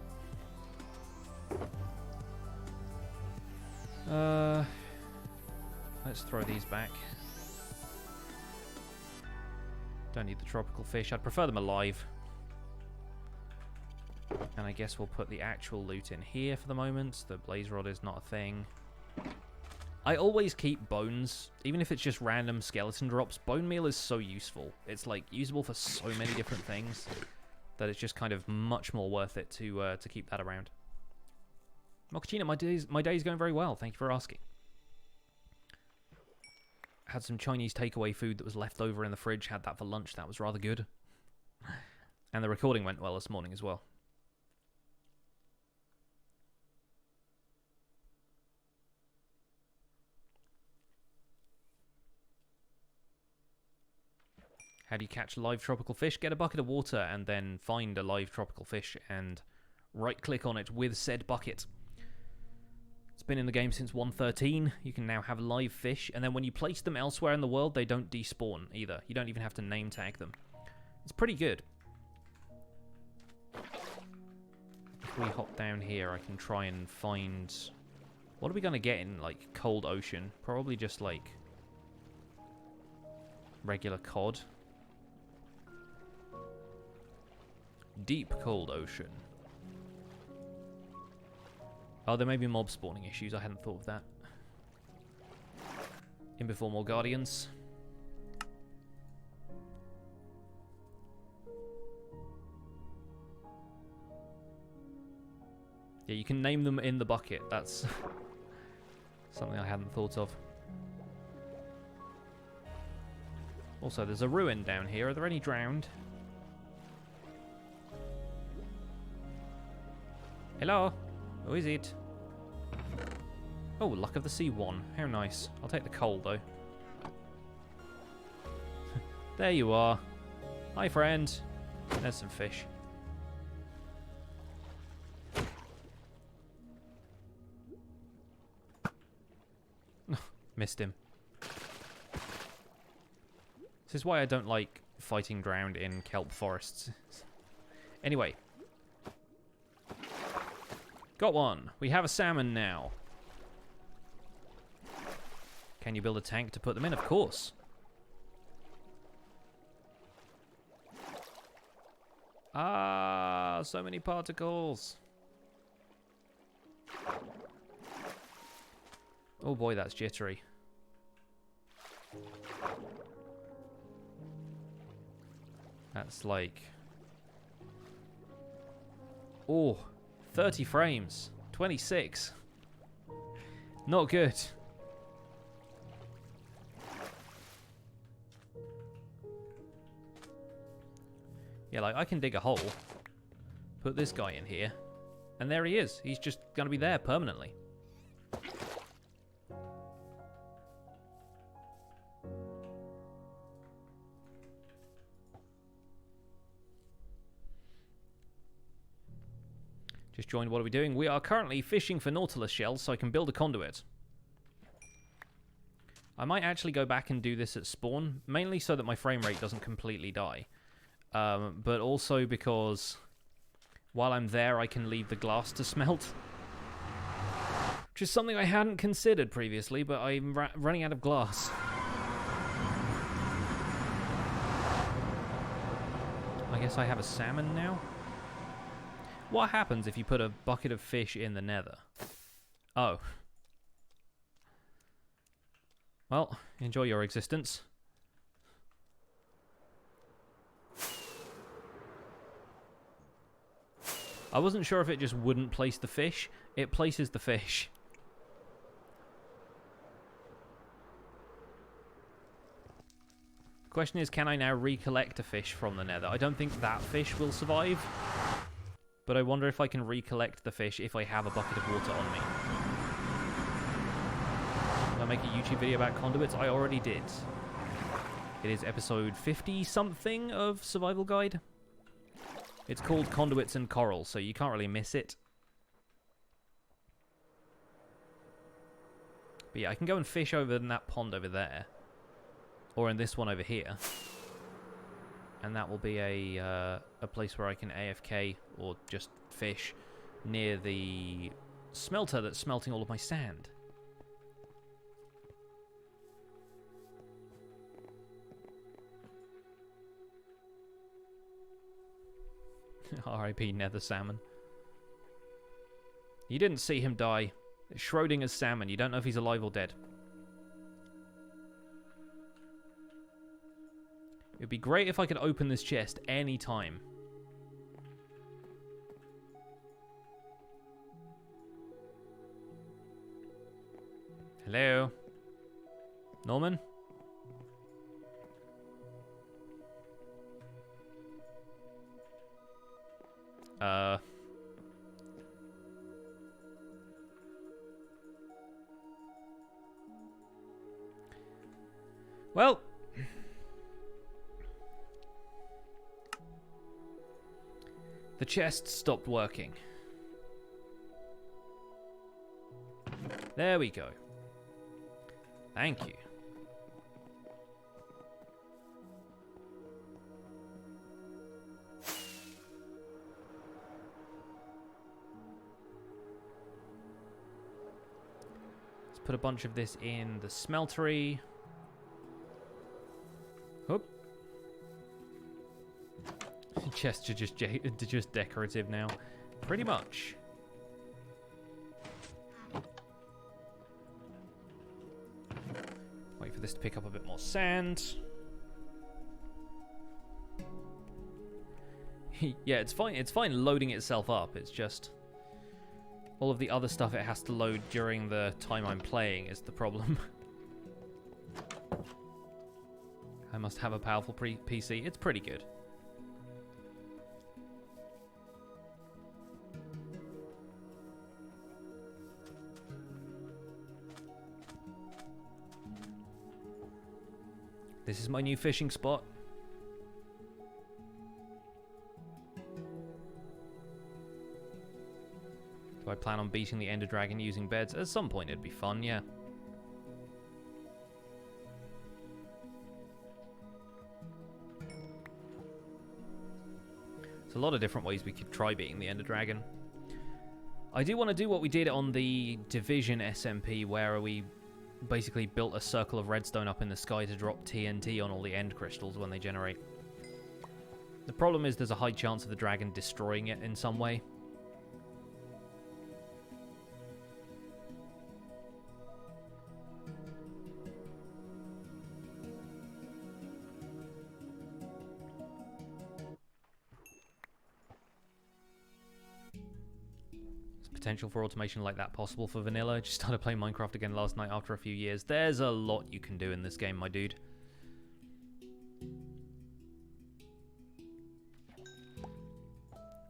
S1: Let's throw these back. Don't need the tropical fish. I'd prefer them alive. And I guess we'll put the actual loot in here for the moment. The blaze rod is not a thing. I always keep bones, even if it's just random skeleton drops. Bone meal is so useful. It's like usable for so many different things. that it's just kind of much more worth it to keep that around. Mochaccino, my day's going very well. Thank you for asking. Had some Chinese takeaway food that was left over in the fridge. Had that for lunch. That was rather good. And the recording went well this morning as well. How do you catch live tropical fish? Get a bucket of water and then find a live tropical fish and right-click on it with said bucket. It's been in the game since 1.13. You can now have live fish, and then when you place them elsewhere in the world, they don't despawn either. You don't even have to name tag them. It's pretty good. If we hop down here, I can try and find... What are we going to get in, like, cold ocean? Probably just, like, regular cod. Deep cold ocean. Oh, there may be mob spawning issues. I hadn't thought of that. In before more guardians. Yeah, you can name them in the bucket. That's something I hadn't thought of. Also, there's a ruin down here. Are there any drowned? Hello? Who is it? Oh, Luck of the Sea 1. How nice. I'll take the coal, though. There you are. Hi, friend. There's some fish. Missed him. This is why I don't like fighting drowned in kelp forests. Anyway. Got one. We have a salmon now. Can you build a tank to put them in? Of course. Ah, so many particles. Oh boy, that's jittery. That's like... Oh, 30 frames. 26. Not good. Yeah, like, I can dig a hole. Put this guy in here. And there he is. He's just going to be there permanently. Just joined. What are we doing? We are currently fishing for Nautilus shells so I can build a conduit. I might actually go back and do this at spawn, mainly so that my frame rate doesn't completely die. But also because while I'm there, I can leave the glass to smelt. Which is something I hadn't considered previously, but I'm running out of glass. I guess I have a salmon now. What happens if you put a bucket of fish in the nether? Oh. Well, enjoy your existence. I wasn't sure if it just wouldn't place the fish. It places the fish. Question is, can I now recollect a fish from the nether? I don't think that fish will survive. But I wonder if I can recollect the fish if I have a bucket of water on me. Will I make a YouTube video about conduits? I already did. It is episode 50-something of Survival Guide. It's called Conduits and Coral, so you can't really miss it. But yeah, I can go and fish over in that pond over there. Or in this one over here. And that will be a place where I can AFK or just fish near the smelter that's smelting all of my sand. R.I.P. Nether Salmon. You didn't see him die. Schrodinger's salmon. You don't know if he's alive or dead. It would be great if I could open this chest any time. Hello? Norman? Well... the chest stopped working. There we go. Thank you. Let's put a bunch of this in the smeltery. Whoop. Chests are just decorative now. Pretty much. Wait for this to pick up a bit more sand. Yeah, it's fine. It's fine loading itself up. It's just all of the other stuff it has to load during the time I'm playing is the problem. I must have a powerful PC. It's pretty good. This is my new fishing spot. Do I plan on beating the Ender Dragon using beds? At some point it'd be fun, yeah. There's a lot of different ways we could try beating the Ender Dragon. I do want to do what we did on the Division SMP, where we basically built a circle of redstone up in the sky to drop TNT on all the end crystals when they generate. The problem is there's a high chance of the dragon destroying it in some way. Potential for automation like that possible for vanilla. Just started playing Minecraft again last night after a few years. There's a lot you can do in this game, my dude.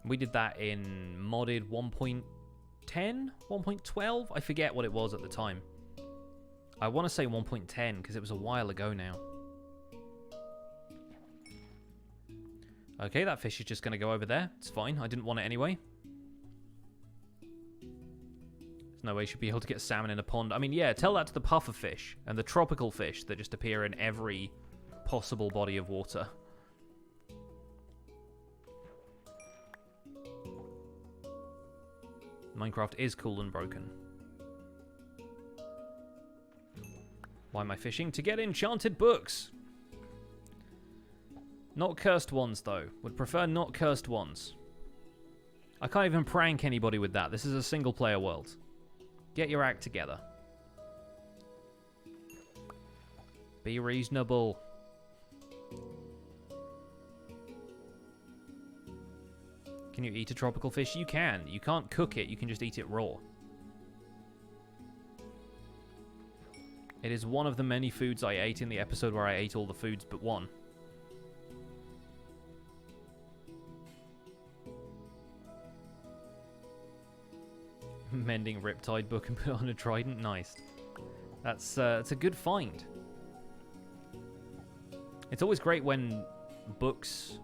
S1: We did that in modded 1.10? 1.12? I forget what it was at the time. I want to say 1.10 because it was a while ago now. Okay, that fish is just going to go over there. It's fine. I didn't want it anyway. No way you should be able to get salmon in a pond. I mean, yeah, tell that to the puffer fish and the tropical fish that just appear in every possible body of water. Minecraft is cool and broken. Why am I fishing? To get enchanted books. Not cursed ones, though. Would prefer not cursed ones. I can't even prank anybody with that. This is a single-player world. Get your act together. Be reasonable. Can you eat a tropical fish? You can. You can't cook it. You can just eat it raw. It is one of the many foods I ate in the episode where I ate all the foods but one. Mending Riptide book and put on a trident. Nice. That's it's a good find. It's always great when books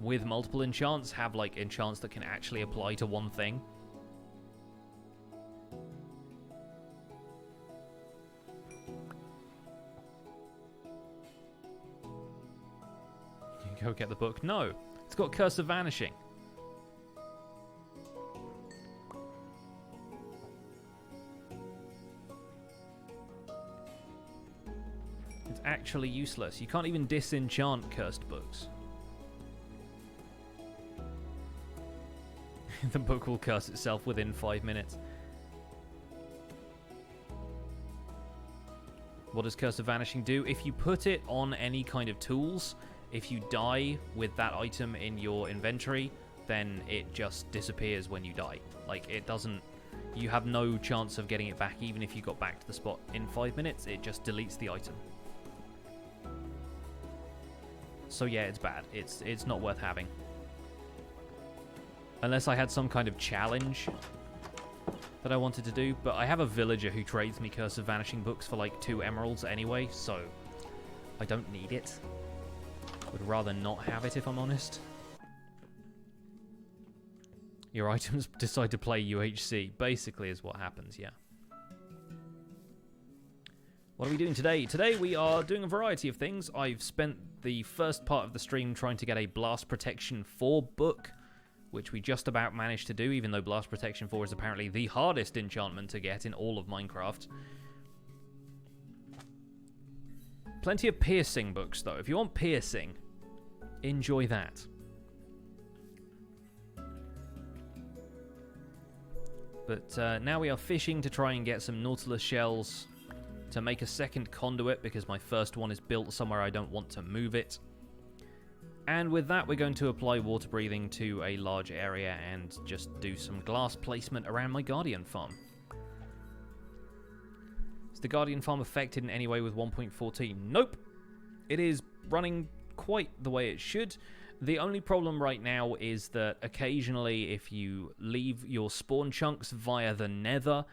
S1: with multiple enchants have like enchants that can actually apply to one thing. You go get the book. No, it's got Curse of Vanishing. Actually useless. You can't even disenchant cursed books. The book will curse itself within 5 minutes. What does Curse of Vanishing do? If you put it on any kind of tools, if you die with that item in your inventory, then it just disappears when you die. Like, it doesn't you have no chance of getting it back. Even if you got back to the spot in 5 minutes, it just deletes the item. So yeah, it's bad. It's not worth having. Unless I had some kind of challenge that I wanted to do. But I have a villager who trades me Curse of Vanishing books for like 2 emeralds anyway, so I don't need it. Would rather not have it if I'm honest. Your items decide to play UHC, basically is what happens, yeah. What are we doing today? Today we are doing a variety of things. I've spent the first part of the stream trying to get a Blast Protection 4 book, which we just about managed to do, even though Blast Protection 4 is apparently the hardest enchantment to get in all of Minecraft. Plenty of piercing books, though. If you want piercing, enjoy that. But now we are fishing to try and get some Nautilus shells to make a second conduit, because my first one is built somewhere I don't want to move it. And with that, we're going to apply water breathing to a large area and just do some glass placement around my Guardian farm. Is the Guardian farm affected in any way with 1.14? Nope. It is running quite the way it should. The only problem right now is that occasionally if you leave your spawn chunks via the nether,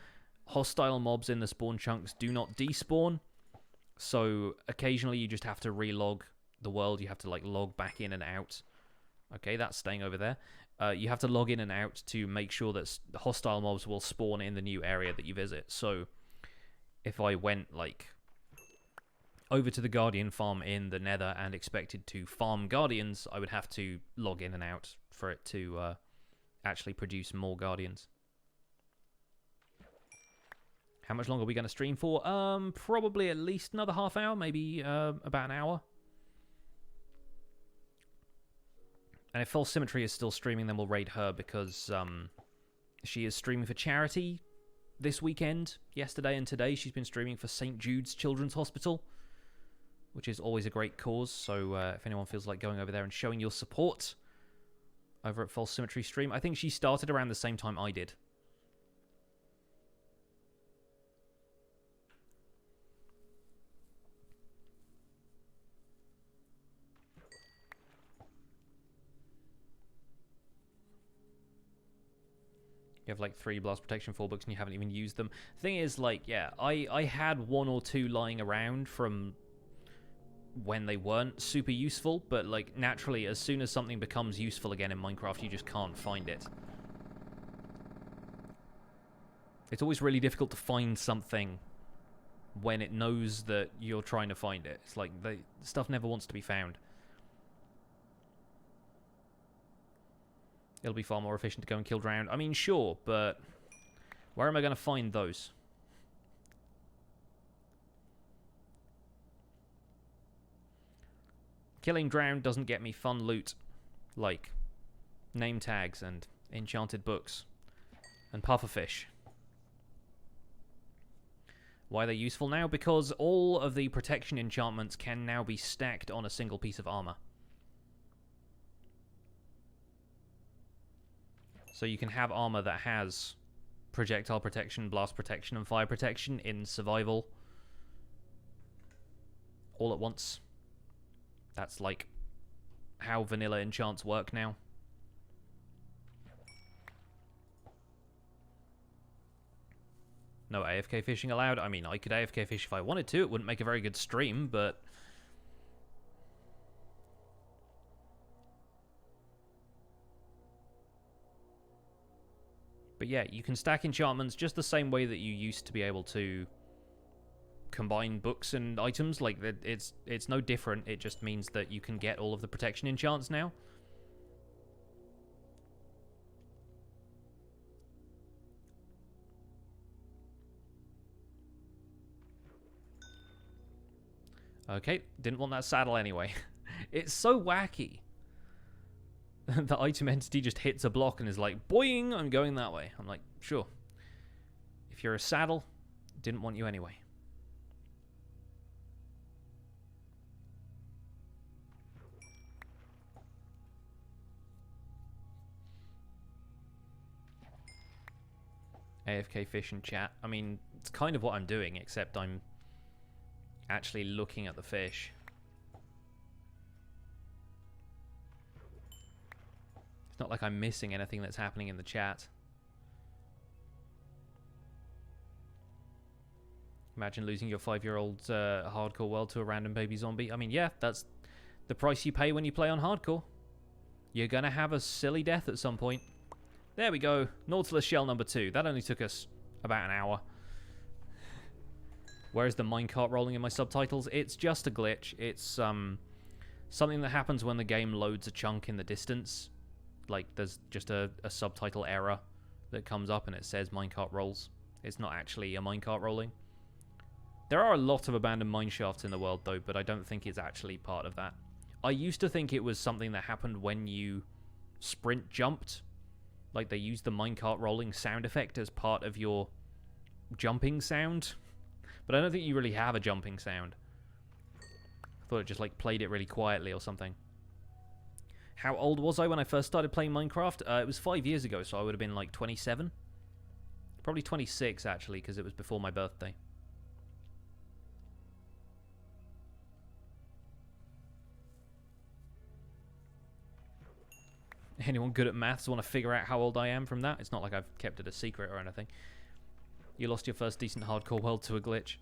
S1: hostile mobs in the spawn chunks do not despawn. So occasionally you just have to relog the world. You have to like log back in and out. Okay, that's staying over there. You have to log in and out to make sure that hostile mobs will spawn in the new area that you visit. So if I went like over to the Guardian farm in the nether and expected to farm Guardians, I would have to log in and out for it to actually produce more Guardians. How much longer are we going to stream for? Probably at least another half hour, maybe about an hour. And if False Symmetry is still streaming, then we'll raid her, because she is streaming for charity this weekend. Yesterday and today she's been streaming for St. Jude's Children's Hospital, which is always a great cause. So if anyone feels like going over there and showing your support over at False Symmetry stream. I think she started around the same time I did. You have like 3 Blast Protection 4 books and you haven't even used them. Thing is, like, yeah, I had 1 or 2 lying around from when they weren't super useful, but like naturally as soon as something becomes useful again in Minecraft, you just can't find it. It's always really difficult to find something when it knows that you're trying to find it. It's like the stuff never wants to be found. It'll be far more efficient to go and kill drowned. I mean, sure, but where am I going to find those? Killing drowned doesn't get me fun loot like name tags and enchanted books and pufferfish. Why are they useful now? Because all of the protection enchantments can now be stacked on a single piece of armor. So you can have armor that has projectile protection, blast protection, and fire protection in survival all at once. That's like how vanilla enchants work now. No AFK fishing allowed. I mean, I could AFK fish if I wanted to. It wouldn't make a very good stream, but yeah, you can stack enchantments just the same way that you used to be able to combine books and items. Like, it's no different. It just means that you can get all of the protection enchants now. Okay, didn't want that saddle anyway. It's so wacky. The item entity just hits a block and is like, boing, I'm going that way. I'm like, sure. If you're a saddle, didn't want you anyway. AFK fish and chat. I mean, it's kind of what I'm doing, except I'm actually looking at the fish. It's not like I'm missing anything that's happening in the chat. Imagine losing your 5-year-old hardcore world to a random baby zombie. I mean, yeah, that's the price you pay when you play on hardcore. You're going to have a silly death at some point. There we go. Nautilus shell number 2. That only took us about an hour. Where's the minecart rolling in my subtitles? It's just a glitch. It's something that happens when the game loads a chunk in the distance. Like, there's just a subtitle error that comes up and it says minecart rolls. It's not actually a minecart rolling. There are a lot of abandoned mine shafts in the world, though, but I don't think it's actually part of that. I used to think it was something that happened when you sprint jumped. Like, they used the minecart rolling sound effect as part of your jumping sound. But I don't think you really have a jumping sound. I thought it just, like, played it really quietly or something. How old was I when I first started playing Minecraft? It was 5 years ago, so I would have been, like, 27. Probably 26, actually, because it was before my birthday. Anyone good at maths want to figure out how old I am from that? It's not like I've kept it a secret or anything. You lost your first decent hardcore world to a glitch.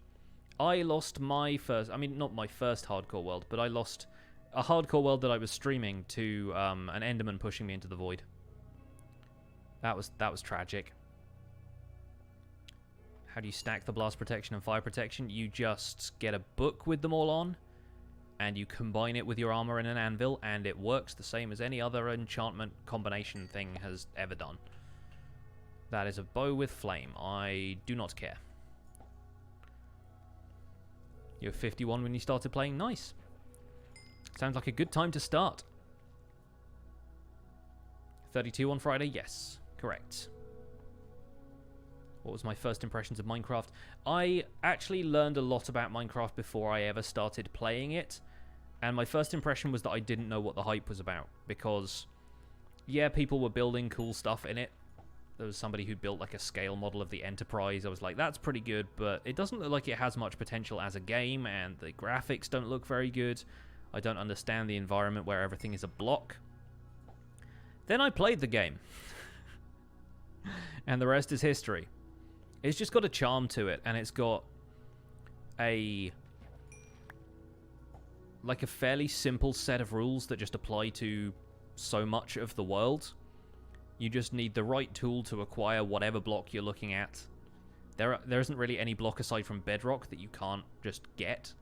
S1: I lost my first... I mean, not my first hardcore world, but I lost a hardcore world that I was streaming to an Enderman pushing me into the void. That was tragic. How do you stack the blast protection and fire protection? You just get a book with them all on, and you combine it with your armor and an anvil, and it works the same as any other enchantment combination thing has ever done. That is a bow with flame. I do not care. You were 51 when you started playing? Nice. Sounds like a good time to start. 32 on Friday? Yes. Correct. What was my first impressions of Minecraft? I actually learned a lot about Minecraft before I ever started playing it. And my first impression was that I didn't know what the hype was about. Because, yeah, people were building cool stuff in it. There was somebody who built like a scale model of the Enterprise. I was like, that's pretty good, but it doesn't look like it has much potential as a game, and the graphics don't look very good. I don't understand the environment where everything is a block. Then I played the game. And the rest is history. It's just got a charm to it, and it's got a fairly simple set of rules that just apply to so much of the world. You just need the right tool to acquire whatever block you're looking at. There isn't really any block aside from bedrock that you can't just get.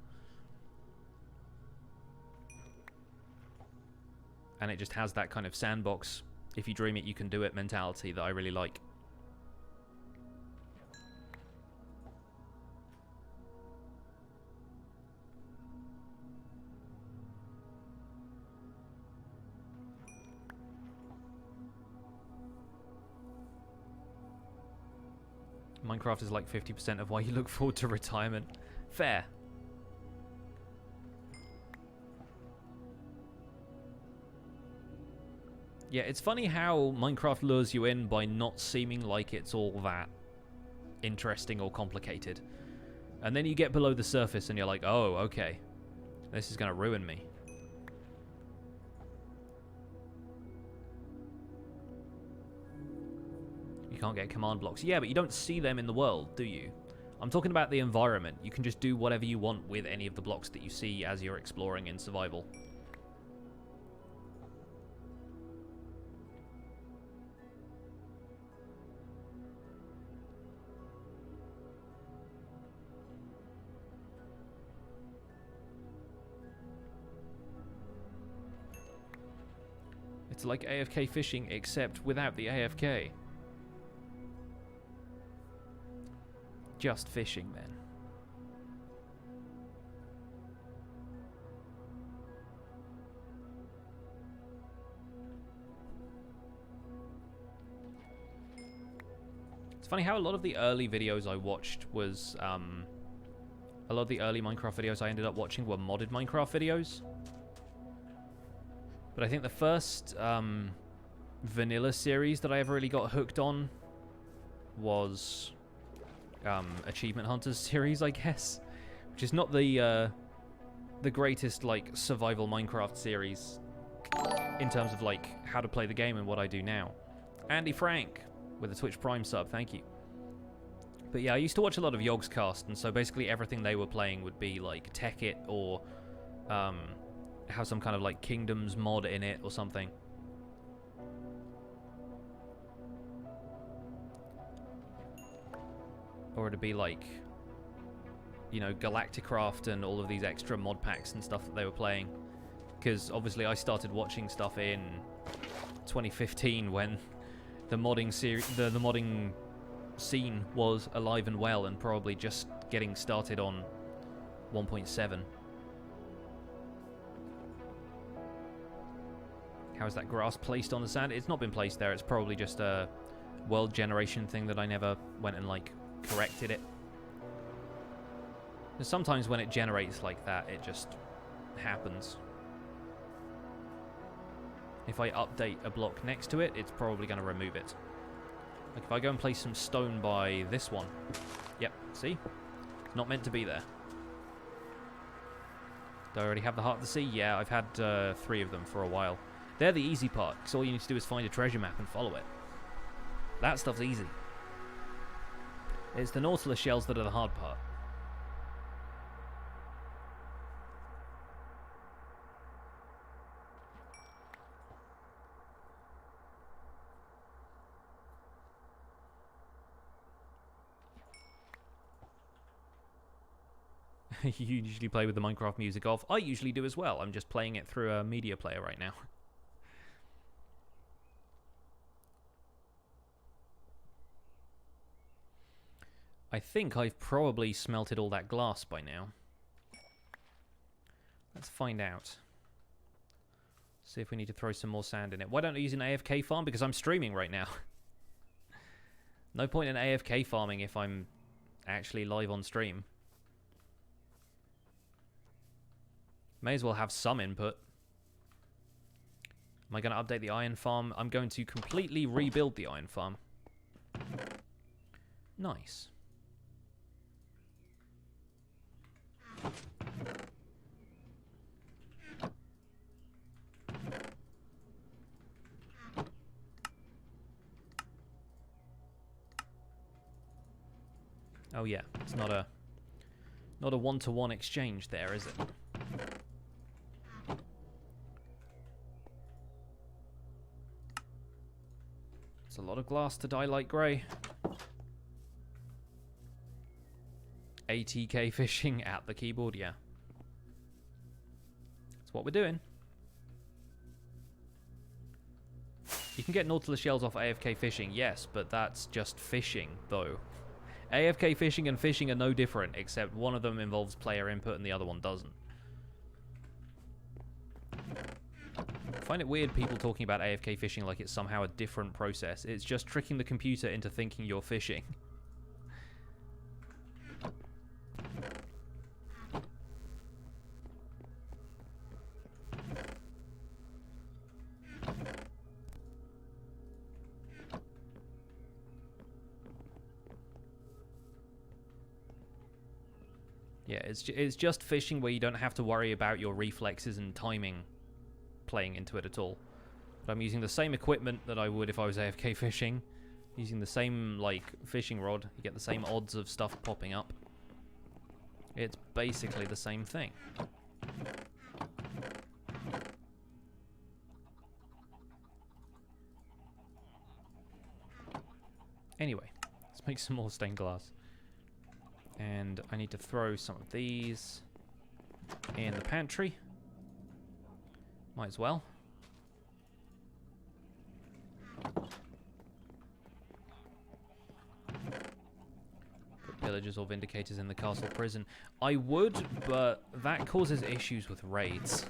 S1: And it just has that kind of sandbox, if you dream it, you can do it mentality that I really like. Minecraft is like 50% of why you look forward to retirement. Fair. Yeah, it's funny how Minecraft lures you in by not seeming like it's all that interesting or complicated. And then you get below the surface and you're like, oh, okay. This is going to ruin me. You can't get command blocks. Yeah, but you don't see them in the world, do you? I'm talking about the environment. You can just do whatever you want with any of the blocks that you see as you're exploring in survival. It's like AFK fishing, except without the AFK. Just fishing, then. It's funny how a lot of the early videos I watched was, a lot of the early Minecraft videos I ended up watching were modded Minecraft videos. But I think the first vanilla series that I ever really got hooked on was Achievement Hunters series, I guess, which is not the greatest like survival Minecraft series in terms of like how to play the game and what I do now. Andy Frank with a Twitch Prime sub, thank you. But yeah, I used to watch a lot of Yogscast, and so basically everything they were playing would be like Tech It or have some kind of like Kingdoms mod in it or something. Or it'd be like, you know, Galacticraft and all of these extra mod packs and stuff that they were playing. Because obviously I started watching stuff in 2015 when the modding the modding scene was alive and well and probably just getting started on 1.7. How is that grass placed on the sand? It's not been placed there. It's probably just a world generation thing that I never went and like corrected it. And sometimes when it generates like that, it just happens. If I update a block next to it, it's probably going to remove it. Like if I go and place some stone by this one. Yep, see? It's not meant to be there. Do I already have the Heart of the Sea? Yeah, I've had 3 of them for a while. They're the easy part, because all you need to do is find a treasure map and follow it. That stuff's easy. It's the Nautilus shells that are the hard part. You usually play with the Minecraft music off. I usually do as well. I'm just playing it through a media player right now. I think I've probably smelted all that glass by now. Let's find out. See if we need to throw some more sand in it. Why don't I use an AFK farm? Because I'm streaming right now. No point in AFK farming if I'm actually live on stream. May as well have some input. Am I going to update the iron farm? I'm going to completely rebuild the iron farm. Nice. Oh yeah, it's not a one-to-one exchange there, is it? It's a lot of glass to dye light grey. ATK fishing at the keyboard, yeah. That's what we're doing. You can get Nautilus shells off AFK fishing, yes, but that's just fishing, though. AFK fishing and fishing are no different, except one of them involves player input and the other one doesn't. I find it weird people talking about AFK fishing like it's somehow a different process. It's just tricking the computer into thinking you're fishing. Yeah, it's just fishing where you don't have to worry about your reflexes and timing playing into it at all. But I'm using the same equipment that I would if I was AFK fishing. Using the same, like, fishing rod. You get the same odds of stuff popping up. It's basically the same thing. Anyway, let's make some more stained glass. And I need to throw some of these in the pantry. Might as well. Put pillagers or vindicators in the castle prison. I would, but that causes issues with raids.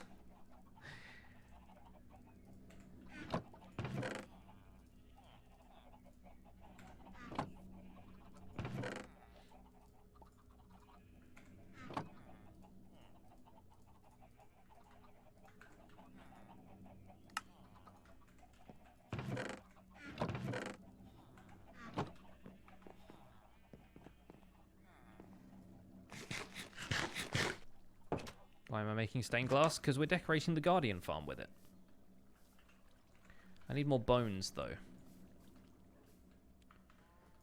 S1: Why am I making stained glass? Because we're decorating the Guardian farm with it. I need more bones, though.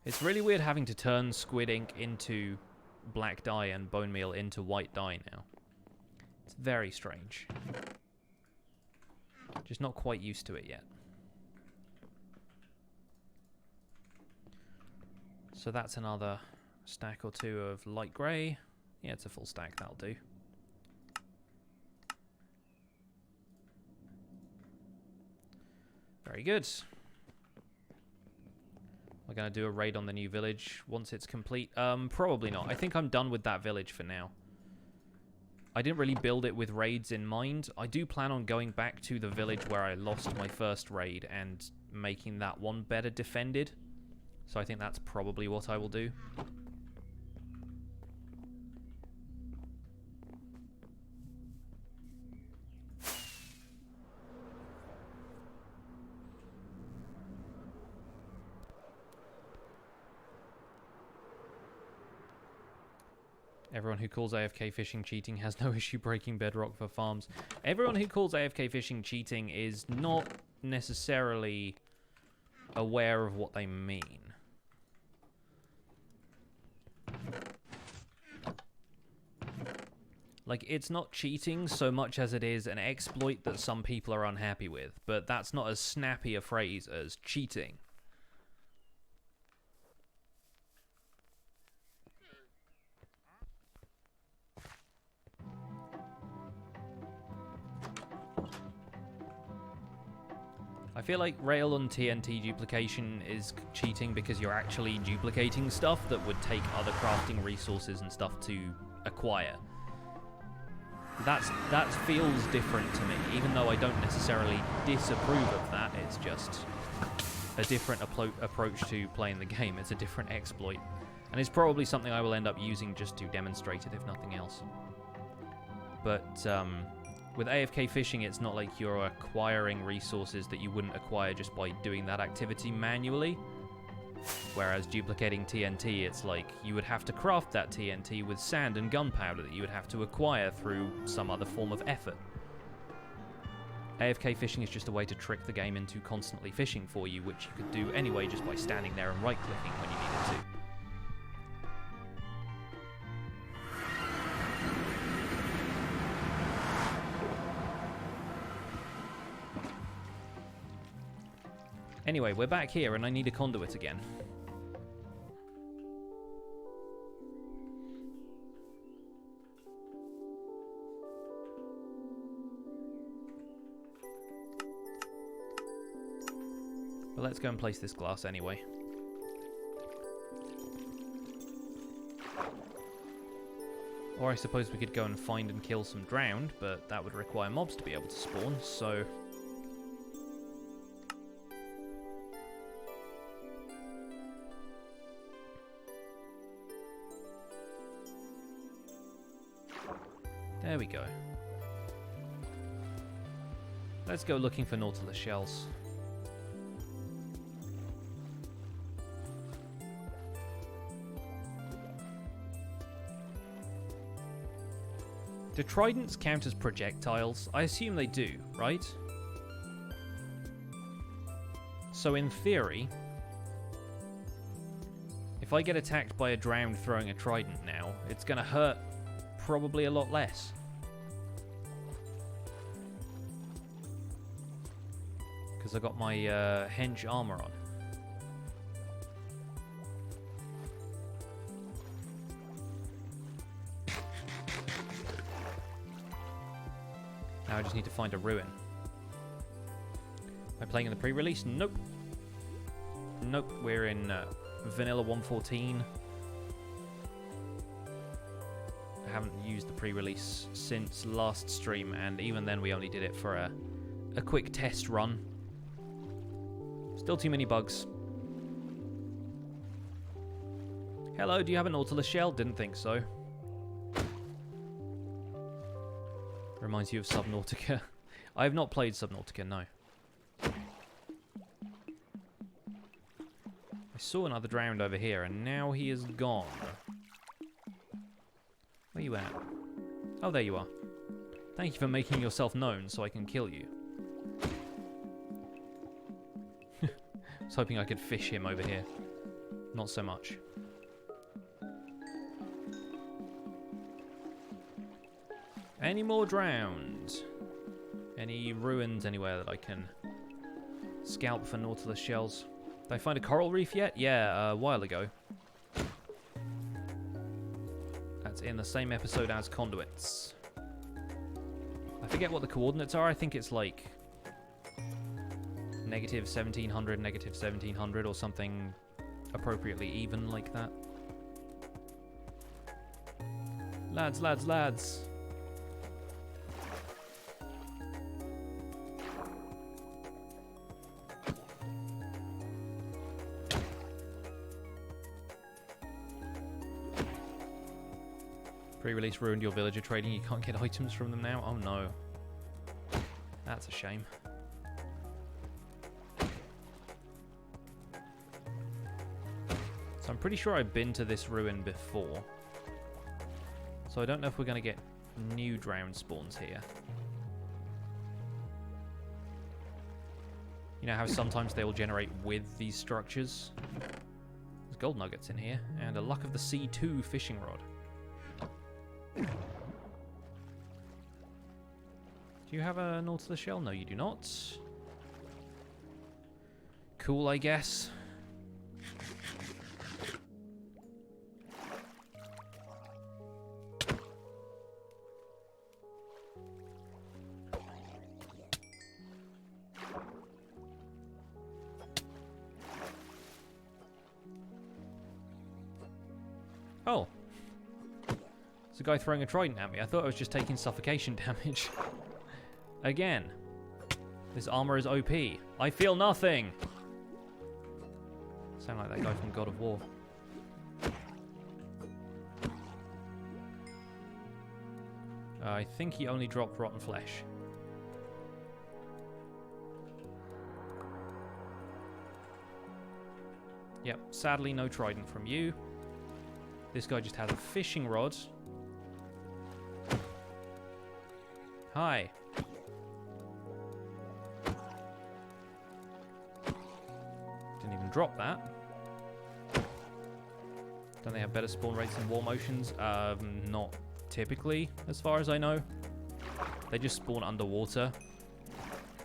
S1: It's really weird having to turn squid ink into black dye and bone meal into white dye now. It's very strange. Just not quite used to it yet. So that's another stack or two of light grey. Yeah, it's a full stack, that'll do. Very good. We're going to do a raid on the new village once it's complete. Probably not. I think I'm done with that village for now. I didn't really build it with raids in mind. I do plan on going back to the village where I lost my first raid and making that one better defended. So I think that's probably what I will do. Everyone who calls AFK fishing cheating has no issue breaking bedrock for farms. Everyone who calls AFK fishing cheating is not necessarily aware of what they mean. Like, it's not cheating so much as it is an exploit that some people are unhappy with, but that's not as snappy a phrase as cheating. I feel like rail on TNT duplication is cheating because you're actually duplicating stuff that would take other crafting resources and stuff to acquire. That feels different to me, even though I don't necessarily disapprove of that. It's just a different approach to playing the game. It's a different exploit. And it's probably something I will end up using just to demonstrate it, if nothing else. But, with AFK fishing, it's not like you're acquiring resources that you wouldn't acquire just by doing that activity manually. Whereas duplicating TNT, it's like you would have to craft that TNT with sand and gunpowder that you would have to acquire through some other form of effort. AFK fishing is just a way to trick the game into constantly fishing for you, which you could do anyway just by standing there and right-clicking when you needed to. Anyway, we're back here and I need a conduit again. But let's go and place this glass anyway. Or I suppose we could go and find and kill some drowned, but that would require mobs to be able to spawn, so... There we go. Let's go looking for Nautilus shells. Do tridents count as projectiles? I assume they do, right? So in theory, if I get attacked by a drowned throwing a trident now, it's going to hurt probably a lot less. Because I got my hench armor on. Now I just need to find a ruin. Am I playing in the pre-release? Nope. Nope, we're in Vanilla 1.14. I haven't used the pre-release since last stream, and even then we only did it for a quick test run. Still too many bugs. Hello, do you have a Nautilus shell? Didn't think so. Reminds you of Subnautica. I have not played Subnautica, no. I saw another drowned over here, and now he is gone. Where you at? Oh, there you are. Thank you for making yourself known so I can kill you. I was hoping I could fish him over here. Not so much. Any more drowned? Any ruins anywhere that I can scalp for Nautilus shells? Did I find a coral reef yet? Yeah, a while ago. That's in the same episode as conduits. I forget what the coordinates are. I think it's like negative 1700, negative 1700 or something appropriately even like that. Lads, lads, lads. Pre-release ruined your villager trading. You can't get items from them now. Oh no. That's a shame. So I'm pretty sure I've been to this ruin before. So I don't know if we're going to get new drowned spawns here. You know how sometimes they will generate with these structures? There's gold nuggets in here. And a Luck of the Sea 2 fishing rod. Do you have a Nautilus shell? No, you do not. Cool, I guess. Oh. There's a guy throwing a trident at me. I thought I was just taking suffocation damage. Again. This armor is OP. I feel nothing. Sound like that guy from God of War. I think he only dropped rotten flesh. Yep, sadly no trident from you. This guy just has a fishing rod. Hi. Didn't even drop that. Don't they have better spawn rates than War Motions? Not typically, as far as I know. They just spawn underwater.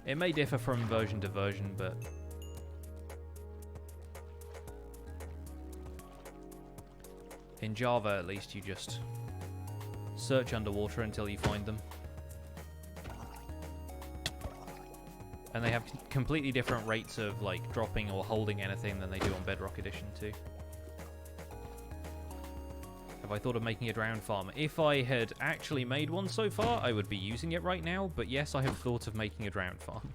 S1: It may differ from version to version, but... in Java, at least, you just search underwater until you find them. And they have completely different rates of, like, dropping or holding anything than they do on Bedrock Edition, too. Have I thought of making a drowned farm? If I had actually made one so far, I would be using it right now, but yes, I have thought of making a drowned farm.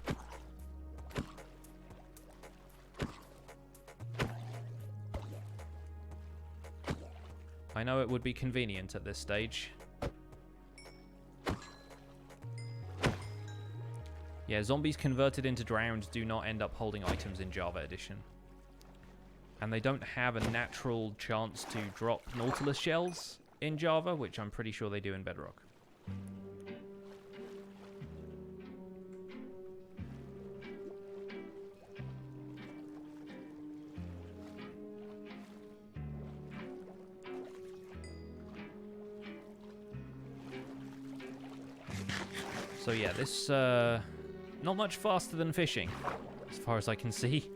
S1: I know it would be convenient at this stage. Yeah, zombies converted into drowned do not end up holding items in Java Edition. And they don't have a natural chance to drop Nautilus shells in Java, which I'm pretty sure they do in Bedrock. So yeah, this, not much faster than fishing, as far as I can see.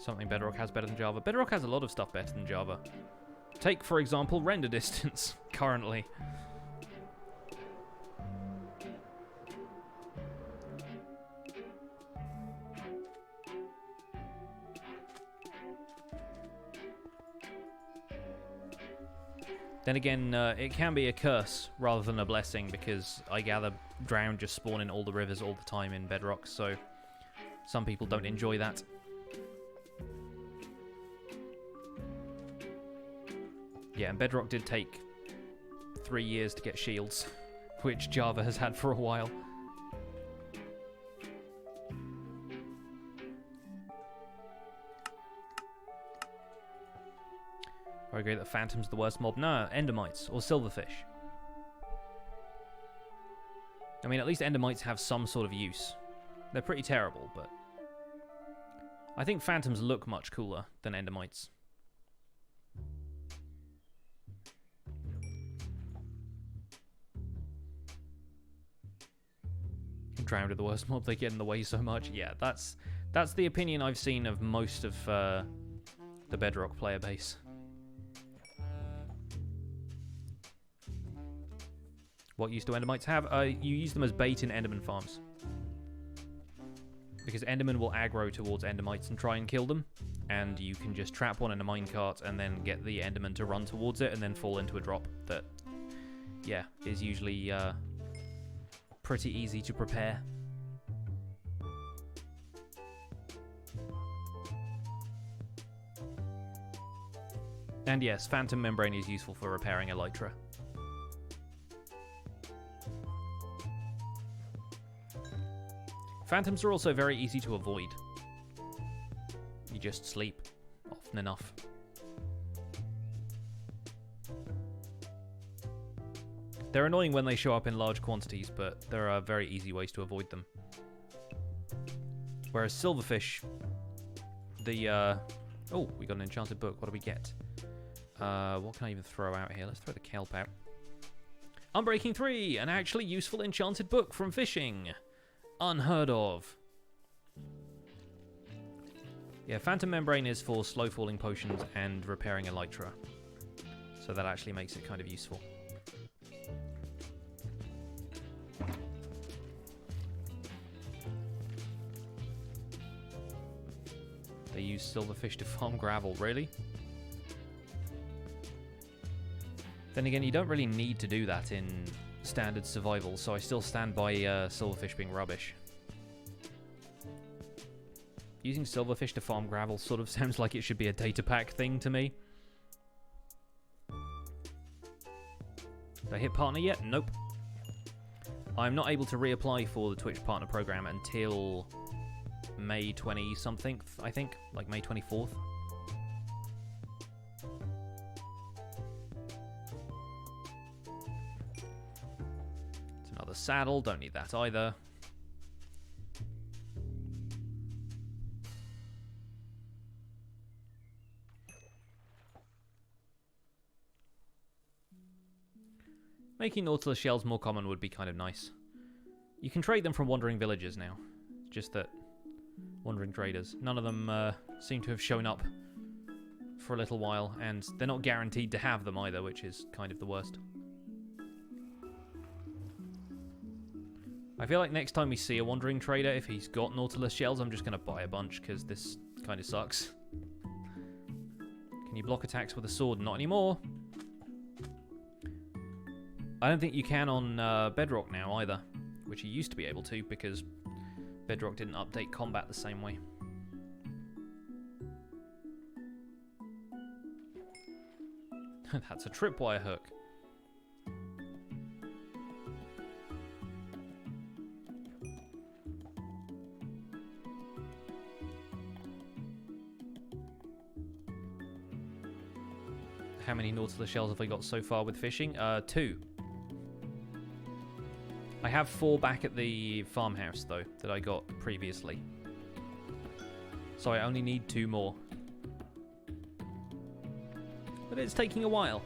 S1: Something Bedrock has better than Java. Bedrock has a lot of stuff better than Java. Take, for example, render distance, currently. Then again, it can be a curse rather than a blessing, because I gather drowned just spawn in all the rivers all the time in Bedrock, so some people don't enjoy that. Yeah, and Bedrock did take 3 years to get shields, which Java has had for a while. I agree that phantoms are the worst mob. No, endermites or silverfish. I mean, at least endermites have some sort of use. They're pretty terrible, but I think phantoms look much cooler than endermites. Drowned are the worst mob. They get in the way so much. Yeah, that's the opinion I've seen of most of the Bedrock player base. What use do endermites have? You use them as bait in enderman farms. Because endermen will aggro towards endermites and try and kill them. And you can just trap one in a minecart and then get the enderman to run towards it and then fall into a drop that, yeah, is usually pretty easy to prepare. And yes, Phantom Membrane is useful for repairing Elytra. Phantoms are also very easy to avoid. You just sleep often enough. They're annoying when they show up in large quantities, but there are very easy ways to avoid them. Whereas silverfish, oh, we got an enchanted book. What do we get? What can I even throw out here? Let's throw the kelp out. Unbreaking 3, an actually useful enchanted book from fishing. Unheard of. Yeah, Phantom Membrane is for slow falling potions and repairing Elytra. So that actually makes it kind of useful. They use silverfish to farm gravel, really? Then again, you don't really need to do that in standard survival, so I still stand by silverfish being rubbish. Using silverfish to farm gravel sort of sounds like it should be a data pack thing to me. Did I hit partner yet? Nope. I'm not able to reapply for the Twitch partner program until May 20-something, I think, like May 24th. It's another saddle, don't need that either. Making Nautilus shells more common would be kind of nice. You can trade them from wandering villagers now. Just that wandering traders. None of them seem to have shown up for a little while, and they're not guaranteed to have them either, which is kind of the worst. I feel like next time we see a wandering trader, if he's got Nautilus shells, I'm just going to buy a bunch, because this kind of sucks. Can you block attacks with a sword? Not anymore. I don't think you can on Bedrock now either, which you used to be able to, because Bedrock didn't update combat the same way. That's a tripwire hook. How many Nautilus shells have I got so far with fishing? 2. I have 4 back at the farmhouse, though, that I got previously. So I only need 2 more. But it's taking a while.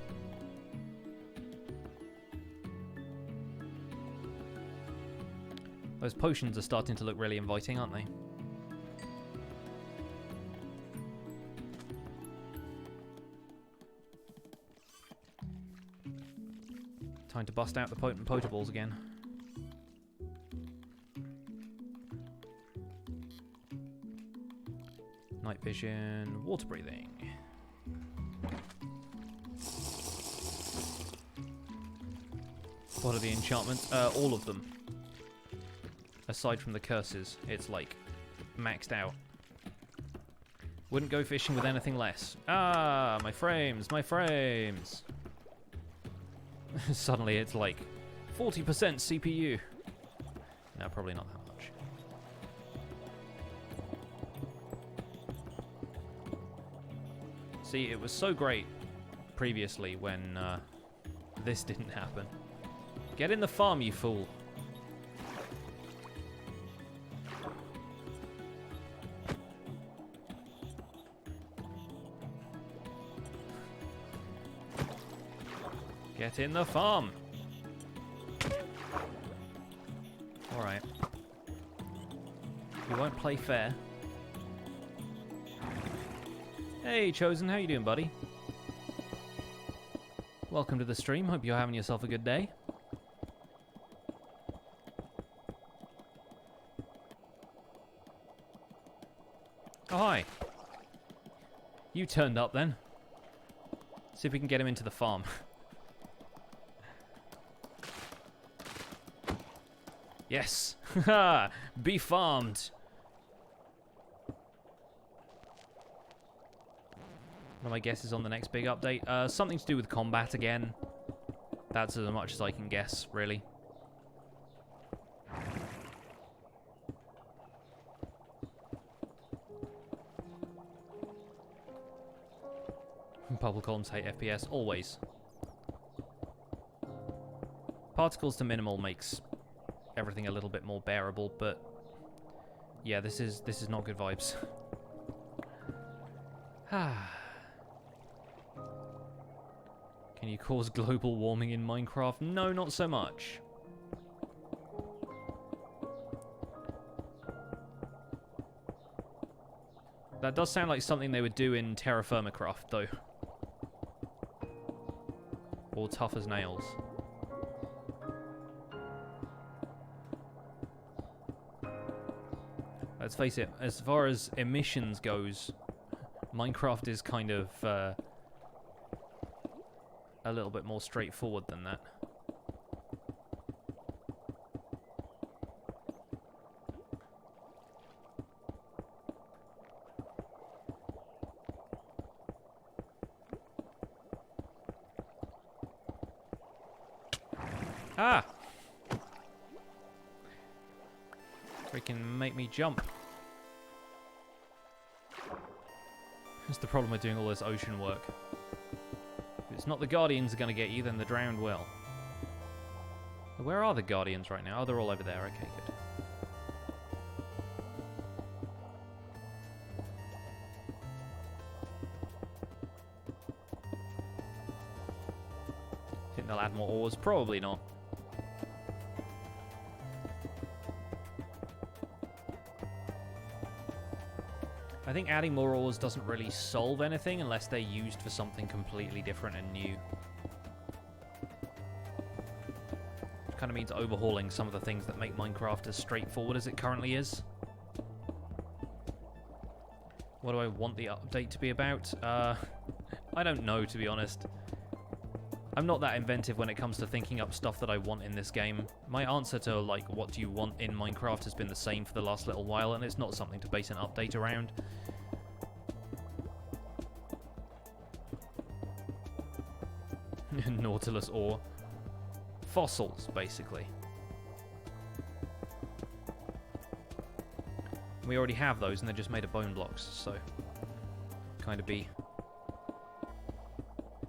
S1: Those potions are starting to look really inviting, aren't they? Time to bust out the potent potables again. Night vision, water breathing. What are the enchantments? All of them. Aside from the curses, it's like maxed out. Wouldn't go fishing with anything less. Ah, my frames, my frames. Suddenly it's like 40% CPU. No, probably not that much. See, it was so great previously when this didn't happen. Get in the farm, you fool. Get in the farm. Alright. You won't play fair. Hey, Chosen, how you doing, buddy? Welcome to the stream. Hope you're having yourself a good day. Oh, hi. You turned up, then. See if we can get him into the farm. Yes! Haha! Be farmed! One of my guesses on the next big update. Something to do with combat again. That's as much as I can guess, really. Purple columns hate FPS, always. Particles to minimal makes everything a little bit more bearable, but yeah, this is not good vibes. Can you cause global warming in Minecraft? No, not so much. That does sound like something they would do in Terra Firmacraft, though. Or Tough as Nails. Let's face it, as far as emissions goes, Minecraft is kind of a little bit more straightforward than that. Ah! Freaking make me jump. That's the problem with doing all this ocean work. If it's not the Guardians are going to get you, then the Drowned will. Where are the Guardians right now? Oh, they're all over there. Okay, good. Think they'll add more ores? Probably not. I think adding more ores doesn't really solve anything unless they're used for something completely different and new. It kind of means overhauling some of the things that make Minecraft as straightforward as it currently is. What do I want the update to be about? I don't know, to be honest. I'm not that inventive when it comes to thinking up stuff that I want in this game. My answer to, like, what do you want in Minecraft has been the same for the last little while, and it's not something to base an update around. Nautilus ore. Fossils, basically. We already have those, and they're just made of bone blocks, so kind of be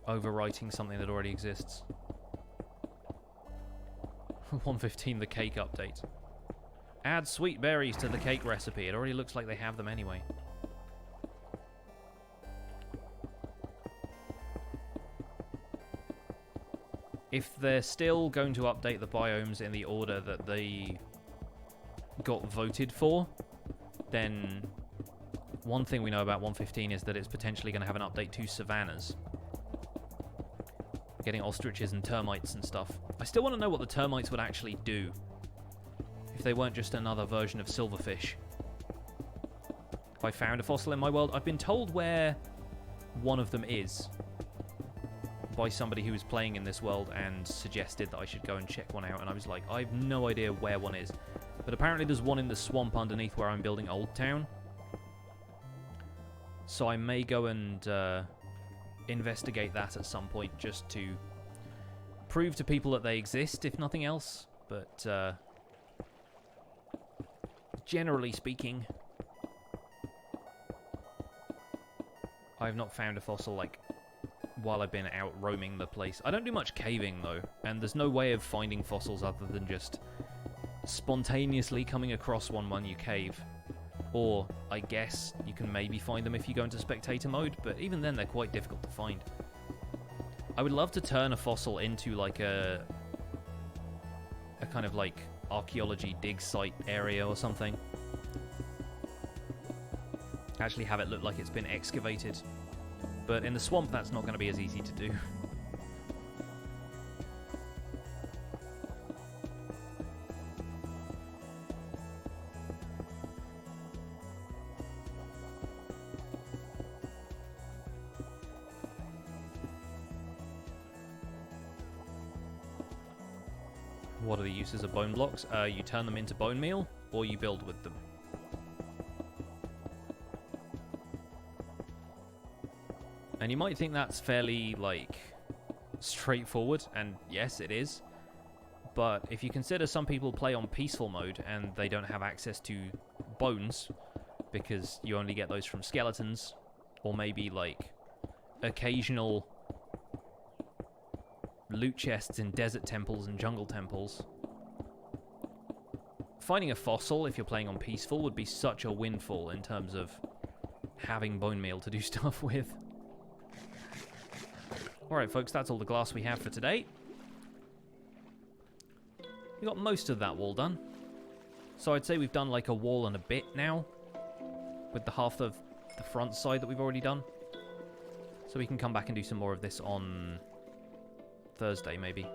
S1: overwriting something that already exists. 115, the cake update. Add sweet berries to the cake recipe. It already looks like they have them anyway. If they're still going to update the biomes in the order that they got voted for, then one thing we know about 115 is that it's potentially going to have an update to savannas. Getting ostriches and termites and stuff. I still want to know what the termites would actually do if they weren't just another version of silverfish. If I found a fossil in my world, I've been told where one of them is by somebody who was playing in this world and suggested that I should go and check one out, and I was like, I have no idea where one is. But apparently there's one in the swamp underneath where I'm building Old Town. So I may go and investigate that at some point just to prove to people that they exist, if nothing else. But generally speaking, I have not found a fossil like while I've been out roaming the place. I don't do much caving, though, and there's no way of finding fossils other than just spontaneously coming across one when you cave. Or, I guess, you can maybe find them if you go into spectator mode, but even then they're quite difficult to find. I would love to turn a fossil into, like, a kind of, like, archaeology dig site area or something. Actually have it look like it's been excavated. But in the swamp, that's not going to be as easy to do. What are the uses of bone blocks? You turn them into bone meal, or you build with them. And you might think that's fairly, like, straightforward, and yes, it is. But if you consider some people play on peaceful mode and they don't have access to bones, because you only get those from skeletons, or maybe, like, occasional loot chests in desert temples and jungle temples. Finding a fossil, if you're playing on peaceful, would be such a windfall in terms of having bone meal to do stuff with. Alright, folks, that's all the glass we have for today. We got most of that wall done. So I'd say we've done like a wall and a bit now, with the half of the front side that we've already done. So we can come back and do some more of this on Thursday, maybe.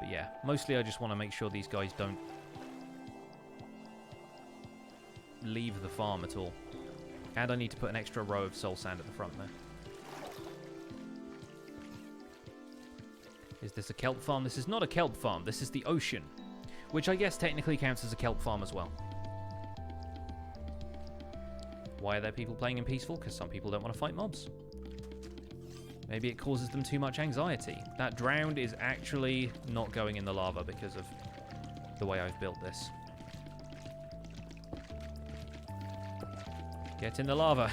S1: But yeah, mostly I just want to make sure these guys don't leave the farm at all. And I need to put an extra row of soul sand at the front there. Is this a kelp farm? This is not a kelp farm. This is the ocean, which I guess technically counts as a kelp farm as well. Why are there people playing in peaceful? Because some people don't want to fight mobs. Maybe it causes them too much anxiety. That drowned is actually not going in the lava because of the way I've built this. Get in the lava.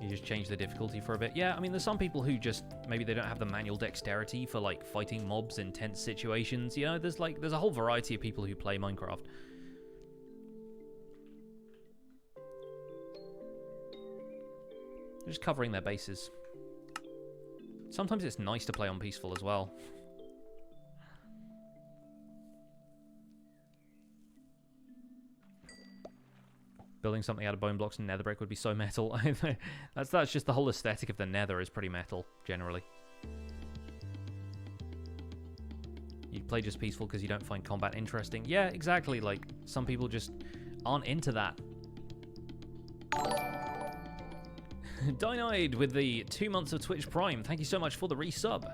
S1: You just change the difficulty for a bit. Yeah, I mean, there's some people who just, maybe they don't have the manual dexterity for, like, fighting mobs in tense situations. You know, there's a whole variety of people who play Minecraft. They're just covering their bases. Sometimes it's nice to play on peaceful as well. Building something out of bone blocks and nether brick would be so metal. That's just the whole aesthetic of the nether is pretty metal, generally. You play just peaceful because you don't find combat interesting. Yeah, exactly. Like, some people just aren't into that. Dynide with the 2 months of Twitch Prime. Thank you so much for the resub.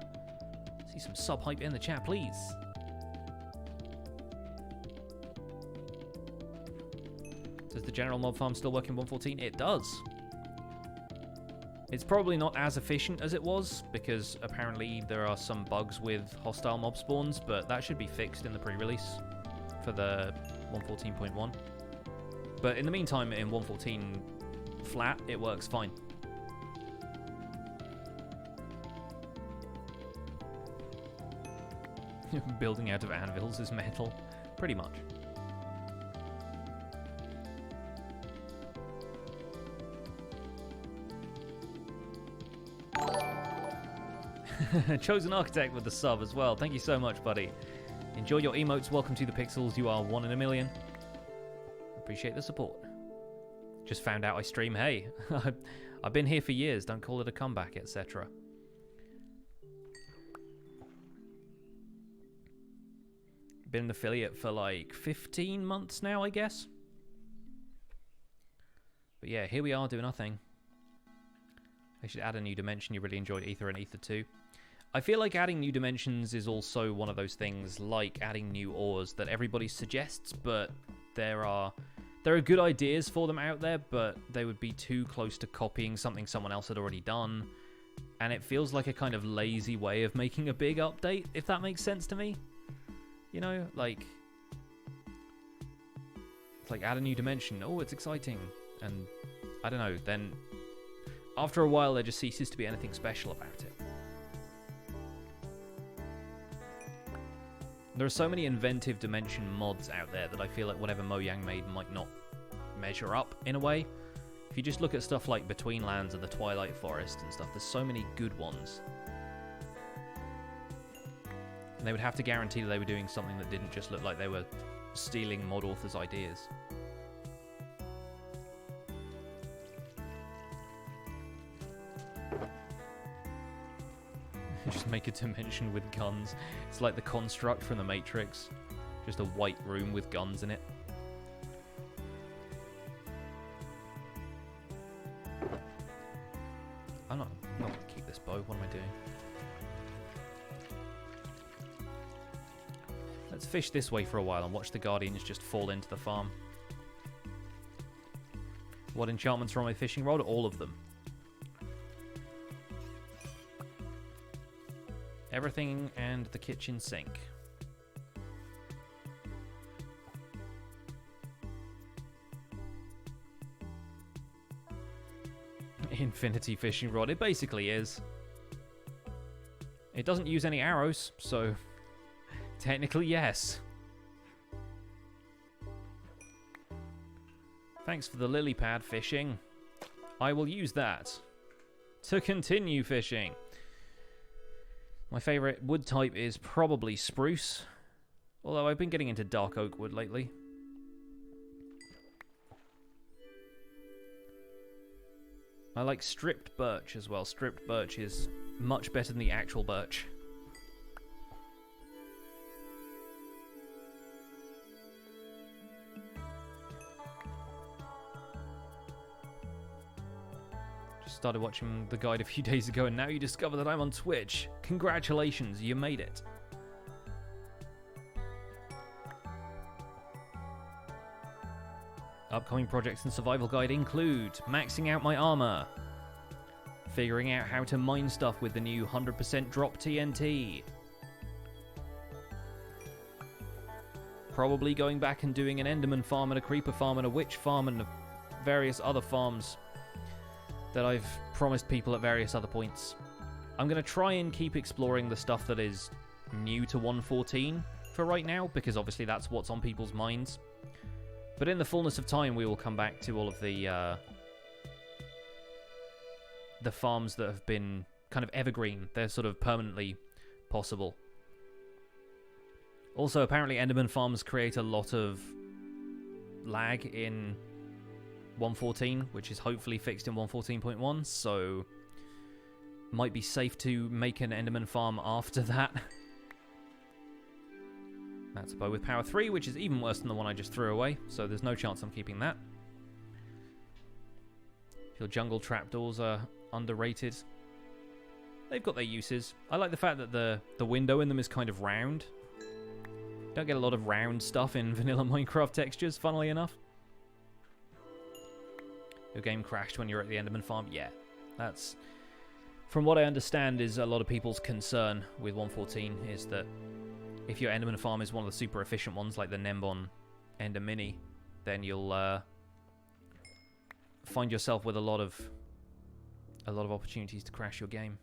S1: See some sub hype in the chat, please. Does the general mob farm still work in 1.14? It does. It's probably not as efficient as it was, because apparently there are some bugs with hostile mob spawns, but that should be fixed in the pre-release for the 1.14.1. But in the meantime, in 1.14 flat, it works fine. Building out of anvils is metal. Pretty much. Chosen Architect with the sub as well. Thank you so much, buddy. Enjoy your emotes. Welcome to the Pixels. You are 1 in a million. Appreciate the support. Just found out I stream. Hey, I've been here for years. Don't call it a comeback, etc. Been an affiliate for like 15 months now, I guess. But yeah, here we are doing our thing. I should add a new dimension. You really enjoyed Ether and Ether 2. I feel like adding new dimensions is also one of those things like adding new ores that everybody suggests, but there are good ideas for them out there, but they would be too close to copying something someone else had already done. And it feels like a kind of lazy way of making a big update, if that makes sense to me. You know, like... It's like, add a new dimension. Oh, it's exciting. And, I don't know, then... After a while, there just ceases to be anything special about it. There are so many inventive dimension mods out there that I feel like whatever Mojang made might not measure up, in a way. If you just look at stuff like Between Lands and the Twilight Forest and stuff, there's so many good ones. And they would have to guarantee that they were doing something that didn't just look like they were stealing mod authors' ideas. Just make a dimension with guns. It's like the construct from the Matrix. Just a white room with guns in it. I'm not going to keep this bow. What am I doing? Let's fish this way for a while and watch the Guardians just fall into the farm. What enchantments are on my fishing rod? All of them. Everything and the kitchen sink. Infinity fishing rod. It basically is. It doesn't use any arrows, so technically yes. Thanks for the lily pad fishing. I will use that to continue fishing. My favourite wood type is probably spruce, although I've been getting into dark oak wood lately. I like stripped birch as well. Stripped birch is much better than the actual birch. Started watching the guide a few days ago and now you discover that I'm on Twitch. Congratulations, you made it. Upcoming projects and survival guide include maxing out my armor, figuring out how to mine stuff with the new 100% drop TNT, probably going back and doing an Enderman farm and a creeper farm and a witch farm and various other farms that I've promised people at various other points. I'm going to try and keep exploring the stuff that is new to 1.14 for right now, because obviously that's what's on people's minds. But in the fullness of time, we will come back to all of the farms that have been kind of evergreen. They're sort of permanently possible. Also, apparently Enderman farms create a lot of lag in 1.14, which is hopefully fixed in 1.14.1, so might be safe to make an Enderman farm after that. That's a bow with power 3, which is even worse than the one I just threw away, so there's no chance I'm keeping that. Feel jungle trapdoors are underrated. They've got their uses. I like the fact that the window in them is kind of round. Don't get a lot of round stuff in vanilla Minecraft textures, funnily enough. Your game crashed when you were at the Enderman farm? Yeah, that's, from what I understand, is a lot of people's concern with 1.14, is that if your Enderman farm is one of the super efficient ones, like the Nembon Ender Mini, then you'll find yourself with a lot of opportunities to crash your game.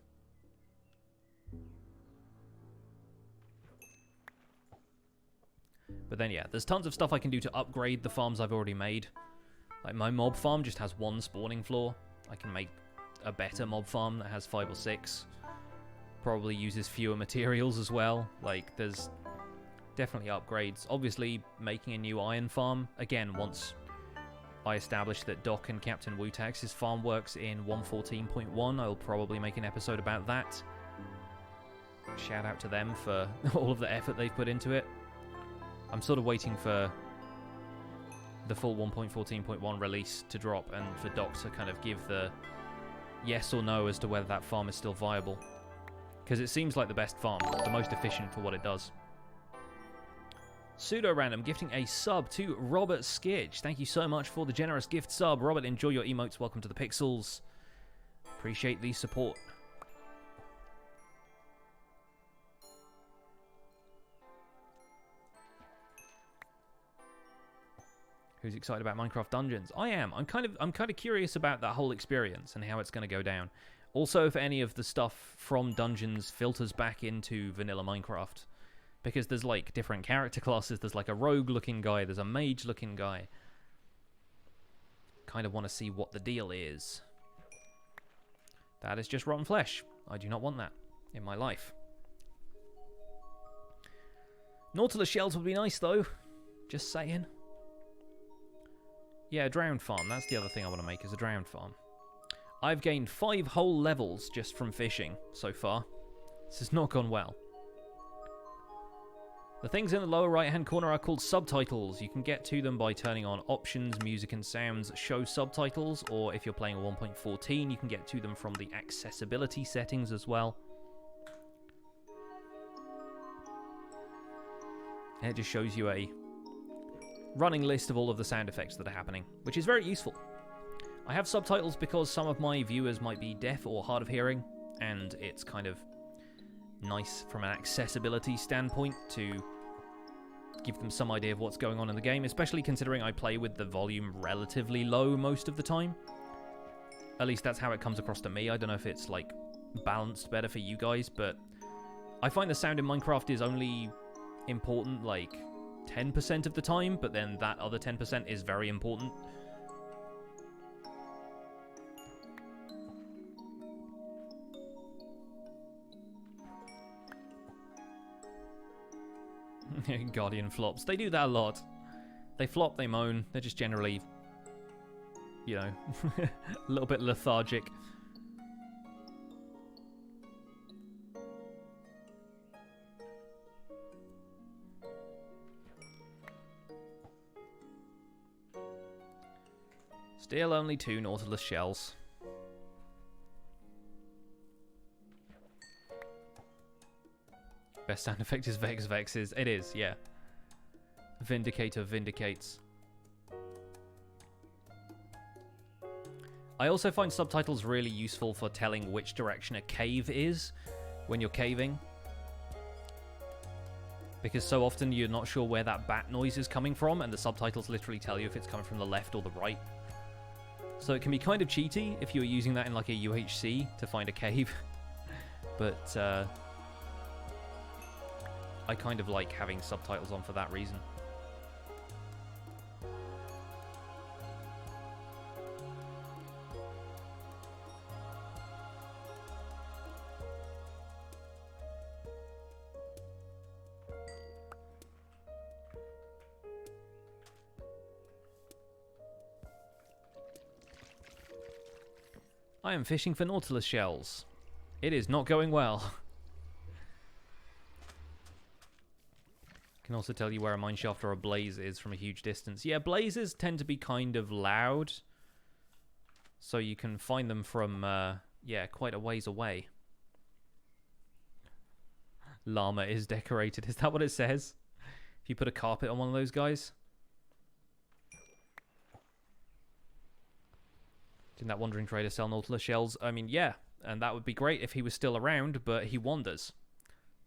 S1: But then, yeah, there's tons of stuff I can do to upgrade the farms I've already made. Like, my mob farm just has 1 spawning floor. I can make a better mob farm that has 5 or 6. Probably uses fewer materials as well. Like, there's definitely upgrades. Obviously, making a new iron farm, again, once I establish that Doc and Captain Wutax's farm works in 1.14.1, I'll probably make an episode about that. Shout out to them for all of the effort they've put into it. I'm sort of waiting for the full 1.14.1 release to drop and for Doc to kind of give the yes or no as to whether that farm is still viable. Because it seems like the best farm, the most efficient for what it does. Pseudo-random gifting a sub to Robert Skitch. Thank you so much for the generous gift sub. Robert, enjoy your emotes. Welcome to the Pixels. Appreciate the support. Who's excited about Minecraft Dungeons? I am. I'm kind of curious about that whole experience and how it's going to go down. Also, if any of the stuff from Dungeons filters back into vanilla Minecraft. Because there's, like, different character classes. There's, like, a rogue-looking guy. There's a mage-looking guy. Kind of want to see what the deal is. That is just rotten flesh. I do not want that in my life. Nautilus shells would be nice, though. Just saying. Yeah, a drowned farm. That's the other thing I want to make, is a drowned farm. I've gained 5 whole levels just from fishing so far. This has not gone well. The things in the lower right-hand corner are called subtitles. You can get to them by turning on Options, Music and Sounds, Show Subtitles, or if you're playing 1.14, you can get to them from the accessibility settings as well. And it just shows you a running list of all of the sound effects that are happening, which is very useful. I have subtitles because some of my viewers might be deaf or hard of hearing, and it's kind of nice from an accessibility standpoint to give them some idea of what's going on in the game, especially considering I play with the volume relatively low most of the time. At least that's how it comes across to me. I don't know if it's, like, balanced better for you guys, but I find the sound in Minecraft is only important, like, 10% of the time, but then that other 10% is very important. Guardian flops. They do that a lot. They flop, they moan. They're just generally, you know, a little bit lethargic. Still only 2 Nautilus shells. Best sound effect is Vex Vexes. It is, yeah. Vindicator vindicates. I also find subtitles really useful for telling which direction a cave is when you're caving. Because so often you're not sure where that bat noise is coming from, and the subtitles literally tell you if it's coming from the left or the right. So it can be kind of cheaty if you're using that in like a UHC to find a cave. But I kind of like having subtitles on for that reason. I am fishing for Nautilus shells. It is not going well. Can also tell you where a mineshaft or a blaze is from a huge distance. Yeah, blazes tend to be kind of loud, so you can find them from, yeah, quite a ways away. Llama is decorated. Is that what it says? If you put a carpet on one of those guys? Didn't that wandering trader sell Nautilus shells? I mean, yeah, and that would be great if he was still around, but he wanders.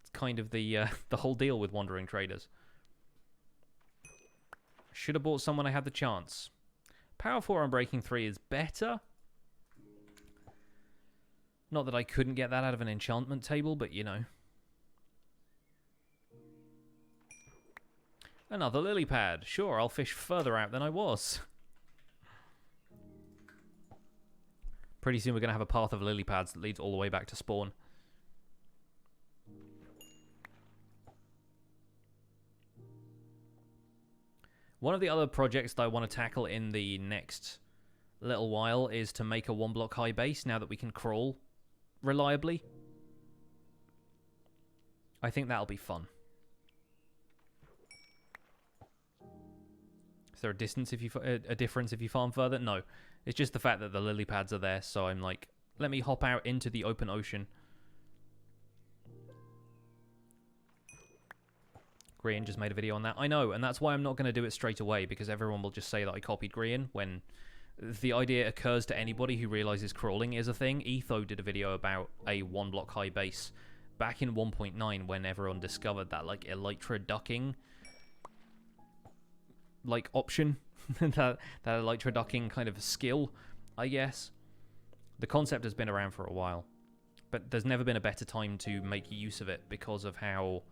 S1: It's kind of the whole deal with wandering traders. Should have bought some when I had the chance. Power 4 on Breaking 3 is better. Not that I couldn't get that out of an enchantment table, but you know. Another lily pad. Sure, I'll fish further out than I was. Pretty soon we're going to have a path of lily pads that leads all the way back to spawn. One of the other projects that I want to tackle in the next little while is to make a 1-block high base now that we can crawl reliably. I think that'll be fun. Is there a difference if you farm further? No. It's just the fact that the lily pads are there, so I'm like, let me hop out into the open ocean. Grian just made a video on that. I know, and that's why I'm not going to do it straight away, because everyone will just say that I copied Grian when the idea occurs to anybody who realizes crawling is a thing. Etho did a video about a 1-block high base back in 1.9 when everyone discovered that, like, elytra ducking, like, option that elytra ducking kind of skill, I guess. The concept has been around for a while, but there's never been a better time to make use of it because of how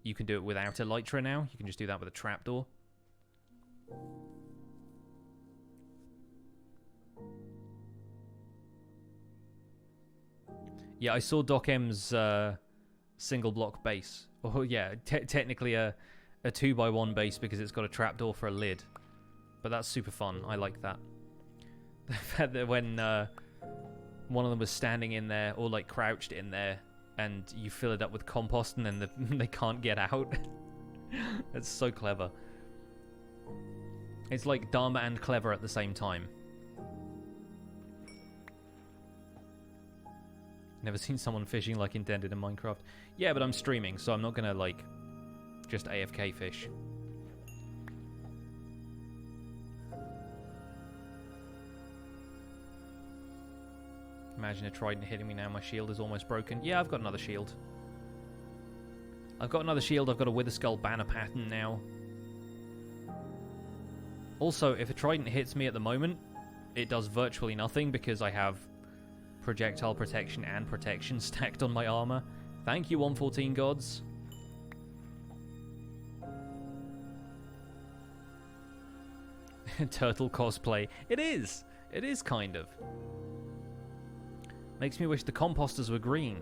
S1: you can do it without elytra now. You can just do that with a trapdoor. Yeah, I saw Doc M's single block base. Oh yeah, technically a 2x1 base because it's got a trapdoor for a lid. But that's super fun. I like that. The fact that when one of them was standing in there or like crouched in there and you fill it up with compost and then they can't get out. That's so clever. It's like dumb and clever at the same time. Never seen someone fishing like intended in Minecraft. Yeah, but I'm streaming, so I'm not gonna, like, just AFK fish. Imagine a trident hitting me now. My shield is almost broken. Yeah, I've got another shield. I've got a Wither Skull banner pattern now. Also, if a trident hits me at the moment, it does virtually nothing because I have projectile protection and protection stacked on my armor. Thank you, 114 gods. Turtle cosplay. It is. It is kind of. Makes me wish the composters were green.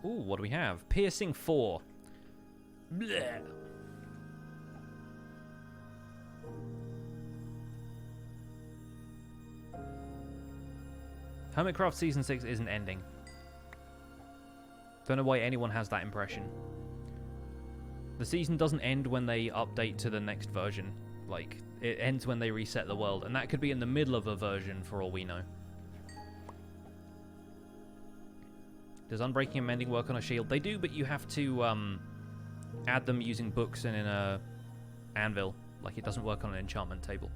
S1: Ooh, what do we have? Piercing 4. Blech. Hermitcraft Season 6 isn't ending. Don't know why anyone has that impression. The season doesn't end when they update to the next version. Like, it ends when they reset the world, and that could be in the middle of a version for all we know. Does Unbreaking and Mending work on a shield? They do, but you have to add them using books and in a anvil. Like, it doesn't work on an enchantment table.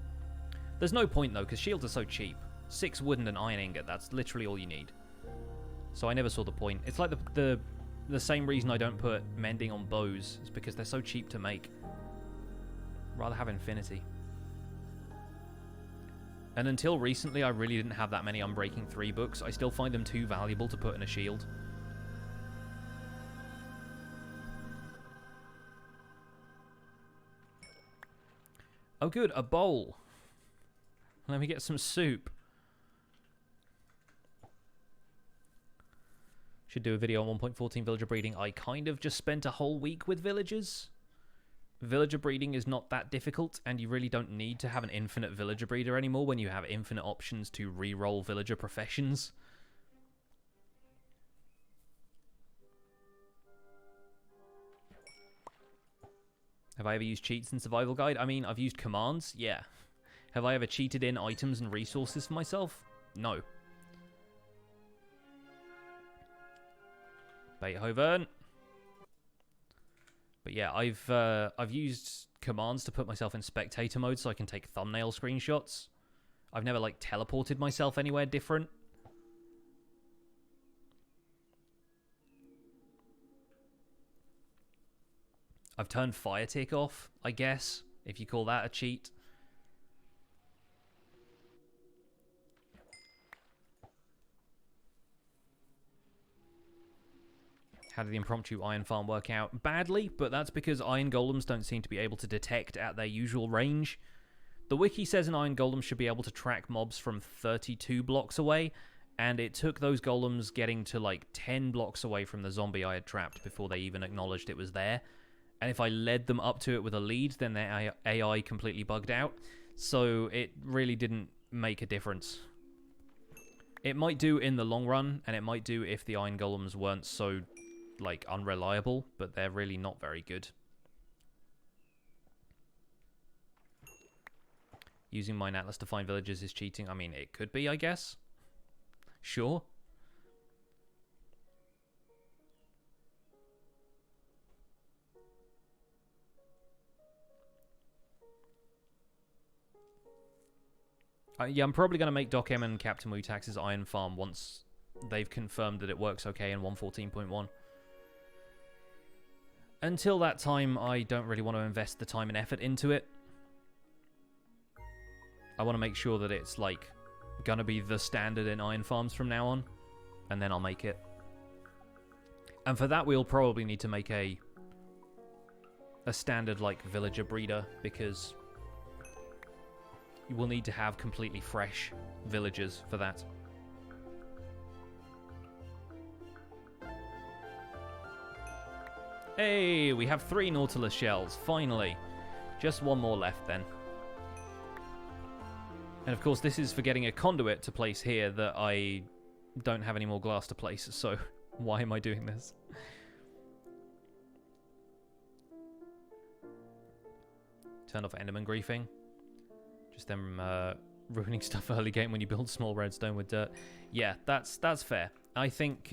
S1: There's no point, though, because shields are so cheap. 6 wood and an iron ingot, that's literally all you need. So I never saw the point. It's like the same reason I don't put mending on bows, is because they're so cheap to make. Rather have infinity. And until recently, I really didn't have that many Unbreaking 3 books. I still find them too valuable to put in a shield. Oh good, a bowl. Let me get some soup. Should do a video on 1.14 villager breeding. I kind of just spent a whole week with villagers. Villager breeding is not that difficult, and you really don't need to have an infinite villager breeder anymore when you have infinite options to re-roll villager professions. Have I ever used cheats in Survival Guide? I mean, I've used commands, yeah. Have I ever cheated in items and resources for myself? No. Beethoven. But yeah, I've used commands to put myself in spectator mode so I can take thumbnail screenshots. I've never, like, teleported myself anywhere different. I've turned fire tick off, I guess, if you call that a cheat. How did the impromptu iron farm work out? Badly, but that's because iron golems don't seem to be able to detect at their usual range. The wiki says an iron golem should be able to track mobs from 32 blocks away, and it took those golems getting to like 10 blocks away from the zombie I had trapped before they even acknowledged it was there. And if I led them up to it with a lead, then their AI completely bugged out. So it really didn't make a difference. It might do in the long run, and it might do if the iron golems weren't so, like, unreliable, but they're really not very good. Using Mine Atlas to find villages is cheating. I mean, it could be, I guess. Sure. Yeah, I'm probably going to make Doc M and Captain Wutax's iron farm once they've confirmed that it works okay in 1.14.1. until that time, I don't really want to invest the time and effort into it. I want to make sure that it's, like, gonna be the standard in iron farms from now on, and then I'll make it. And for that, we'll probably need to make a standard, like, villager breeder, because you will need to have completely fresh villagers for that. Hey, we have 3 Nautilus shells, finally. Just one more left, then. And of course, this is for getting a conduit to place here that I don't have any more glass to place, so why am I doing this? Turn off Enderman griefing. Just them ruining stuff early game when you build small redstone with dirt. Yeah, that's fair. I think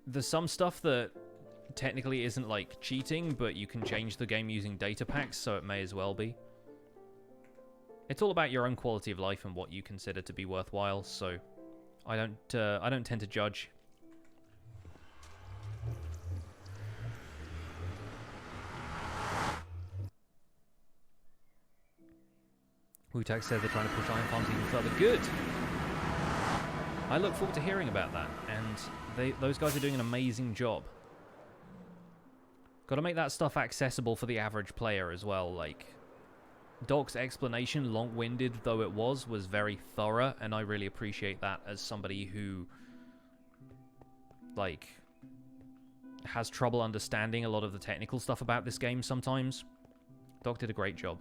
S1: there's some stuff that technically isn't like cheating, but you can change the game using data packs, so it may as well be. It's all about your own quality of life and what you consider to be worthwhile, so I don't tend to judge. Wu-Tak says they're trying to push iron farms even further. Good! I look forward to hearing about that, and those guys are doing an amazing job. Got to make that stuff accessible for the average player as well. Like, Doc's explanation, long-winded though it was very thorough, and I really appreciate that as somebody who, like, has trouble understanding a lot of the technical stuff about this game sometimes. Doc did a great job.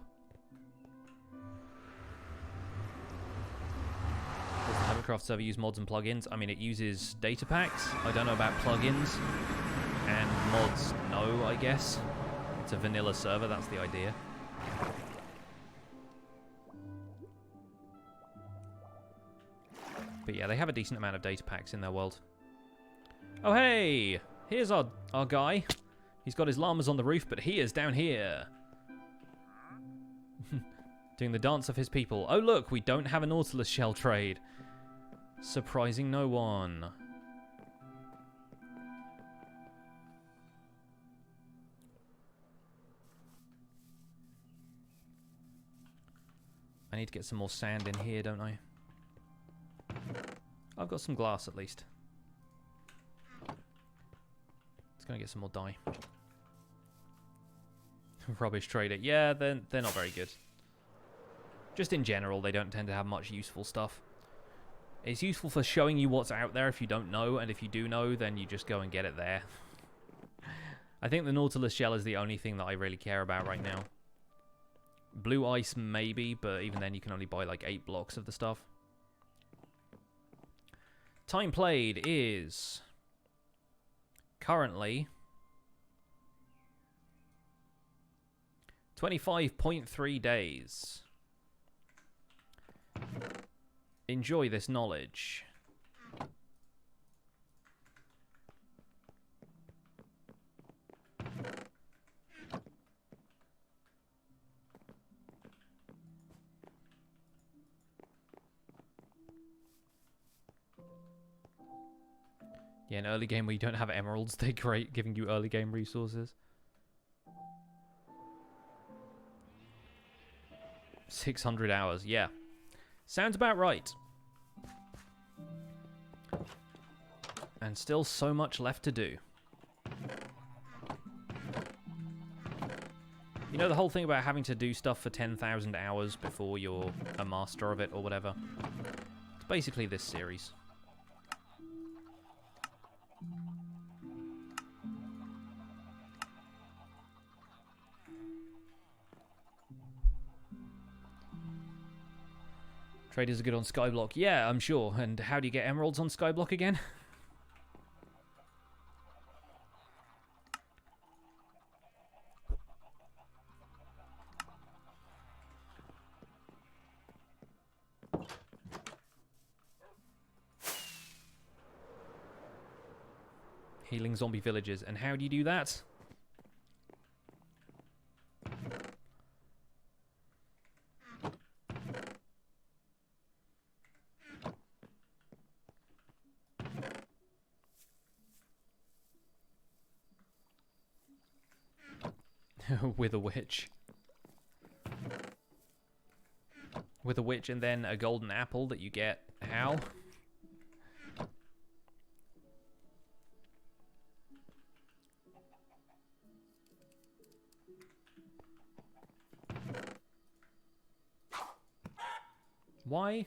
S1: Does the Hermitcraft server use mods and plugins? I mean, it uses data packs. I don't know about plugins. And mods, no, I guess. It's a vanilla server, that's the idea. But yeah, they have a decent amount of data packs in their world. Oh, hey! Here's our guy. He's got his llamas on the roof, but he is down here. Doing the dance of his people. Oh, look, we don't have a Nautilus shell trade. Surprising no one. I need to get some more sand in here, don't I? I've got some glass at least. It's gonna get some more dye. Rubbish trader. Yeah, they're not very good. Just in general, they don't tend to have much useful stuff. It's useful for showing you what's out there if you don't know, and if you do know, then you just go and get it there. I think the Nautilus shell is the only thing that I really care about right now. Blue ice, maybe, but even then you can only buy like 8 blocks of the stuff. Time played is currently 25.3 days. Enjoy this knowledge. Yeah, in early game where you don't have emeralds, they're great, giving you early game resources. 600 hours, yeah. Sounds about right. And still so much left to do. You know the whole thing about having to do stuff for 10,000 hours before you're a master of it or whatever? It's basically this series. Traders are good on Skyblock. Yeah, I'm sure. And how do you get emeralds on Skyblock again? Healing zombie villages. And how do you do that? With a witch. With a witch and then a golden apple that you get. How? Why?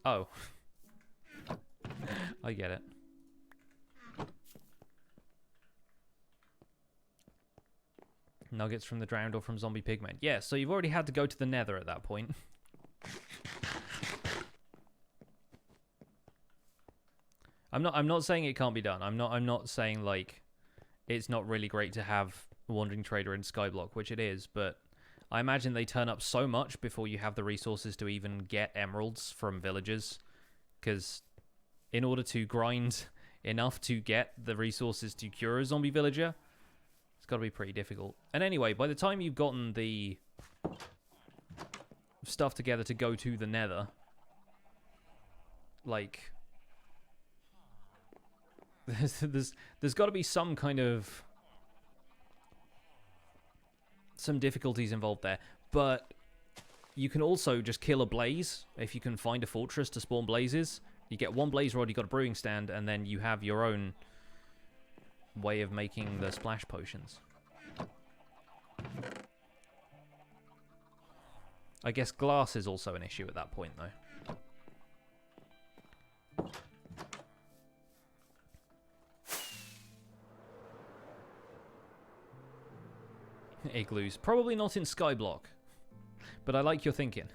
S1: Oh. I get it. Nuggets from the drowned or from zombie pigmen. Yeah, so you've already had to go to the nether at that point. I'm not saying it can't be done. I'm not saying like it's not really great to have Wandering Trader in Skyblock, which it is, but I imagine they turn up so much before you have the resources to even get emeralds from villagers, because in order to grind enough to get the resources to cure a zombie villager, it's got to be pretty difficult. And anyway, by the time you've gotten the stuff together to go to the nether, like, there's got to be some kind of some difficulties involved there. But you can also just kill a blaze if you can find a fortress to spawn blazes. You get one blaze rod, you got a brewing stand, and then you have your own way of making the splash potions. I guess glass is also an issue at that point, though. Igloos. Probably not in Skyblock. But I like your thinking.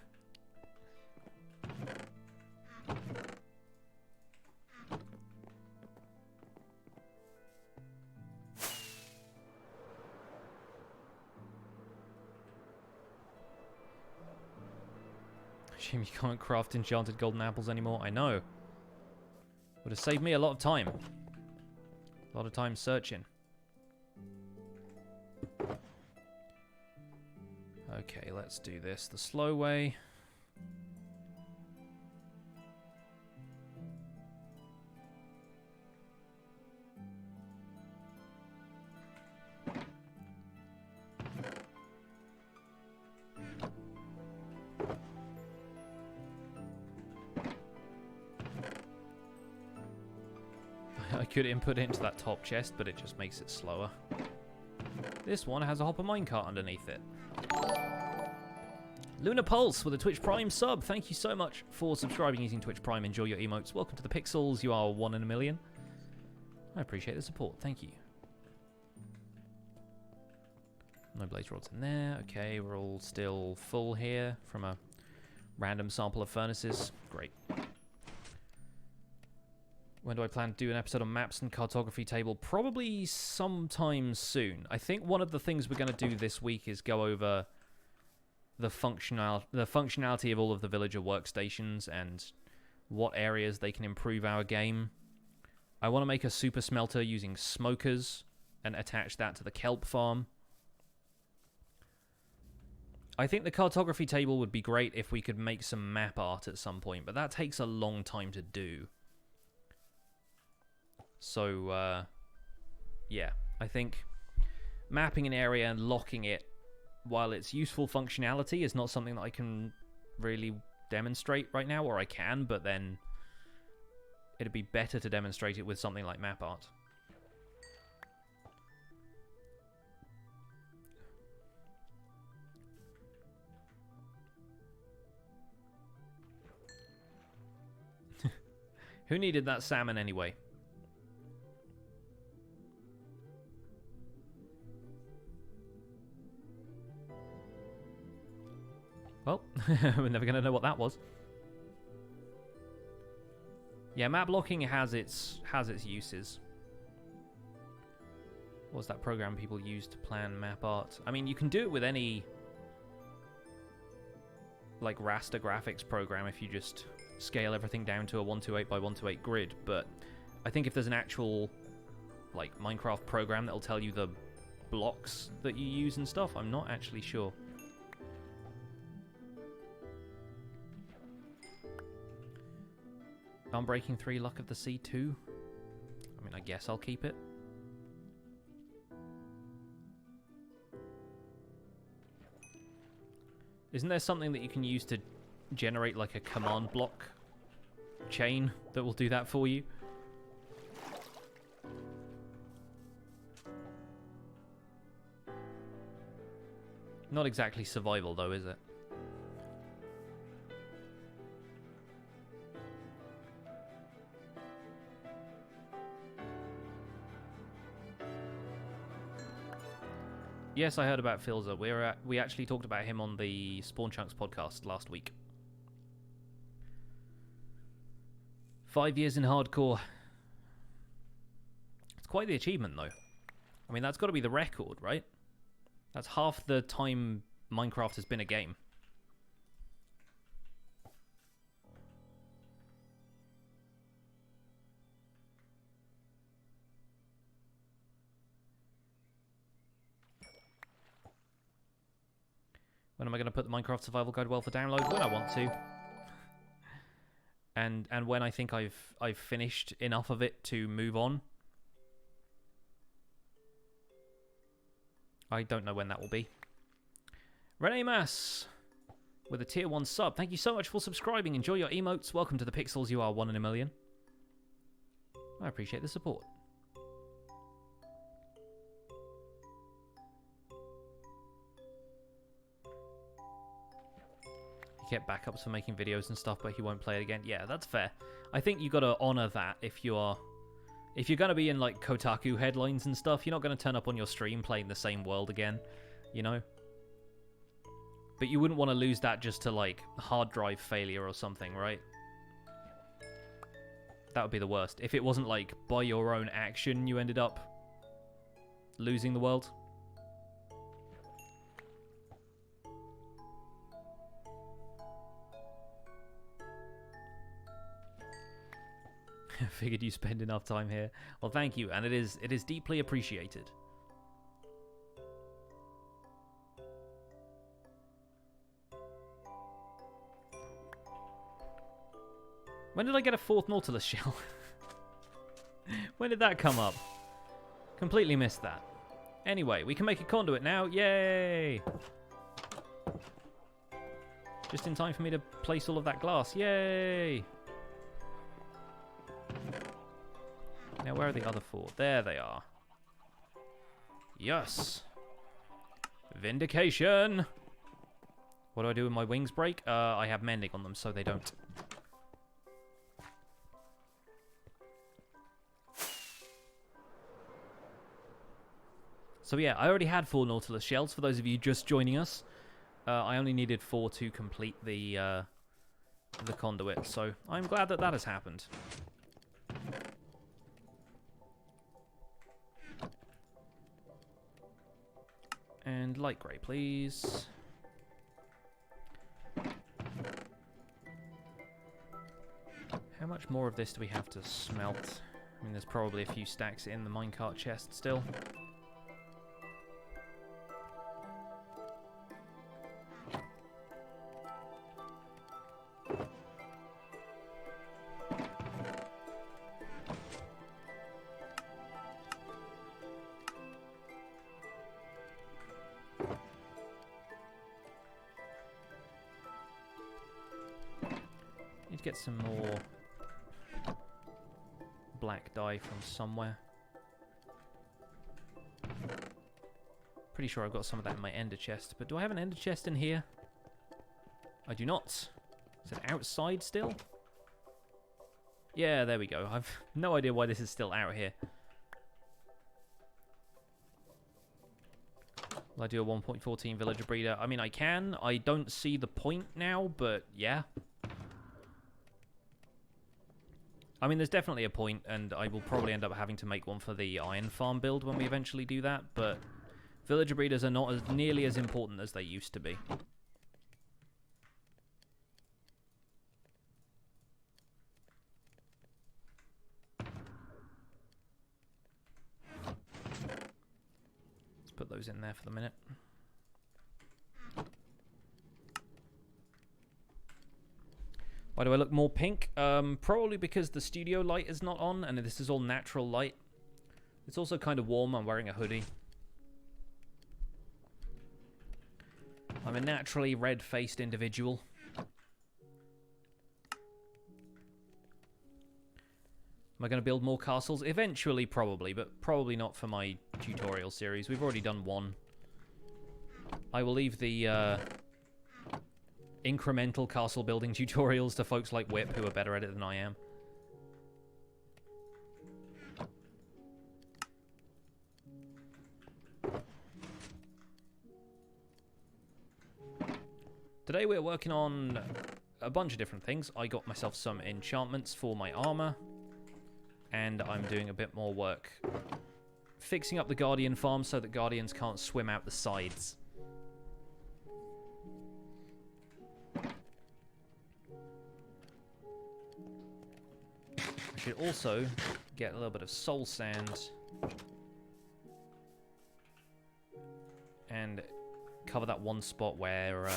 S1: Shame you can't craft enchanted golden apples anymore. I know. Would have saved me a lot of time. A lot of time searching. Okay, let's do this the slow way. I could input it into that top chest, but it just makes it slower. This one has a hopper minecart underneath it. Luna Pulse with a Twitch Prime sub. Thank you so much for subscribing using Twitch Prime. Enjoy your emotes. Welcome to the Pixels. You are 1 in a million. I appreciate the support. Thank you. No blaze rods in there. Okay, we're all still full here from a random sample of furnaces. Great. When do I plan to do an episode on maps and cartography table? Probably sometime soon. I think one of the things we're going to do this week is go over the functionality of all of the villager workstations and what areas they can improve our game. I want to make a super smelter using smokers and attach that to the kelp farm. I think the cartography table would be great if we could make some map art at some point, but that takes a long time to do. So, yeah, I think mapping an area and locking it, while its useful functionality is not something that I can really demonstrate right now, or I can, but then it'd be better to demonstrate it with something like map art. Who needed that salmon anyway? Well, we're never going to know what that was. Yeah, map blocking has its uses. What's that program people use to plan map art? I mean, you can do it with any like raster graphics program if you just scale everything down to a 128 by 128 grid, but I think if there's an actual like Minecraft program that'll tell you the blocks that you use and stuff, I'm not actually sure. Unbreaking 3 Luck of the Sea 2? I mean, I guess I'll keep it. Isn't there something that you can use to generate like a command block chain that will do that for you? Not exactly survival though, is it? Yes, I heard about Filza. We actually talked about him on the Spawn Chunks podcast last week. 5 years in hardcore. It's quite the achievement, though. I mean, that's got to be the record, right? That's half the time Minecraft has been a game. When am I going to put the Minecraft Survival Guide well for download? When I want to. And when I think I've finished enough of it to move on. I don't know when that will be. Rene Mass with a tier 1 sub. Thank you so much for subscribing. Enjoy your emotes. Welcome to the Pixels. You are 1 in a million. I appreciate the support. He kept backups for making videos and stuff, but he won't play it again. Yeah, that's fair. I think you got to honor that if you're going to be in like Kotaku headlines and stuff. You're not going to turn up on your stream playing the same world again, you know. But you wouldn't want to lose that just to like hard drive failure or something, right? That would be the worst. If it wasn't like by your own action you ended up losing the world. Figured you spend enough time here. Well, thank you, and it is deeply appreciated. When did I get a 4th Nautilus shell? When did that come up? Completely missed that. Anyway, we can make a conduit now. Yay! Just in time for me to place all of that glass. Yay! Now, where are the other 4? There they are. Yes! Vindication! What do I do when my wings break? I have mending on them, so they don't. So yeah, I already had 4 Nautilus shells, for those of you just joining us. I only needed 4 to complete the conduit, so I'm glad that that has happened. And light grey, please. How much more of this do we have to smelt? I mean, there's probably a few stacks in the minecart chest still. Get some more black dye from somewhere. Pretty sure I've got some of that in my ender chest, but do I have an ender chest in here? I do not. Is it outside still? Yeah, there we go. I've no idea why this is still out here. Will I do a 1.14 villager breeder? I mean, I can. I don't see the point now, but yeah. I mean, there's definitely a point, and I will probably end up having to make one for the iron farm build when we eventually do that, but villager breeders are not as nearly as important as they used to be. Let's put those in there for the minute. Why do I look more pink? Probably because the studio light is not on, and this is all natural light. It's also kind of warm. I'm wearing a hoodie. I'm a naturally red-faced individual. Am I going to build more castles? Eventually, probably, but probably not for my tutorial series. We've already done one. I will leave the incremental castle building tutorials to folks like Whip, who are better at it than I am. Today we're working on a bunch of different things. I got myself some enchantments for my armor. And I'm doing a bit more work fixing up the Guardian farm so that Guardians can't swim out the sides. I should also get a little bit of soul sand and cover that one spot where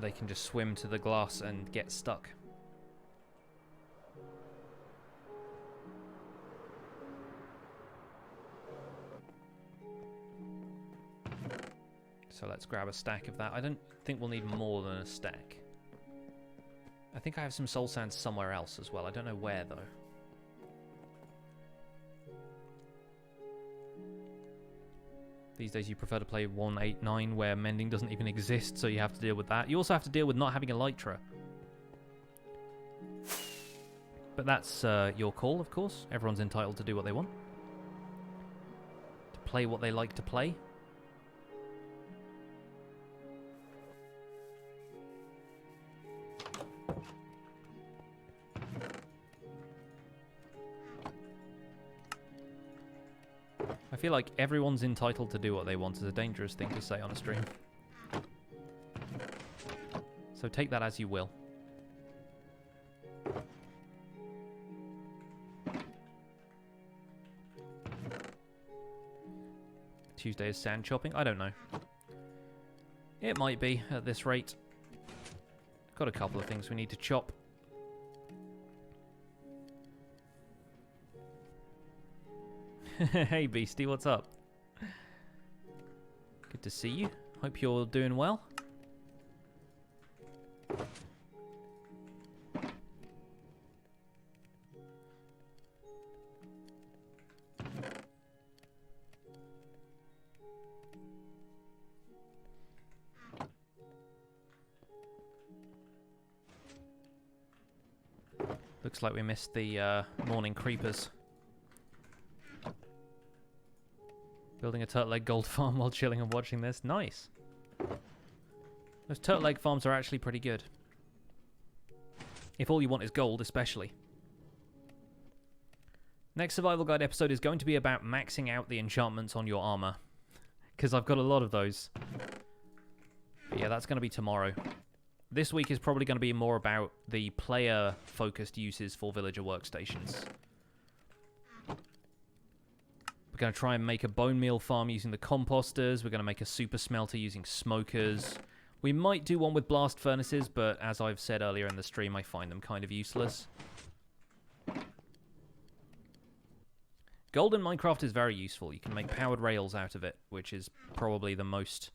S1: they can just swim to the glass and get stuck. So let's grab a stack of that. I don't think we'll need more than a stack. I think I have some soul sand somewhere else as well. I don't know where, though. These days you prefer to play 189 where mending doesn't even exist, so you have to deal with that. You also have to deal with not having elytra. But that's your call, of course. Everyone's entitled to do what they want. To play what they like to play. I feel like everyone's entitled to do what they want is a dangerous thing to say on a stream. So take that as you will. Tuesday is sand chopping? I don't know. It might be at this rate. Got a couple of things we need to chop. Hey Beastie, what's up? Good to see you. Hope you're doing well. Looks like we missed the morning creepers. Building a turtle egg gold farm while chilling and watching this. Nice. Those turtle egg farms are actually pretty good. If all you want is gold, especially. Next survival guide episode is going to be about maxing out the enchantments on your armor. Because I've got a lot of those. But yeah, that's going to be tomorrow. This week is probably going to be more about the player-focused uses for villager workstations. We're going to try and make a bone meal farm using the composters. We're going to make a super smelter using smokers. We might do one with blast furnaces, but as I've said earlier in the stream, I find them kind of useless. Gold in Minecraft is very useful. You can make powered rails out of it, which is probably the most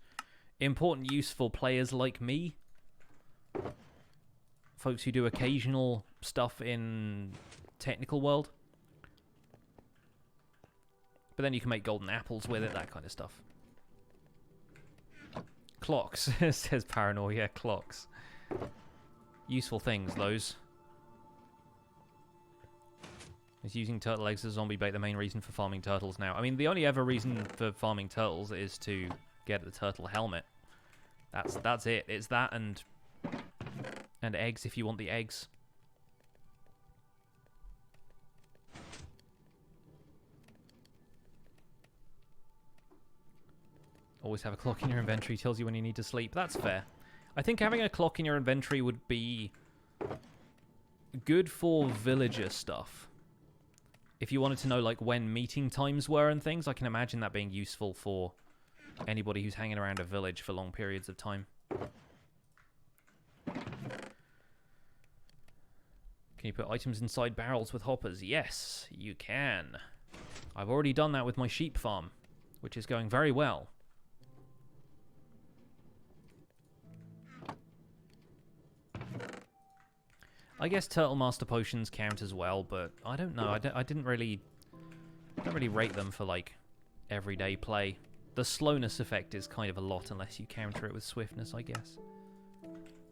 S1: important use for players like me. Folks who do occasional stuff in technical world. But then you can make golden apples with it, that kind of stuff. Clocks, says Paranoia. Yeah, clocks. Useful things, those. Is using turtle eggs as zombie bait the main reason for farming turtles now? I mean, the only ever reason for farming turtles is to get the turtle helmet. That's it. It's that and eggs if you want the eggs. Always have a clock in your inventory, tells you when you need to sleep. That's fair. I think having a clock in your inventory would be good for villager stuff. If you wanted to know like when meeting times were and things, I can imagine that being useful for anybody who's hanging around a village for long periods of time. Can you put items inside barrels with hoppers? Yes, you can. I've already done that with my sheep farm, which is going very well. I guess Turtle Master potions count as well, but I don't know. I don't really rate them for like everyday play. The slowness effect is kind of a lot unless you counter it with swiftness, I guess.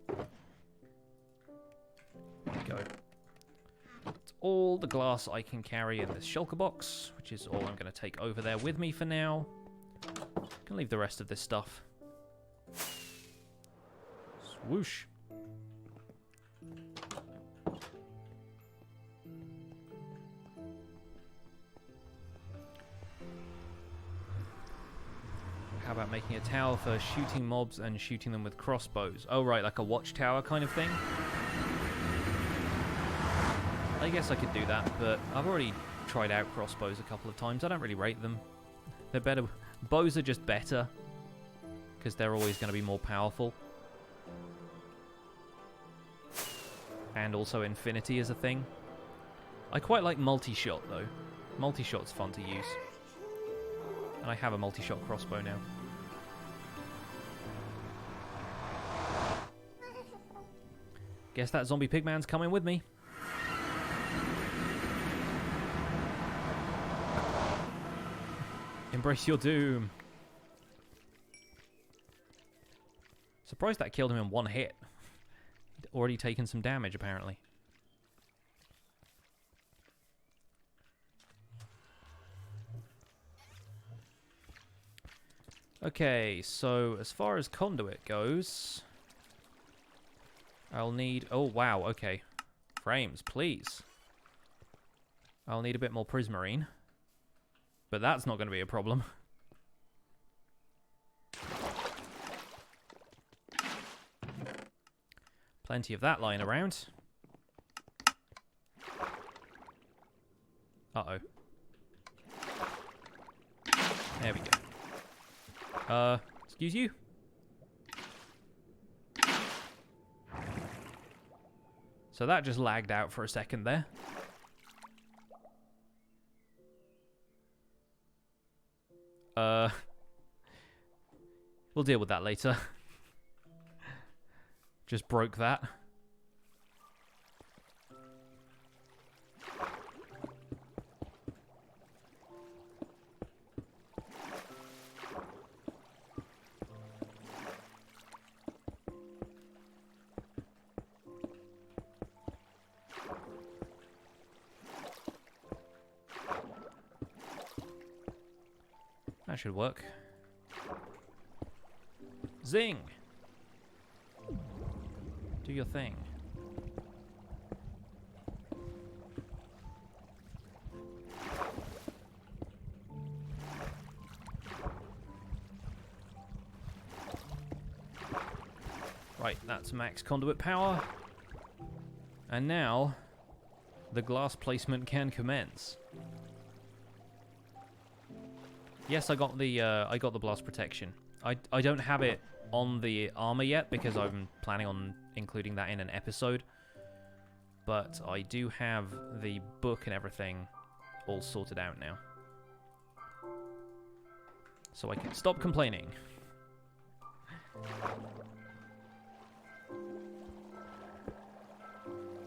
S1: There we go. That's all the glass I can carry in this shulker box, which is all I'm going to take over there with me for now. Can leave the rest of this stuff. Swoosh. How about making a tower for shooting mobs and shooting them with crossbows? Oh, right, like a watchtower kind of thing? I guess I could do that, but I've already tried out crossbows a couple of times. I don't really rate them. They're better. Bows are just better, because they're always going to be more powerful. And also infinity is a thing. I quite like multi-shot, though. Multi-shot's fun to use. And I have a multi-shot crossbow now. Guess that zombie pigman's coming with me. Embrace your doom. Surprised that killed him in one hit. He'd already taken some damage, apparently. Okay, so as far as conduit goes, I'll need... Oh, wow, okay. Frames, please. I'll need a bit more prismarine. But that's not going to be a problem. Plenty of that lying around. Uh-oh. There we go. Excuse you? So that just lagged out for a second there. We'll deal with that later. Just broke that. That should work. Zing! Do your thing. Right, that's max conduit power. And now, the glass placement can commence. Yes, I got the blast protection. I don't have it on the armor yet because I'm planning on including that in an episode. But I do have the book and everything all sorted out now. So I can stop complaining.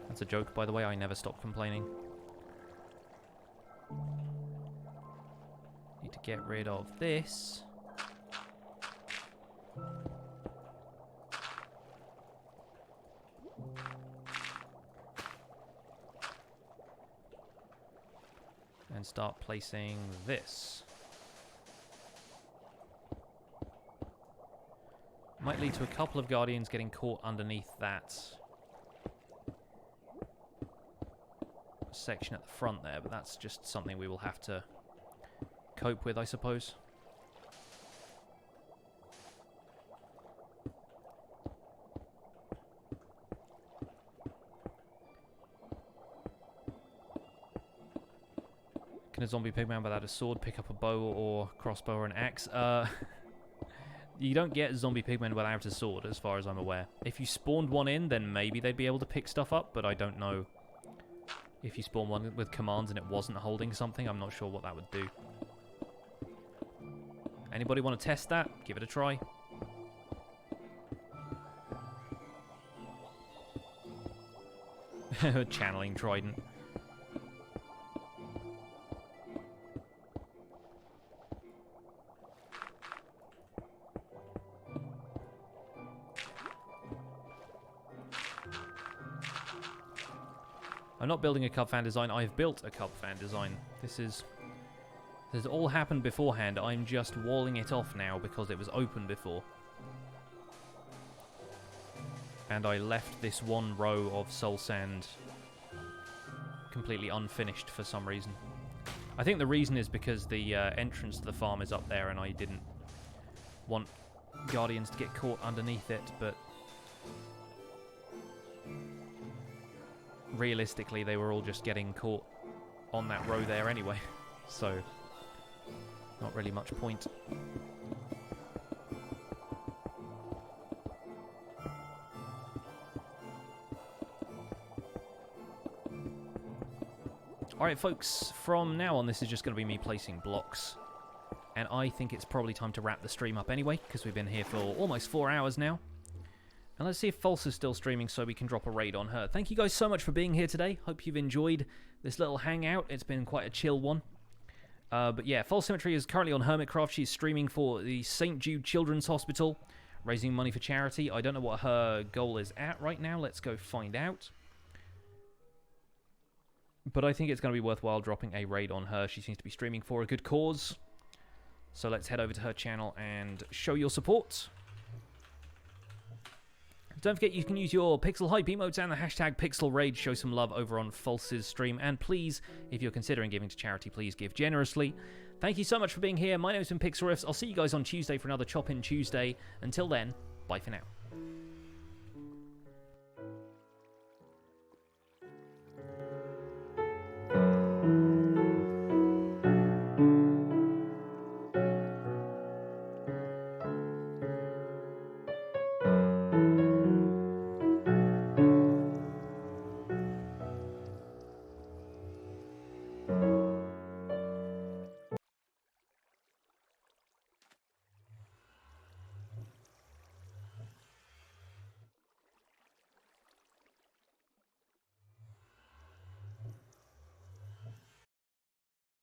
S1: That's a joke, by the way. I never stop complaining. Need to get rid of this. And start placing this. Might lead to a couple of guardians getting caught underneath that section at the front there, but that's just something we will have to cope with, I suppose. Can a zombie pigman without a sword pick up a bow or crossbow or an axe? You don't get zombie pigmen without a sword, as far as I'm aware. If you spawned one in, then maybe they'd be able to pick stuff up, but I don't know. If you spawn one with commands and it wasn't holding something, I'm not sure what that would do. Anybody want to test that? Give it a try. Channeling Trident. I'm not building a cub fan design, I've built a cub fan design. This has all happened beforehand, I'm just walling it off now because it was open before. And I left this one row of soul sand completely unfinished for some reason. I think the reason is because the entrance to the farm is up there and I didn't want guardians to get caught underneath it, but realistically they were all just getting caught on that row there anyway, so not really much point. Alright folks, from now on this is just going to be me placing blocks, and I think it's probably time to wrap the stream up anyway, because we've been here for almost 4 hours now. And let's see if False is still streaming so we can drop a raid on her. Thank you guys so much for being here today. Hope you've enjoyed this little hangout. It's been quite a chill one. But yeah, False Symmetry is currently on Hermitcraft. She's streaming for the St. Jude Children's Hospital, raising money for charity. I don't know what her goal is at right now. Let's go find out. But I think it's going to be worthwhile dropping a raid on her. She seems to be streaming for a good cause. So let's head over to her channel and show your support. Don't forget you can use your Pixel Hype emotes and the hashtag PixelRaid. Show some love over on False's stream. And please, if you're considering giving to charity, please give generously. Thank you so much for being here. My name's been Pixel Riffs. I'll see you guys on Tuesday for another Chop In Tuesday. Until then, bye for now.